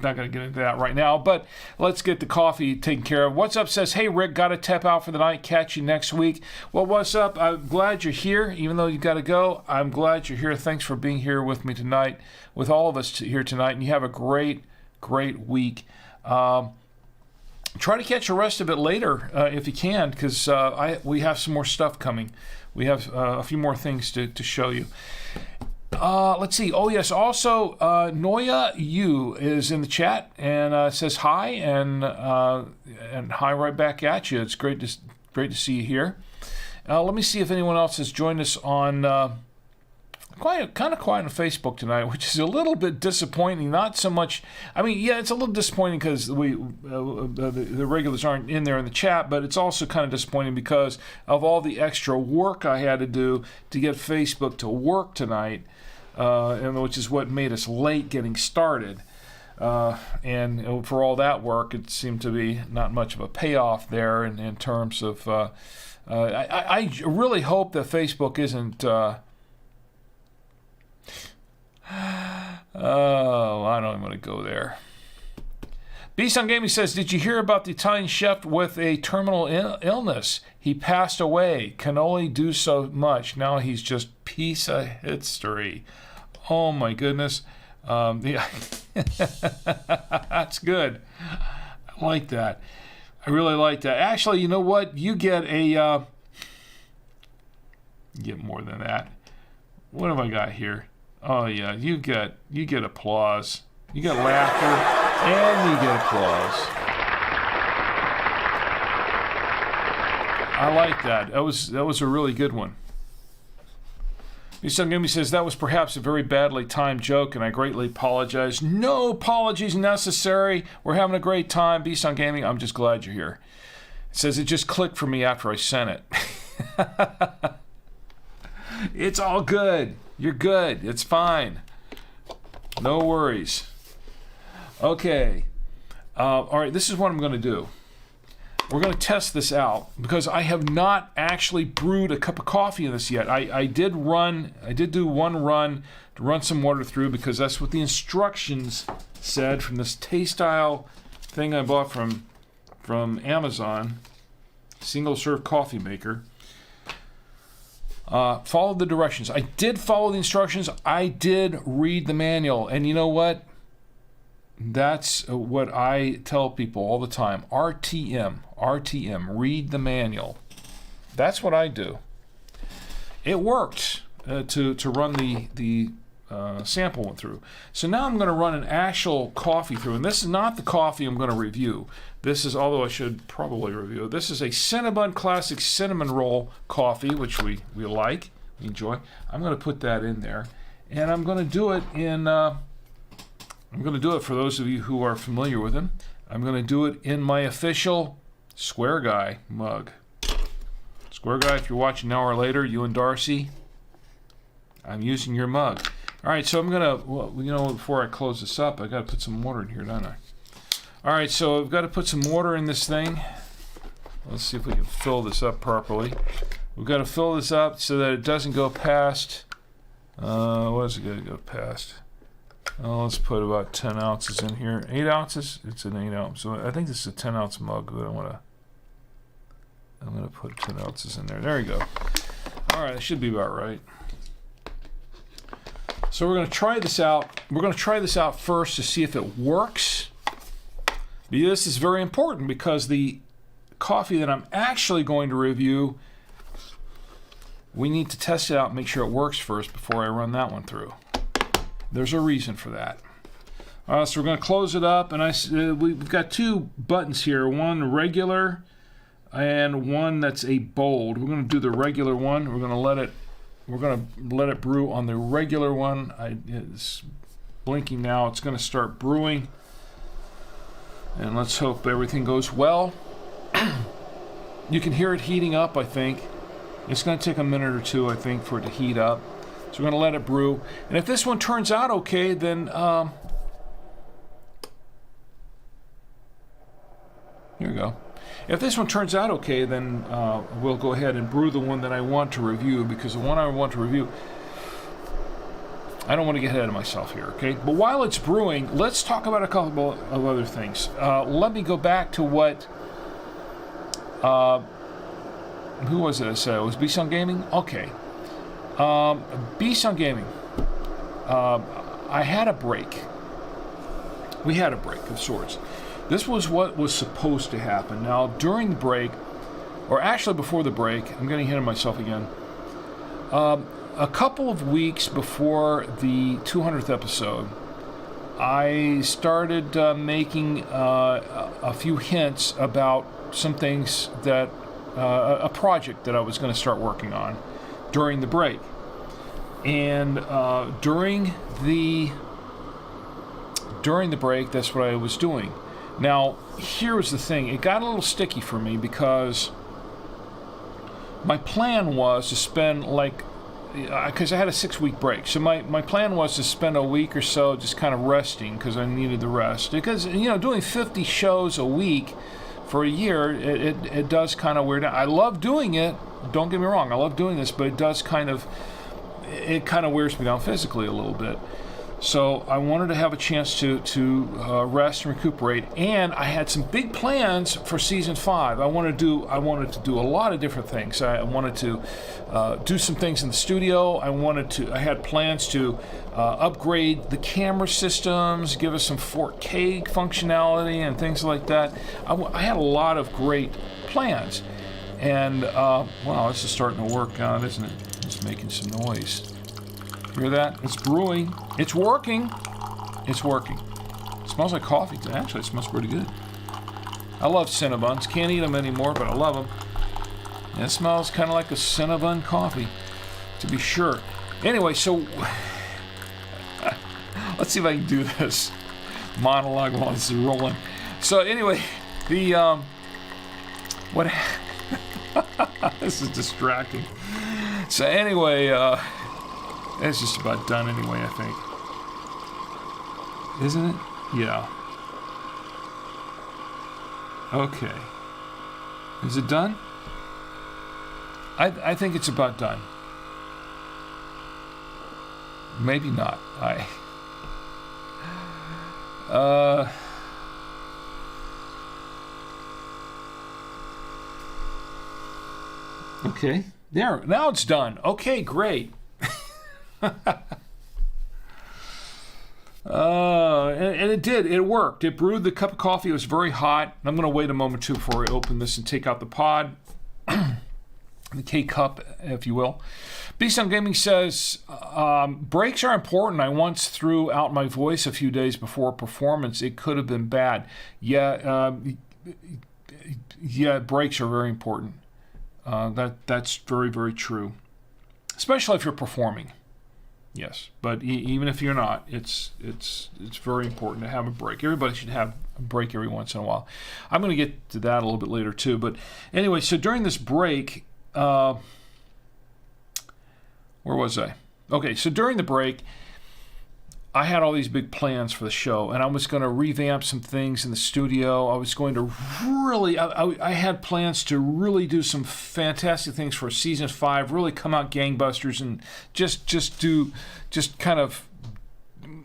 going to get into that right now, but let's get the coffee taken care of. What's up says, "Hey Rick, got to tap out for the night. Catch you next week." Well, what's up? I'm glad you're here, even though you got to go. I'm glad you're here. Thanks for being here with me tonight, with all of us here tonight, and you have a great, great week. Try to catch the rest of it later if you can, because we have some more stuff coming. We have a few more things to show you. Let's see. Oh, yes. Also, Noya Yu is in the chat and says hi, and hi right back at you. It's great to see you here. Let me see if anyone else has joined us on kind of quiet on Facebook tonight, which is a little bit disappointing. Not so much. I mean, yeah, it's a little disappointing because the regulars aren't in there in the chat, but it's also kind of disappointing because of all the extra work I had to do to get Facebook to work tonight, and which is what made us late getting started. And for all that work, it seemed to be not much of a payoff there in terms of. I really hope that Facebook isn't. Oh, I don't even want to go there. Beast on Gaming says, did you hear about the Italian chef with a terminal illness? He passed away. Can only do so much. Now he's just piece of history. Oh my goodness. Yeah. That's good. I like that. I really like that. Actually, you know what? You get a you get more than that. What have I got here? Oh yeah, you get applause. You get laughter and you get applause. I like that. That was a really good one. Some Gaming says that was perhaps a very badly timed joke, and I greatly apologize. No apologies necessary. We're having a great time. Beast on Gaming, I'm just glad you're here. It says it just clicked for me after I sent it. It's all good. You're good. It's fine. No worries. Okay. All right, this is what I'm going to do. We're going to test this out because I have not actually brewed a cup of coffee in this yet. I did do one run to run some water through because that's what the instructions said from this taste style thing I bought from Amazon, single serve coffee maker. Follow the directions. I did follow the instructions. I did read the manual. And you know what? That's what I tell people all the time. RTM. Read the manual. That's what I do. It worked to run the sample one through. So now I'm going to run an actual coffee through. And this is not the coffee I'm going to review. This is, although I should probably review it, this is a Cinnabon Classic Cinnamon Roll coffee, which we like, we enjoy. I'm going to put that in there. And I'm going to do it in, I'm going to do it for those of you who are familiar with him. I'm going to do it in my official Square Guy mug. Square Guy, if you're watching now or later, you and Darcy, I'm using your mug. All right, so I'm going to, well, you know, before I close this up, I got to put some water in here, don't I? All right, so I've got to put some water in this thing. Let's see if we can fill this up properly. We've got to fill this up so that it doesn't go past, what is it going to go past? Let's put about 10 ounces in here. 8 ounces? It's an 8 ounce. So I think this is a 10 ounce mug, but I'm gonna put 10 ounces in there. There you go. All right, that should be about right. So we're gonna try this out. We're gonna try this out first to see if it works. This is very important because the coffee that I'm actually going to review, we need to test it out and make sure it works first before I run that one through. There's a reason for that. So we're going to close it up, and we've got two buttons here, one regular and one that's a bold. We're going to do the regular one. We're going to let it brew on the regular one. It's blinking now. It's going to start brewing, and let's hope everything goes well. You can hear it heating up, I think. It's going to take a minute or two, I think, for it to heat up. So we're going to let it brew. And if this one turns out okay, then here we go. If this one turns out okay, then we'll go ahead and brew the one that I want to review, because the one I want to review, I don't want to get ahead of myself here, okay? But while it's brewing, let's talk about a couple of other things. Let me go back to what, who was it I said? It was Beast on Gaming? Okay. Beast on Gaming. I had a break. We had a break of sorts. This was what was supposed to happen. Now, during the break, or actually before the break, I'm getting ahead of myself again. A couple of weeks before the 200th episode, I started making a few hints about some things that, a project that I was going to start working on during the break. And during the break, that's what I was doing. Now, here's the thing. It got a little sticky for me because my plan was to spend because I had a 6-week break. So my plan was to spend a week or so just kind of resting because I needed the rest. Because, doing 50 shows a week for a year, it does kind of wear down. I love doing it. Don't get me wrong. I love doing this, but it kind of wears me down physically a little bit. So I wanted to have a chance to rest and recuperate, and I had some big plans for season 5. I wanted to do a lot of different things. I wanted to do some things in the studio. I had plans to upgrade the camera systems, give us some 4K functionality and things like that. I had a lot of great plans, and wow, this is starting to work out, isn't it? It's making some noise. Hear that? It's brewing. It's working. It's working. It smells like coffee. Actually, it smells pretty good. I love Cinnabons. Can't eat them anymore, but I love them. And it smells kind of like a Cinnabon coffee, to be sure. Anyway, so let's see if I can do this monologue while this is rolling. So anyway, this is distracting. So anyway, it's just about done anyway, I think. Isn't it? Yeah. Okay. Is it done? I think it's about done. Maybe not. Okay. There. Now it's done. Okay, great. And it did. It worked. It brewed the cup of coffee. It was very hot. I'm going to wait a moment, too, before I open this and take out the pod. The K-cup, if you will. Beast on Gaming says, breaks are important. I once threw out my voice a few days before a performance. It could have been bad. Yeah, breaks are very important. That's very, very true. Especially if you're performing. Yes, but even if you're not, it's very important to have a break. Everybody should have a break every once in a while. I'm going to get to that a little bit later too. But anyway, so during this break, where was I? Okay, so during the break, I had all these big plans for the show, and I was going to revamp some things in the studio. I was going to really, I had plans to really do some fantastic things for season 5, really come out gangbusters, and just kind of,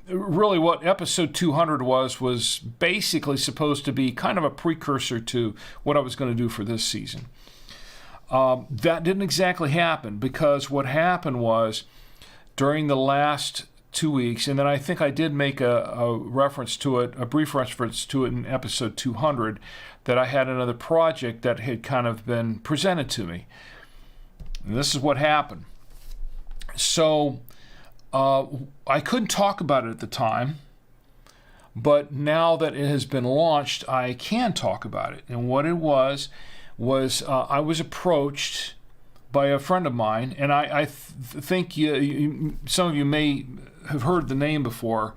really what episode 200 was basically supposed to be kind of a precursor to what I was going to do for this season. That didn't exactly happen, because what happened was, during the last 2 weeks, and then I think I did make a reference to it, a brief reference to it in episode 200, that I had another project that had kind of been presented to me. And this is what happened. So I couldn't talk about it at the time, but now that it has been launched, I can talk about it. And what it was I was approached by a friend of mine, and I think some of you may have heard the name before,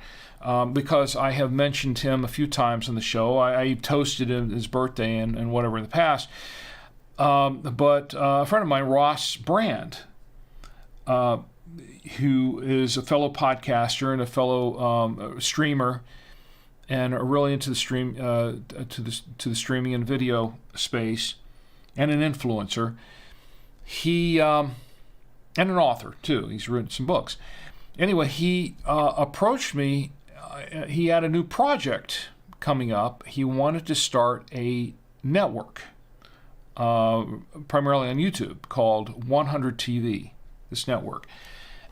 because I have mentioned him a few times on the show. I toasted his birthday and whatever in the past. But a friend of mine, Ross Brand, who is a fellow podcaster and a fellow streamer, and are really into the stream to the streaming and video space, and an influencer. He and an author too. He's written some books. Anyway, he approached me. He had a new project coming up. He wanted to start a network, primarily on YouTube, called 100 TV. This network,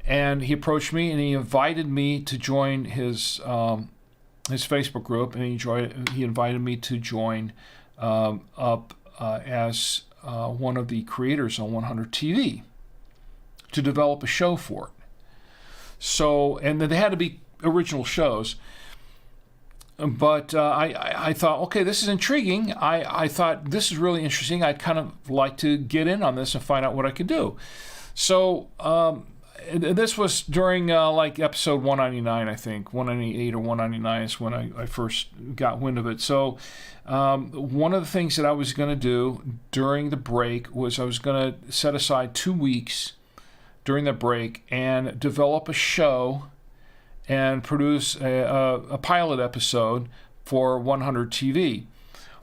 and he approached me and he invited me to join his Facebook group, and he invited me to join up as one of the creators on 100 TV to develop a show for it. So, and they had to be original shows. But I thought, okay, this is intriguing. I thought this is really interesting. I'd kind of like to get in on this and find out what I could do. So this was during like episode 199, I think. 198 or 199 is when I first got wind of it. So one of the things that I was going to do during the break was I was going to set aside 2 weeks during the break and develop a show and produce a pilot episode for 100 TV.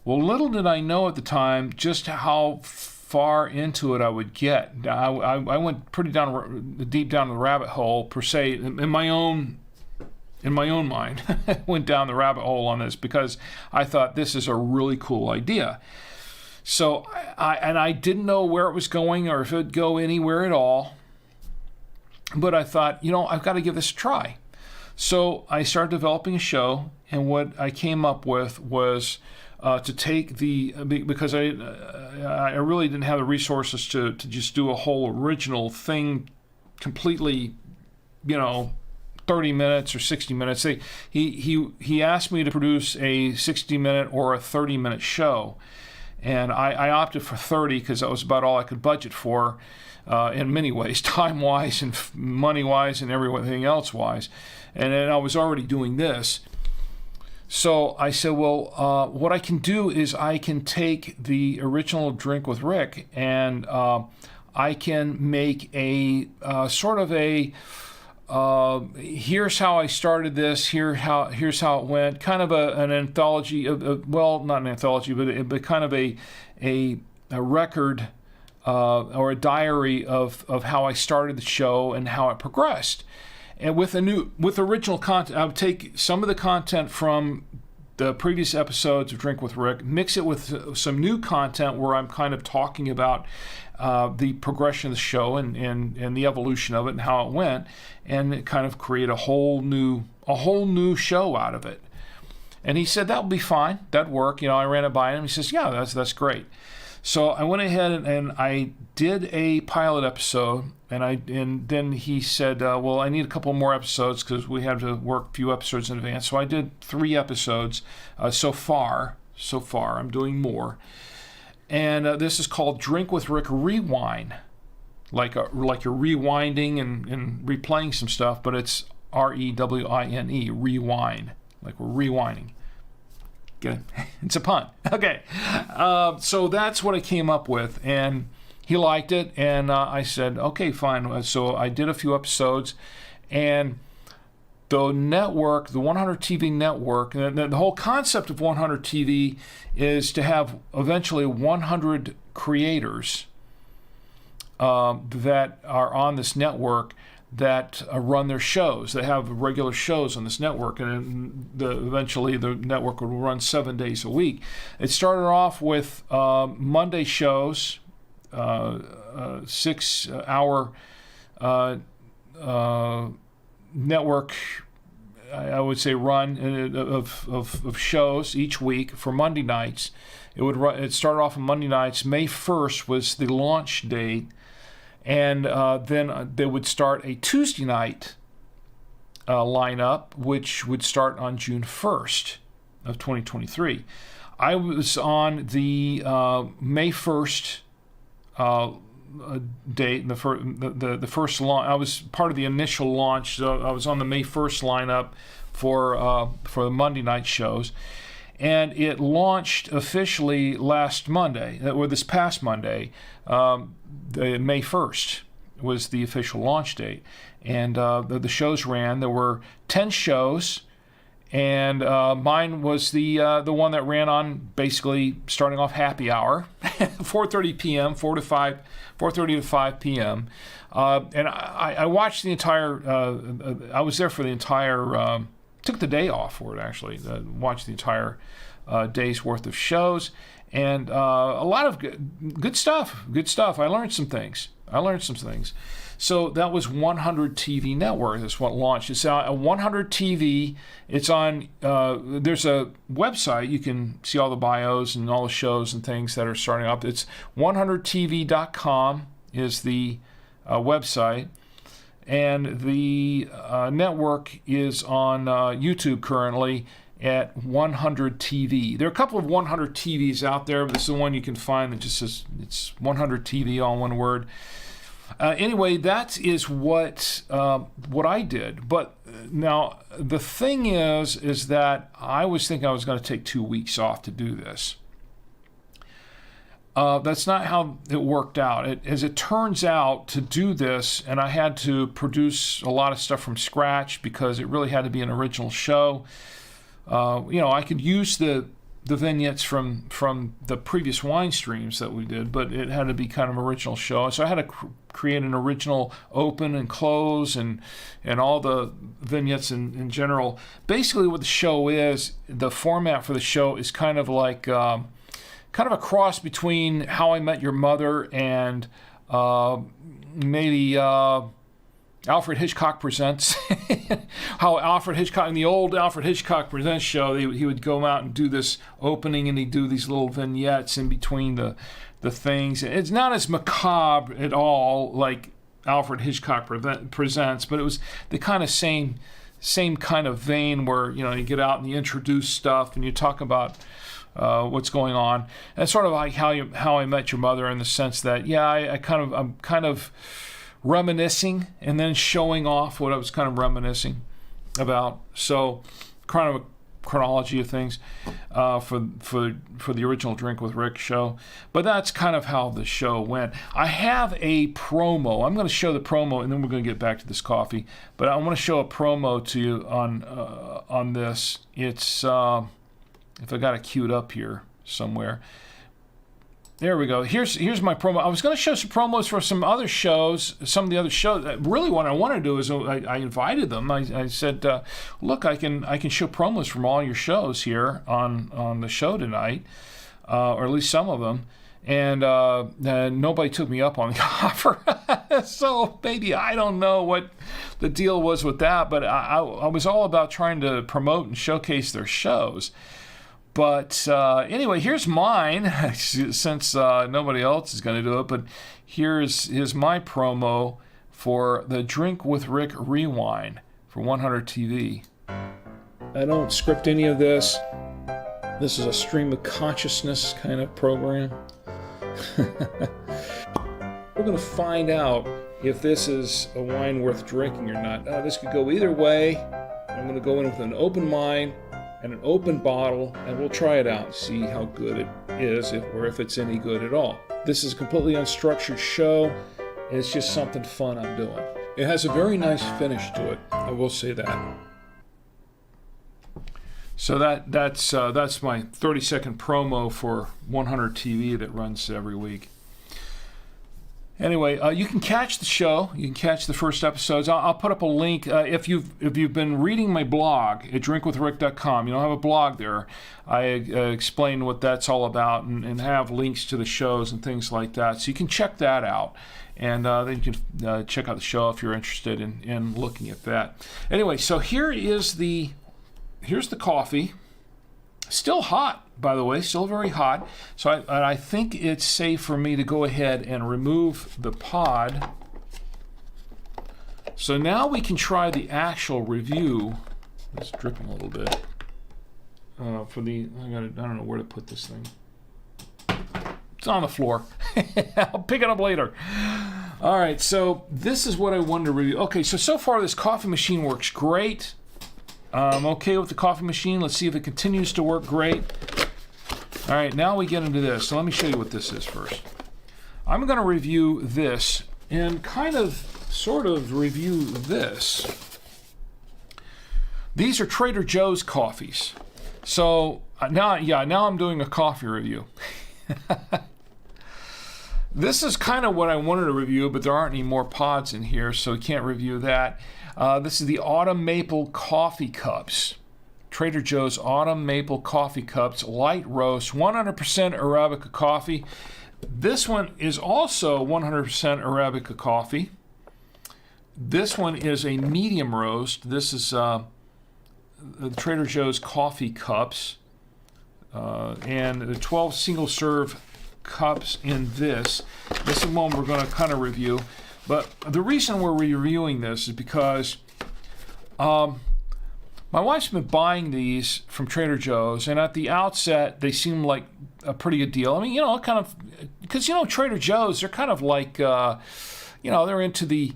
Well, little did I know at the time just how far into it I would get. I went pretty deep down the rabbit hole, per se, in my own mind. Went down the rabbit hole on this because I thought this is a really cool idea. So I didn't know where it was going or if it would go anywhere at all. But I thought, I've got to give this a try. So I started developing a show, and what I came up with was to take because I really didn't have the resources to just do a whole original thing completely, 30 minutes or 60 minutes. He asked me to produce a 60-minute or a 30-minute show, and I opted for 30 because that was about all I could budget for in many ways, time-wise and money-wise and everything else-wise. And then I was already doing this. So I said, well, what I can do is I can take the original Drink with Rick and I can make a sort of a here's how I started this, here's how it went, kind of an anthology well, not an anthology, but kind of a record or a diary of how I started the show and how it progressed. And with original content, I would take some of the content from the previous episodes of Drink with Rick, mix it with some new content where I'm kind of talking about the progression of the show and the evolution of it and how it went, and kind of create a whole new show out of it. And he said that would be fine, that'd work. I ran it by him. He says, yeah, that's great. So I went ahead and I did a pilot episode, and then he said, well, I need a couple more episodes because we have to work a few episodes in advance. So I did 3 episodes so far. I'm doing more. And this is called Drink with Rick Rewind, like you're rewinding and replaying some stuff, but it's R-E-W-I-N-E, rewind, like we're rewinding. Get it? It's a pun. Okay. So that's what I came up with, and he liked it, and I said, okay, fine. So I did a few episodes, and the network, the 100 TV network, the whole concept of 100 TV is to have eventually 100 creators that are on this network that run their shows. They have regular shows on this network, and eventually the network will run 7 days a week. It started off with Monday shows, 6-hour network, I would say, run of shows each week for Monday nights. It started off on Monday nights. May 1st was the launch date. And then they would start a Tuesday night lineup, which would start on June 1st of 2023. I was on the May 1st date, the first launch. I was part of the initial launch, so I was on the May 1st lineup for the Monday night shows. And it launched officially last Monday, or this past Monday. The May 1st was the official launch date. And the shows ran. There were 10 shows, and mine was the one that ran on basically starting off happy hour, 4:30 p.m., 4:30 to 5 p.m. And I watched the entire, I was there for the entire, took the day off for it actually, watched the entire day's worth of shows. And a lot of good stuff. I learned some things. So that was 100 TV Network. That's what launched. It's on 100 TV. It's on, there's a website. You can see all the bios and all the shows and things that are starting up. It's 100tv.com is the website. And the network is on YouTube currently at 100 TV. There are a couple of 100 TVs out there, but this is the one you can find that just says it's 100 TV, all one word. Anyway, that is what I did. But now the thing is that I was thinking I was going to take 2 weeks off to do this. That's not how it worked out. As it turns out, to do this, and I had to produce a lot of stuff from scratch because it really had to be an original show. I could use the vignettes from the previous wine streams that we did, but it had to be kind of original show. So I had to create an original open and close and all the vignettes in general. Basically what the show is, the format for the show is kind of like kind of a cross between How I Met Your Mother and maybe Alfred Hitchcock Presents. How Alfred Hitchcock, in the old Alfred Hitchcock Presents show, he would go out and do this opening, and he'd do these little vignettes in between the things. It's not as macabre at all like Alfred Hitchcock Presents, but it was the kind of same kind of vein where you get out and you introduce stuff and you talk about what's going on. And it's sort of like How I Met Your Mother, in the sense that I'm kind of reminiscing and then showing off what I was kind of reminiscing about. So kind of a chronology of things for the original Drink with Rick show. But that's kind of how the show went. I have a promo. I'm going to show the promo, and then we're going to get back to this coffee. But I want to show a promo to you on this. It's if I got it queued up here somewhere. There we go. Here's my promo. I was going to show some promos for some other shows, some of the other shows. Really, what I want to do is I invited them. I said, look, I can show promos from all your shows here on the show tonight, or at least some of them. And nobody took me up on the offer. So maybe, I don't know what the deal was with that, but I was all about trying to promote and showcase their shows. But anyway, here's mine, since nobody else is going to do it. But here's my promo for the Drink with Rick Rewind for 100 TV. I don't script any of this. This is a stream of consciousness kind of program. We're going to find out if this is a wine worth drinking or not. This could go either way. I'm going to go in with an open mind and an open bottle, and we'll try it out and see how good it is, or if it's any good at all. This is a completely unstructured show, and it's just something fun I'm doing. It has a very nice finish to it, I will say that. So that's my 30-second promo for 100 TV that runs every week. Anyway, you can catch the show. You can catch the first episodes. I'll put up a link. If you've been reading my blog at drinkwithrick.com, I have a blog there. I explain what that's all about and have links to the shows and things like that. So you can check that out. And then you can check out the show if you're interested in looking at that. Anyway, so here's the coffee. Still hot, by the way, still very hot. So I think it's safe for me to go ahead and remove the pod. So now we can try the actual review. It's dripping a little bit. I don't know where to put this thing. It's on the floor. I'll pick it up later. All right, so this is what I wanted to review. Okay, so far this coffee machine works great. I'm okay with the coffee machine. Let's see if it continues to work great. All right, now we get into this. So let me show you what this is first. I'm going to review this and sort of review this. These are Trader Joe's coffees. So now I'm doing a coffee review. This is kind of what I wanted to review, but there aren't any more pods in here, so we can't review that. This is the Autumn Maple Coffee Cups. Trader Joe's Autumn Maple Coffee Cups, light roast, 100% Arabica coffee. This one is also 100% Arabica coffee. This one is a medium roast. This is the Trader Joe's Coffee Cups. And the 12 single-serve cups in this. This is one we're going to kind of review. But the reason we're reviewing this is because my wife's been buying these from Trader Joe's, and at the outset, they seem like a pretty good deal. I mean, kind of, because, Trader Joe's, they're kind of like, they're into the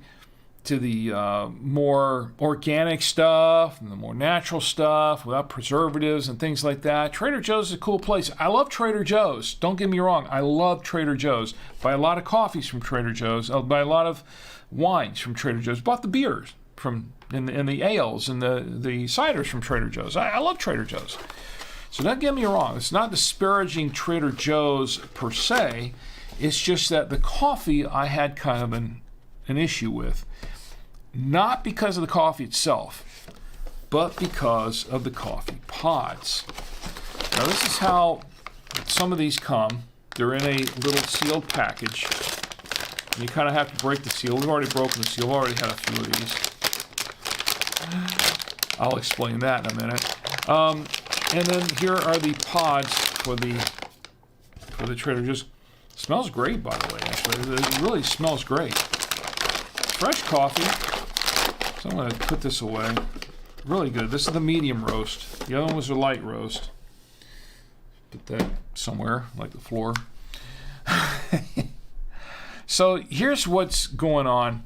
more organic stuff and the more natural stuff without preservatives and things like that. Trader Joe's is a cool place. I love Trader Joe's. Don't get me wrong. I love Trader Joe's. Buy a lot of coffees from Trader Joe's. I'll buy a lot of wines from Trader Joe's. Bought the beers from and the ales and the ciders from Trader Joe's. I love Trader Joe's. So don't get me wrong. It's not disparaging Trader Joe's per se. It's just that the coffee I had kind of an issue with. Not because of the coffee itself, but because of the coffee pods. Now this is how some of these come. They're in a little sealed package. And you kind of have to break the seal. We've already broken the seal. We've already had a few of these. I'll explain that in a minute. And then here are the pods for the Trader Joe's. Smells great, by the way, actually. It really smells great. Fresh coffee. So I'm going to put this away. Really good. This is the medium roast. The other one was a light roast. Put that somewhere, like the floor. So here's what's going on.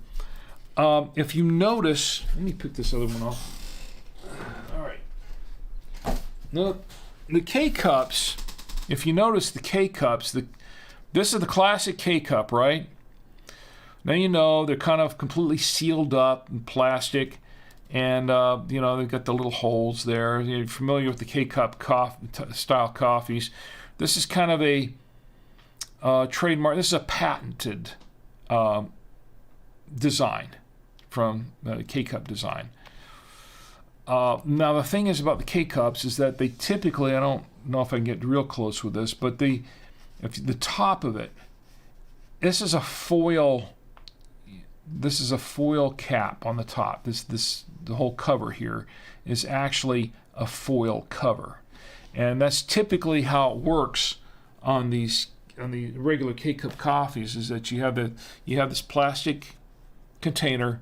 If you notice, let me pick this other one off. All right. Now, the K-Cups, if you notice the K-Cups, this is the classic K-Cup, right? Now you know they're kind of completely sealed up in plastic, and they've got the little holes there. You're familiar with the K-Cup style coffees. This is kind of a trademark. This is a patented design from K-Cup design. Now the thing is about the K-Cups is that they typically, I don't know if I can get real close with this, but the top of it, this is a foil cap on the top. The whole cover here is actually a foil cover, and that's typically how it works on the regular K-Cup coffees. Is that you have this plastic container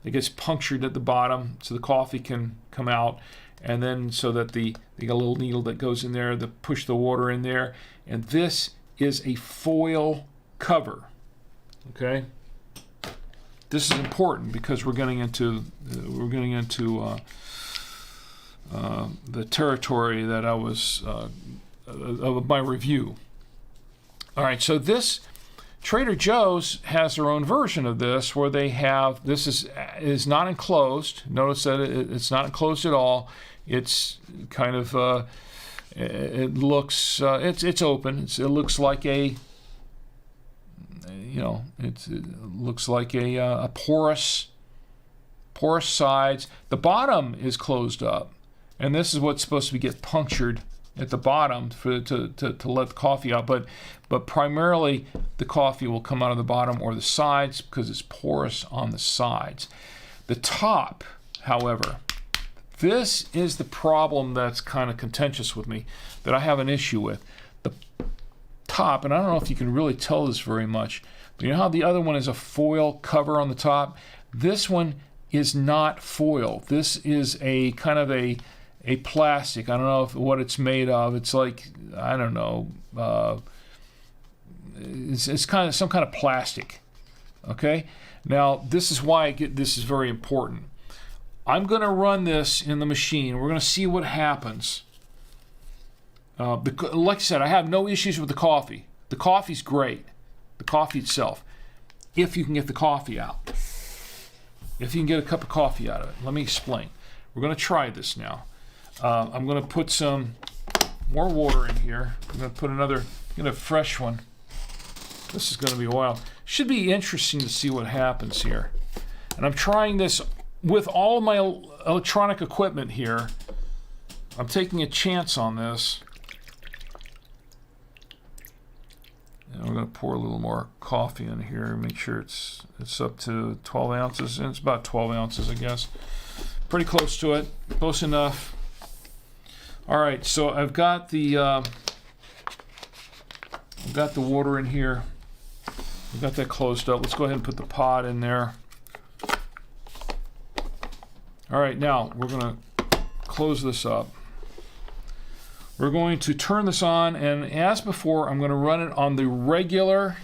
that gets punctured at the bottom so the coffee can come out, and then so that they got a little needle that goes in there to push the water in there, and this is a foil cover. Okay. This is important because we're getting into the territory that I was of my review. All right, so this Trader Joe's has their own version of this, where they have this is not enclosed. Notice that it's not enclosed at all. It's kind of it looks it's open. It looks like a it looks like a porous sides. The bottom is closed up, and this is what's supposed to get punctured at the bottom to let the coffee out. But primarily the coffee will come out of the bottom or the sides because it's porous on the sides. The top, however, this is the problem that's kind of contentious with me, that I have an issue with. The top, and I don't know if you can really tell this very much, but you know how the other one is a foil cover on the top? This one is not foil. This is a kind of a plastic. I don't know what it's made of. It's like, I don't know, it's kind of some kind of plastic. Okay? Now, this is why this is very important. I'm going to run this in the machine. We're going to see what happens. Like I said, I have no issues with the coffee. The coffee's great. The coffee itself. If you can get the coffee out. If you can get a cup of coffee out of it. Let me explain. We're going to try this now. I'm going to put some more water in here. I'm going to put a fresh one. This is going to be wild. Should be interesting to see what happens here. And I'm trying this with all of my electronic equipment here. I'm taking a chance on this. And we're going to pour a little more coffee in here. Make sure it's up to 12 ounces. And it's about 12 ounces, I guess. Pretty close to it. Close enough. All right, so I've got the water in here. I've got that closed up. Let's go ahead and put the pod in there. All right, now we're going to close this up. We're going to turn this on, and as before, I'm going to run it on the regular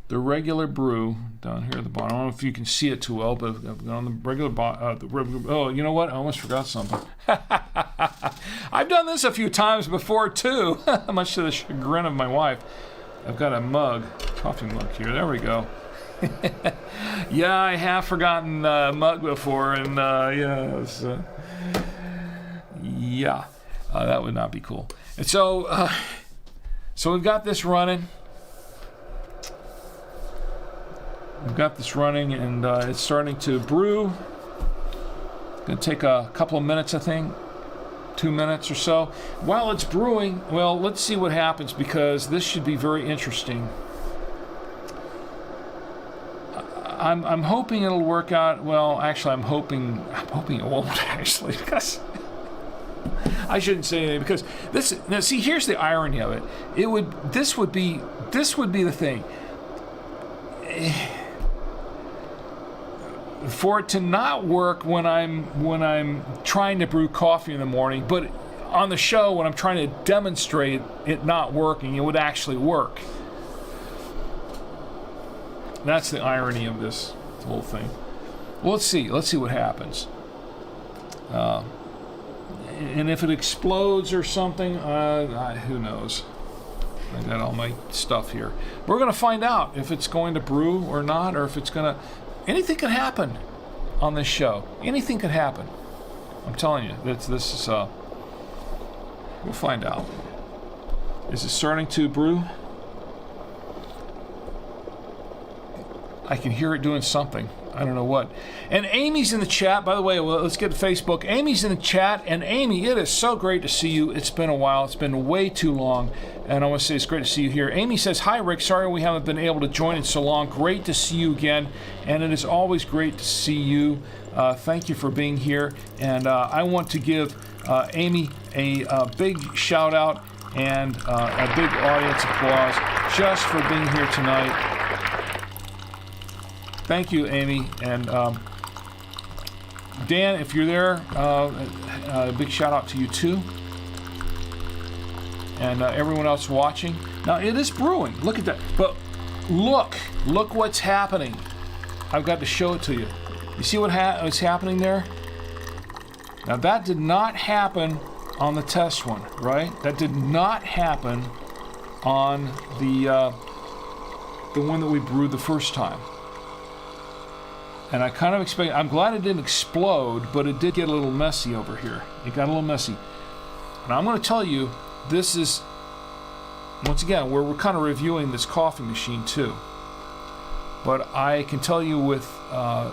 the regular brew down here at the bottom. I don't know if you can see it too well, but on the regular oh, you know what? I almost forgot something. I've done this a few times before too, much to the chagrin of my wife. I've got a mug, coffee mug here. There we go. Yeah, I have forgotten mug before, and that would not be cool. And so we've got this running. We've got this running, and it's starting to brew. It's going to take a couple of minutes, I think, 2 minutes or so. While it's brewing, well, let's see what happens, because this should be very interesting. I'm hoping it'll work out. Well, actually, I'm hoping it won't, actually, because I shouldn't say anything, because this. Now, see, here's the irony of it. This would be the thing. For it to not work when I'm trying to brew coffee in the morning, but on the show when I'm trying to demonstrate it not working, it would actually work. That's the irony of this whole thing. Well, let's see what happens. And if it explodes or something, who knows? I got all my stuff here. We're going to find out if it's going to brew or not, or if it's going to... Anything could happen on this show. Anything could happen. I'm telling you, this is... We'll find out. Is it starting to brew? I can hear it doing something. I don't know what. And Amy's in the chat. By the way, well, let's get to Facebook. Amy's in the chat. And Amy, it is so great to see you. It's been a while. It's been way too long. And I want to say it's great to see you here. Amy says, hi, Rick. Sorry we haven't been able to join in so long. Great to see you again. And it is always great to see you. Thank you for being here. And I want to give Amy a big shout out and a big audience applause just for being here tonight. Thank you, Amy. And Dan, if you're there, a big shout out to you too. And everyone else watching. Now, it is brewing. Look at that. But look what's happening. I've got to show it to you. You see what's happening there? Now, that did not happen on the test one, right? That did not happen on the one that we brewed the first time. And I kind of expect, I'm glad it didn't explode, but it did get a little messy over here. It got a little messy. And I'm going to tell you, this is, once again, we're kind of reviewing this coffee machine too. But I can tell you with a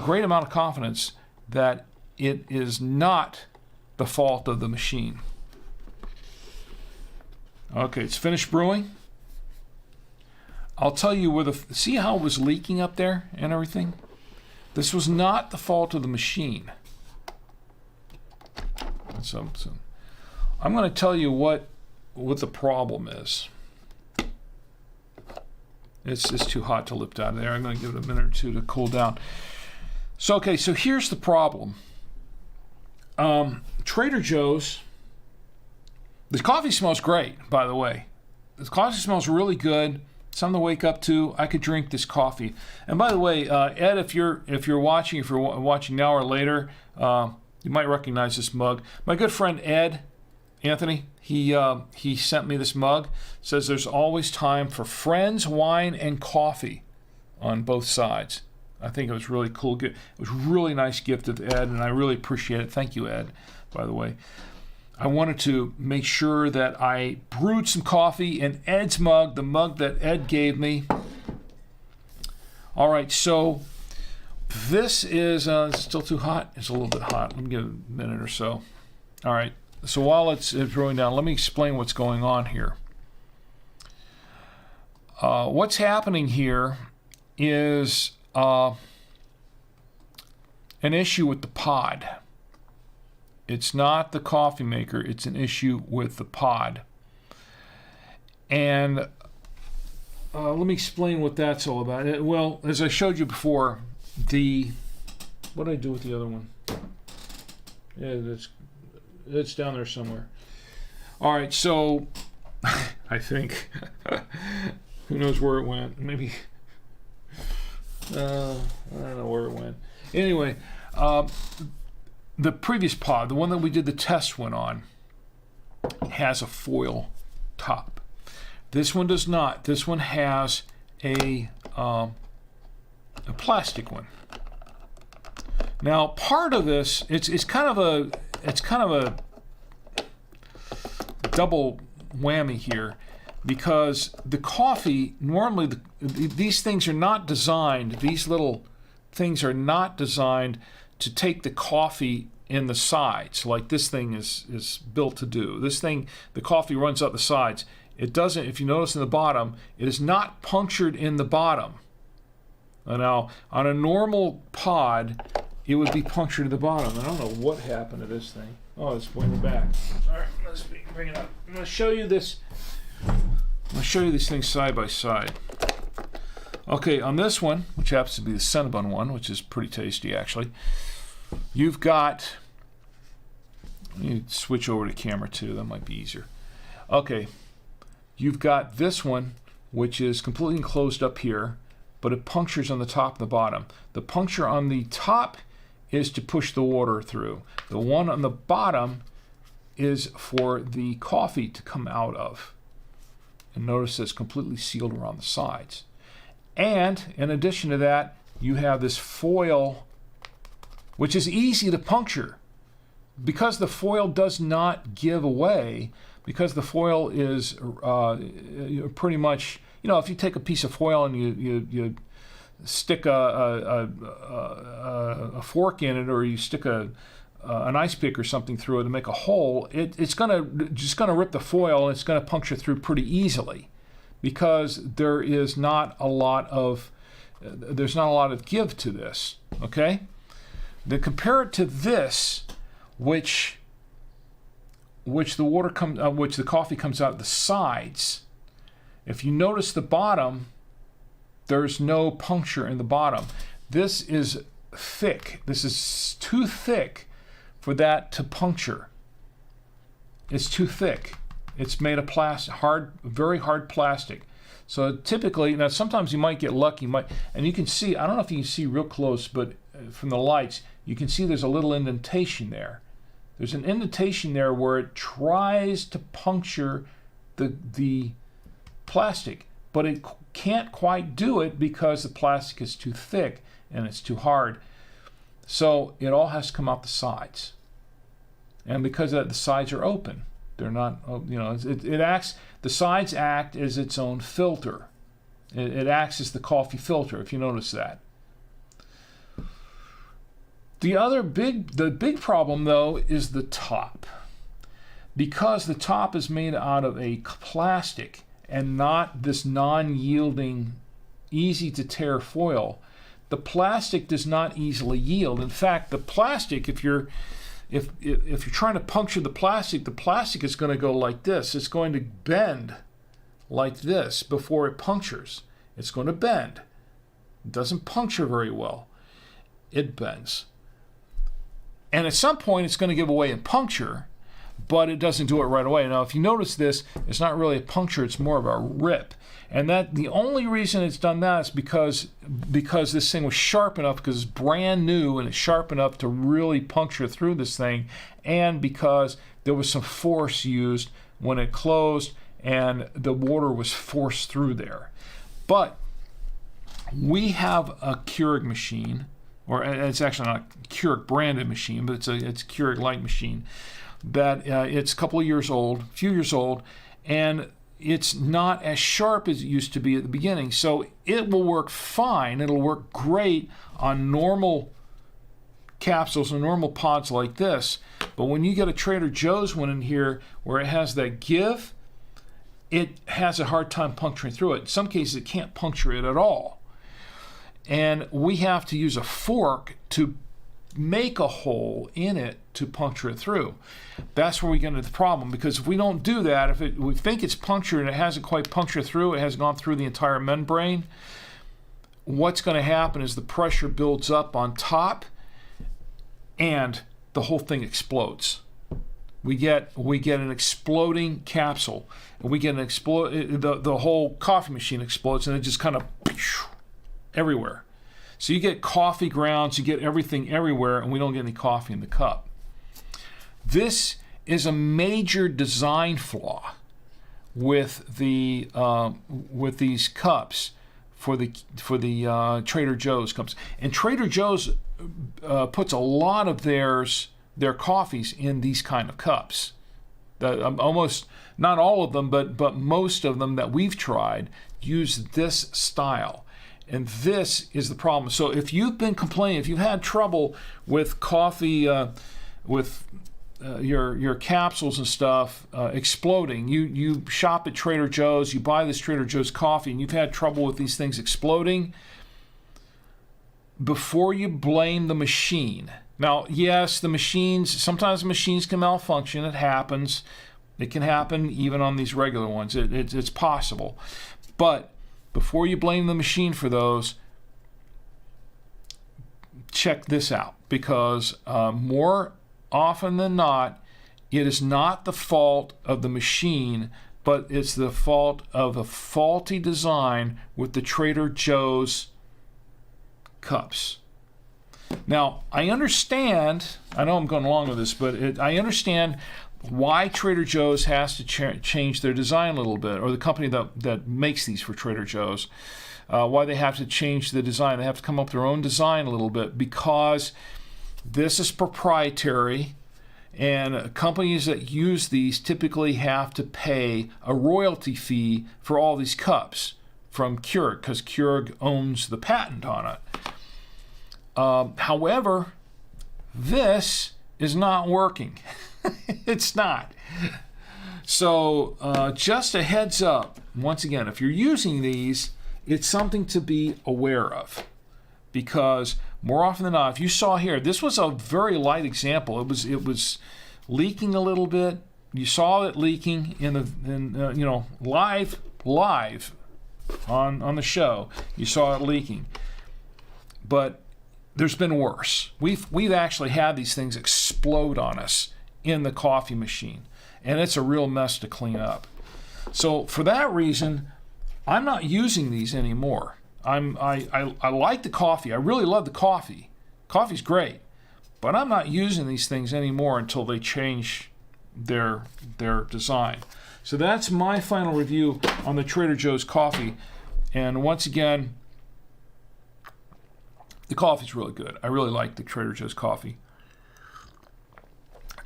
great amount of confidence that it is not the fault of the machine. Okay, it's finished brewing. I'll tell you where see how it was leaking up there and everything? This was not the fault of the machine. So I'm going to tell you what the problem is. It's too hot to lift out of there. I'm going to give it a minute or two to cool down. So here's the problem. Trader Joe's. The coffee smells great, by the way. The coffee smells really good. Something to wake up to. I could drink this coffee. And by the way, Ed, if you're watching now or later, you might recognize this mug. My good friend Ed, Anthony, he sent me this mug. Says there's always time for friends, wine, and coffee on both sides. I think it was really cool. It was a really nice gift of Ed, and I really appreciate it. Thank you, Ed, by the way. I wanted to make sure that I brewed some coffee in Ed's mug, the mug that Ed gave me. All right, so this is still too hot. It's a little bit hot. Let me give it a minute or so. All right, so while it's brewing down, let me explain what's going on here. What's happening here is an issue with the pod. It's not the coffee maker, it's an issue with the pod. And let me explain what that's all about. Well, as I showed you before, what did I do with the other one? Yeah, it's down there somewhere. All right, so I think Who knows where it went? Maybe. I don't know where it went. Anyway, the previous pod, the one that we did the test one on, has a foil top. This one does not. This one has a plastic one. Now, part of this, it's kind of a double whammy here, because the coffee, normally these things are not designed, these little things are not designed to take the coffee in the sides like this thing is built to do. This thing, the coffee runs up the sides. It doesn't, if you notice in the bottom, it is not punctured in the bottom. Now, on a normal pod, it would be punctured at the bottom. I don't know what happened to this thing. Oh, it's way in the back. All right, let's bring it up. I'm going to show you this. I'm going to show you these things side by side. Okay, on this one, which happens to be the Cinnabon one, which is pretty tasty actually, you've got, let me switch over to camera 2, that might be easier. Okay, you've got this one, which is completely enclosed up here, but it punctures on the top and the bottom. The puncture on the top is to push the water through. The one on the bottom is for the coffee to come out of. And notice it's completely sealed around the sides. And in addition to that, you have this foil, which is easy to puncture. Because the foil does not give away, because the foil is pretty much, you know, if you take a piece of foil and you stick a fork in it, or you stick an ice pick or something through it to make a hole, it's just gonna rip the foil, and it's gonna puncture through pretty easily, because there's not a lot of give to this. Okay, then compare it to this, which the coffee comes out the sides. If you notice the bottom, there's no puncture in the bottom. This is thick. This is too thick for that to puncture. It's too thick. It's made of plastic, very hard plastic. So typically, now sometimes you might get lucky, and you can see, I don't know if you can see real close, but from the lights, you can see there's a little indentation there. There's an indentation there where it tries to puncture the plastic, but it can't quite do it because the plastic is too thick and it's too hard. So it all has to come out the sides. And because of that, the sides are open. They're not, you know, it acts, the sides act as its own filter. It acts as the coffee filter, if you notice that. The big problem, though, is the top. Because the top is made out of a plastic and not this non-yielding, easy-to-tear foil, the plastic does not easily yield. In fact, the plastic, if you're trying to puncture the plastic is going to go like this. It's going to bend like this before it punctures. It's going to bend. It doesn't puncture very well. It bends. And at some point, it's going to give away and puncture, but it doesn't do it right away. Now, if you notice this, it's not really a puncture, it's more of a rip. And that the only reason it's done that is because this thing was sharp enough, because it's brand new and it's sharp enough to really puncture through this thing, and because there was some force used when it closed and the water was forced through there. But we have a Keurig machine, or it's actually not a Keurig branded machine, but it's a Keurig light machine, that it's a couple of years old, a few years old, and it's not as sharp as it used to be at the beginning. So it will work fine. It'll work great on normal capsules and normal pods like this. But when you get a Trader Joe's one in here where it has that give, it has a hard time puncturing through it. In some cases, it can't puncture it at all. And we have to use a fork to make a hole in it to puncture it through. That's where we get into the problem, because if we don't do that, if we think it's punctured and it hasn't quite punctured through, it hasn't gone through the entire membrane, what's going to happen is the pressure builds up on top and the whole thing explodes. We get an exploding capsule, and we get the whole coffee machine explodes, and it just kind of everywhere. So you get coffee grounds, you get everything everywhere, and we don't get any coffee in the cup. This is a major design flaw with these cups for the Trader Joe's cups. And Trader Joe's puts a lot of their coffees in these kind of cups. Almost not all of them, but most of them that we've tried use this style. And this is the problem. So if you've been complaining, if you've had trouble with coffee, with your capsules and stuff exploding, you shop at Trader Joe's, you buy this Trader Joe's coffee, and you've had trouble with these things exploding, before you blame the machine. Now, yes, sometimes the machines can malfunction. It happens. It can happen even on these regular ones. It's possible. But before you blame the machine for those, check this out, because more often than not, it is not the fault of the machine, but it's the fault of a faulty design with the Trader Joe's cups. Now, I know I'm going along with this, but I understand why Trader Joe's has to change their design a little bit, or the company that makes these for Trader Joe's, why they have to change the design. They have to come up with their own design a little bit, because this is proprietary, and companies that use these typically have to pay a royalty fee for all these cups from Keurig, because Keurig owns the patent on it. However, this is not working. It's not. So just a heads up, once again, if you're using these, it's something to be aware of, because more often than not, if you saw here, this was a very light example. It was leaking a little bit. You saw it leaking live on the show. You saw it leaking, but there's been worse. We've actually had these things explode on us in the coffee machine, and it's a real mess to clean up. So for that reason, I'm not using these anymore. I like the coffee. I really love the coffee. Coffee's great, but I'm not using these things anymore until they change their design. So that's my final review on the Trader Joe's coffee. And once again, the coffee's really good. I really like the Trader Joe's coffee.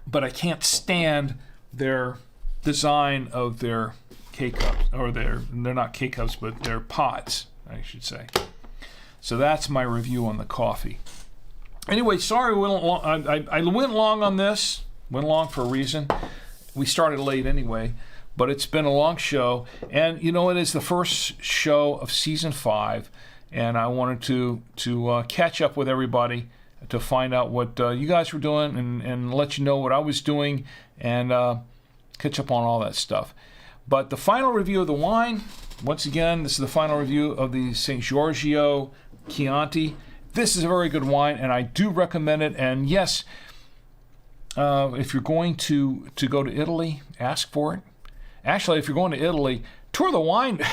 But I can't stand their design of their K-Cups, or they're not K-Cups, but they're pods, I should say. So that's my review on the coffee. Anyway, sorry I went long on this. Went long for a reason. We started late anyway, but it's been a long show. And you know, it is the first show of season 5, and I wanted to catch up with everybody to find out what you guys were doing, and let you know what I was doing, and catch up on all that stuff. But the final review of the wine, once again, this is the final review of the St. Giorgio Chianti. This is a very good wine, and I do recommend it. And yes, if you're going to go to Italy, ask for it. Actually, if you're going to Italy, tour the wineries.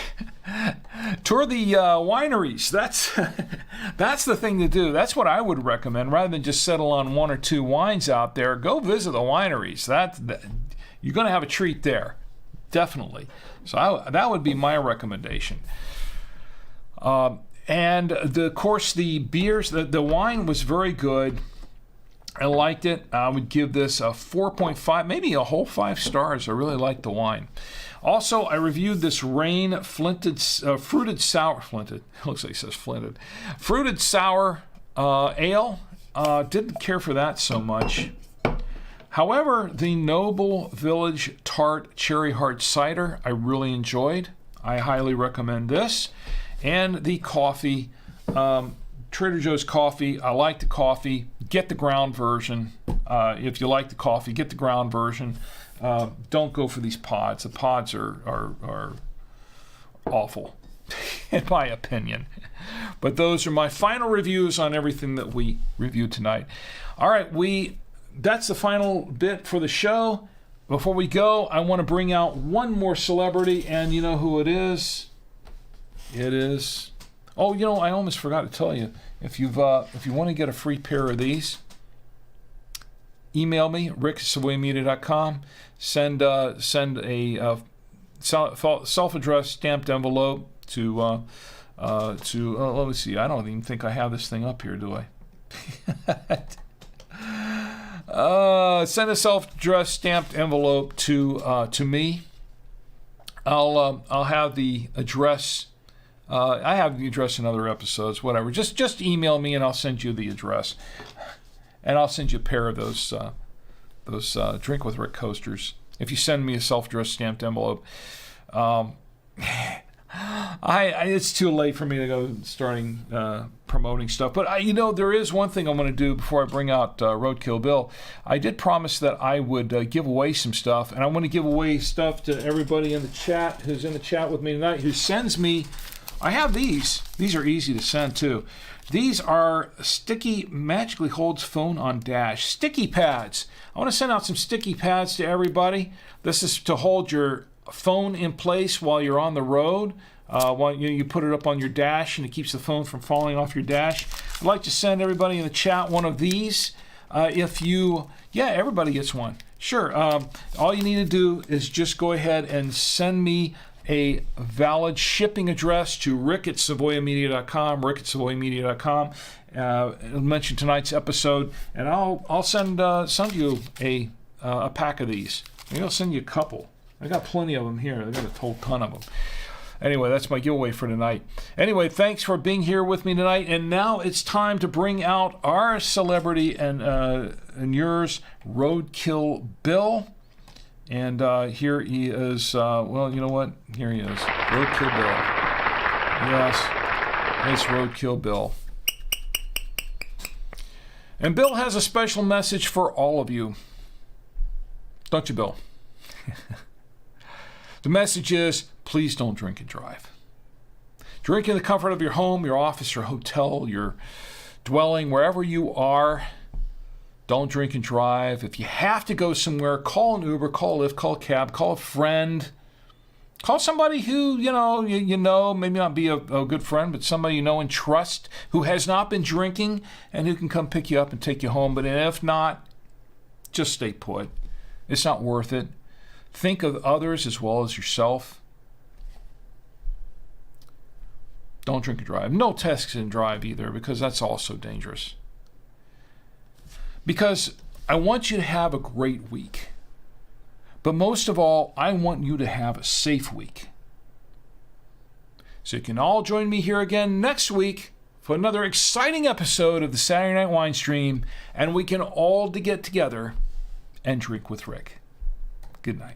That's the thing to do. That's what I would recommend, rather than just settle on 1 or 2 wines out there. Go visit the wineries. You're going to have a treat there, definitely. So that would be my recommendation. And of course, the beers, the wine was very good. I liked it. I would give this a 4.5, maybe a whole 5 stars. I really liked the wine. Also, I reviewed this Rain fruited sour. Flinted. It looks like it says flinted. Fruited sour ale. Didn't care for that so much. However, the Noble Village Tart Cherry Hard Cider, I really enjoyed. I highly recommend this. And the coffee, Trader Joe's coffee. I like the coffee. Get the ground version. If you like the coffee, get the ground version. Don't go for these pods. The pods are awful, in my opinion. But those are my final reviews on everything that we reviewed tonight. All right, that's the final bit for the show. before we go, I want to bring out one more celebrity, and you know who it is? It is... Oh, you know, I almost forgot to tell you. If you want to get a free pair of these, email me, rick@savoymedia.com. Send a self-addressed stamped envelope to let me see. I don't even think I have this thing up here, do I? Send a self-addressed stamped envelope to me. I'll have the address. I have the address in other episodes. Whatever. Just email me and I'll send you the address, and I'll send you a pair of those Drink with Rick coasters if you send me a self-addressed stamped envelope. It's too late for me to go starting promoting stuff. But there is one thing I'm going to do before I bring out Roadkill Bill. I did promise that I would give away some stuff, and I want to give away stuff to everybody in the chat who's in the chat with me tonight, who sends me. I have these. These are easy to send too. These are sticky, magically holds phone on dash sticky pads. I want to send out some sticky pads to everybody. This is to hold your phone in place while you're on the road. While you put it up on your dash, and it keeps the phone from falling off your dash. I'd like to send everybody in the chat one of these. Everybody gets one. Sure. All you need to do is just go ahead and send me a valid shipping address to rick@savoyamedia.com, rick@savoyamedia.com. Mention tonight's episode, and I'll send you a pack of these. Maybe I'll send you a couple. I got plenty of them here. I got a whole ton of them. Anyway, that's my giveaway for tonight. Anyway, thanks for being here with me tonight. And now it's time to bring out our celebrity and yours, Roadkill Bill. And here he is. Well, you know what? Here he is. Roadkill Bill. Yes, it's Roadkill Bill. And Bill has a special message for all of you. Don't you, Bill? The message is, please don't drink and drive. Drink in the comfort of your home, your office, your hotel, your dwelling, wherever you are. Don't drink and drive. If you have to go somewhere, call an Uber, call a Lyft, call a cab, call a friend. Call somebody who, you know, maybe not be a good friend, but somebody you know and trust who has not been drinking and who can come pick you up and take you home. But if not, just stay put. It's not worth it. Think of others as well as yourself. Don't drink and drive. No text and drive either, because that's also dangerous. Because I want you to have a great week. But most of all, I want you to have a safe week. So you can all join me here again next week for another exciting episode of the Saturday Night Wine Stream, and we can all get together and drink with Rick. Good night.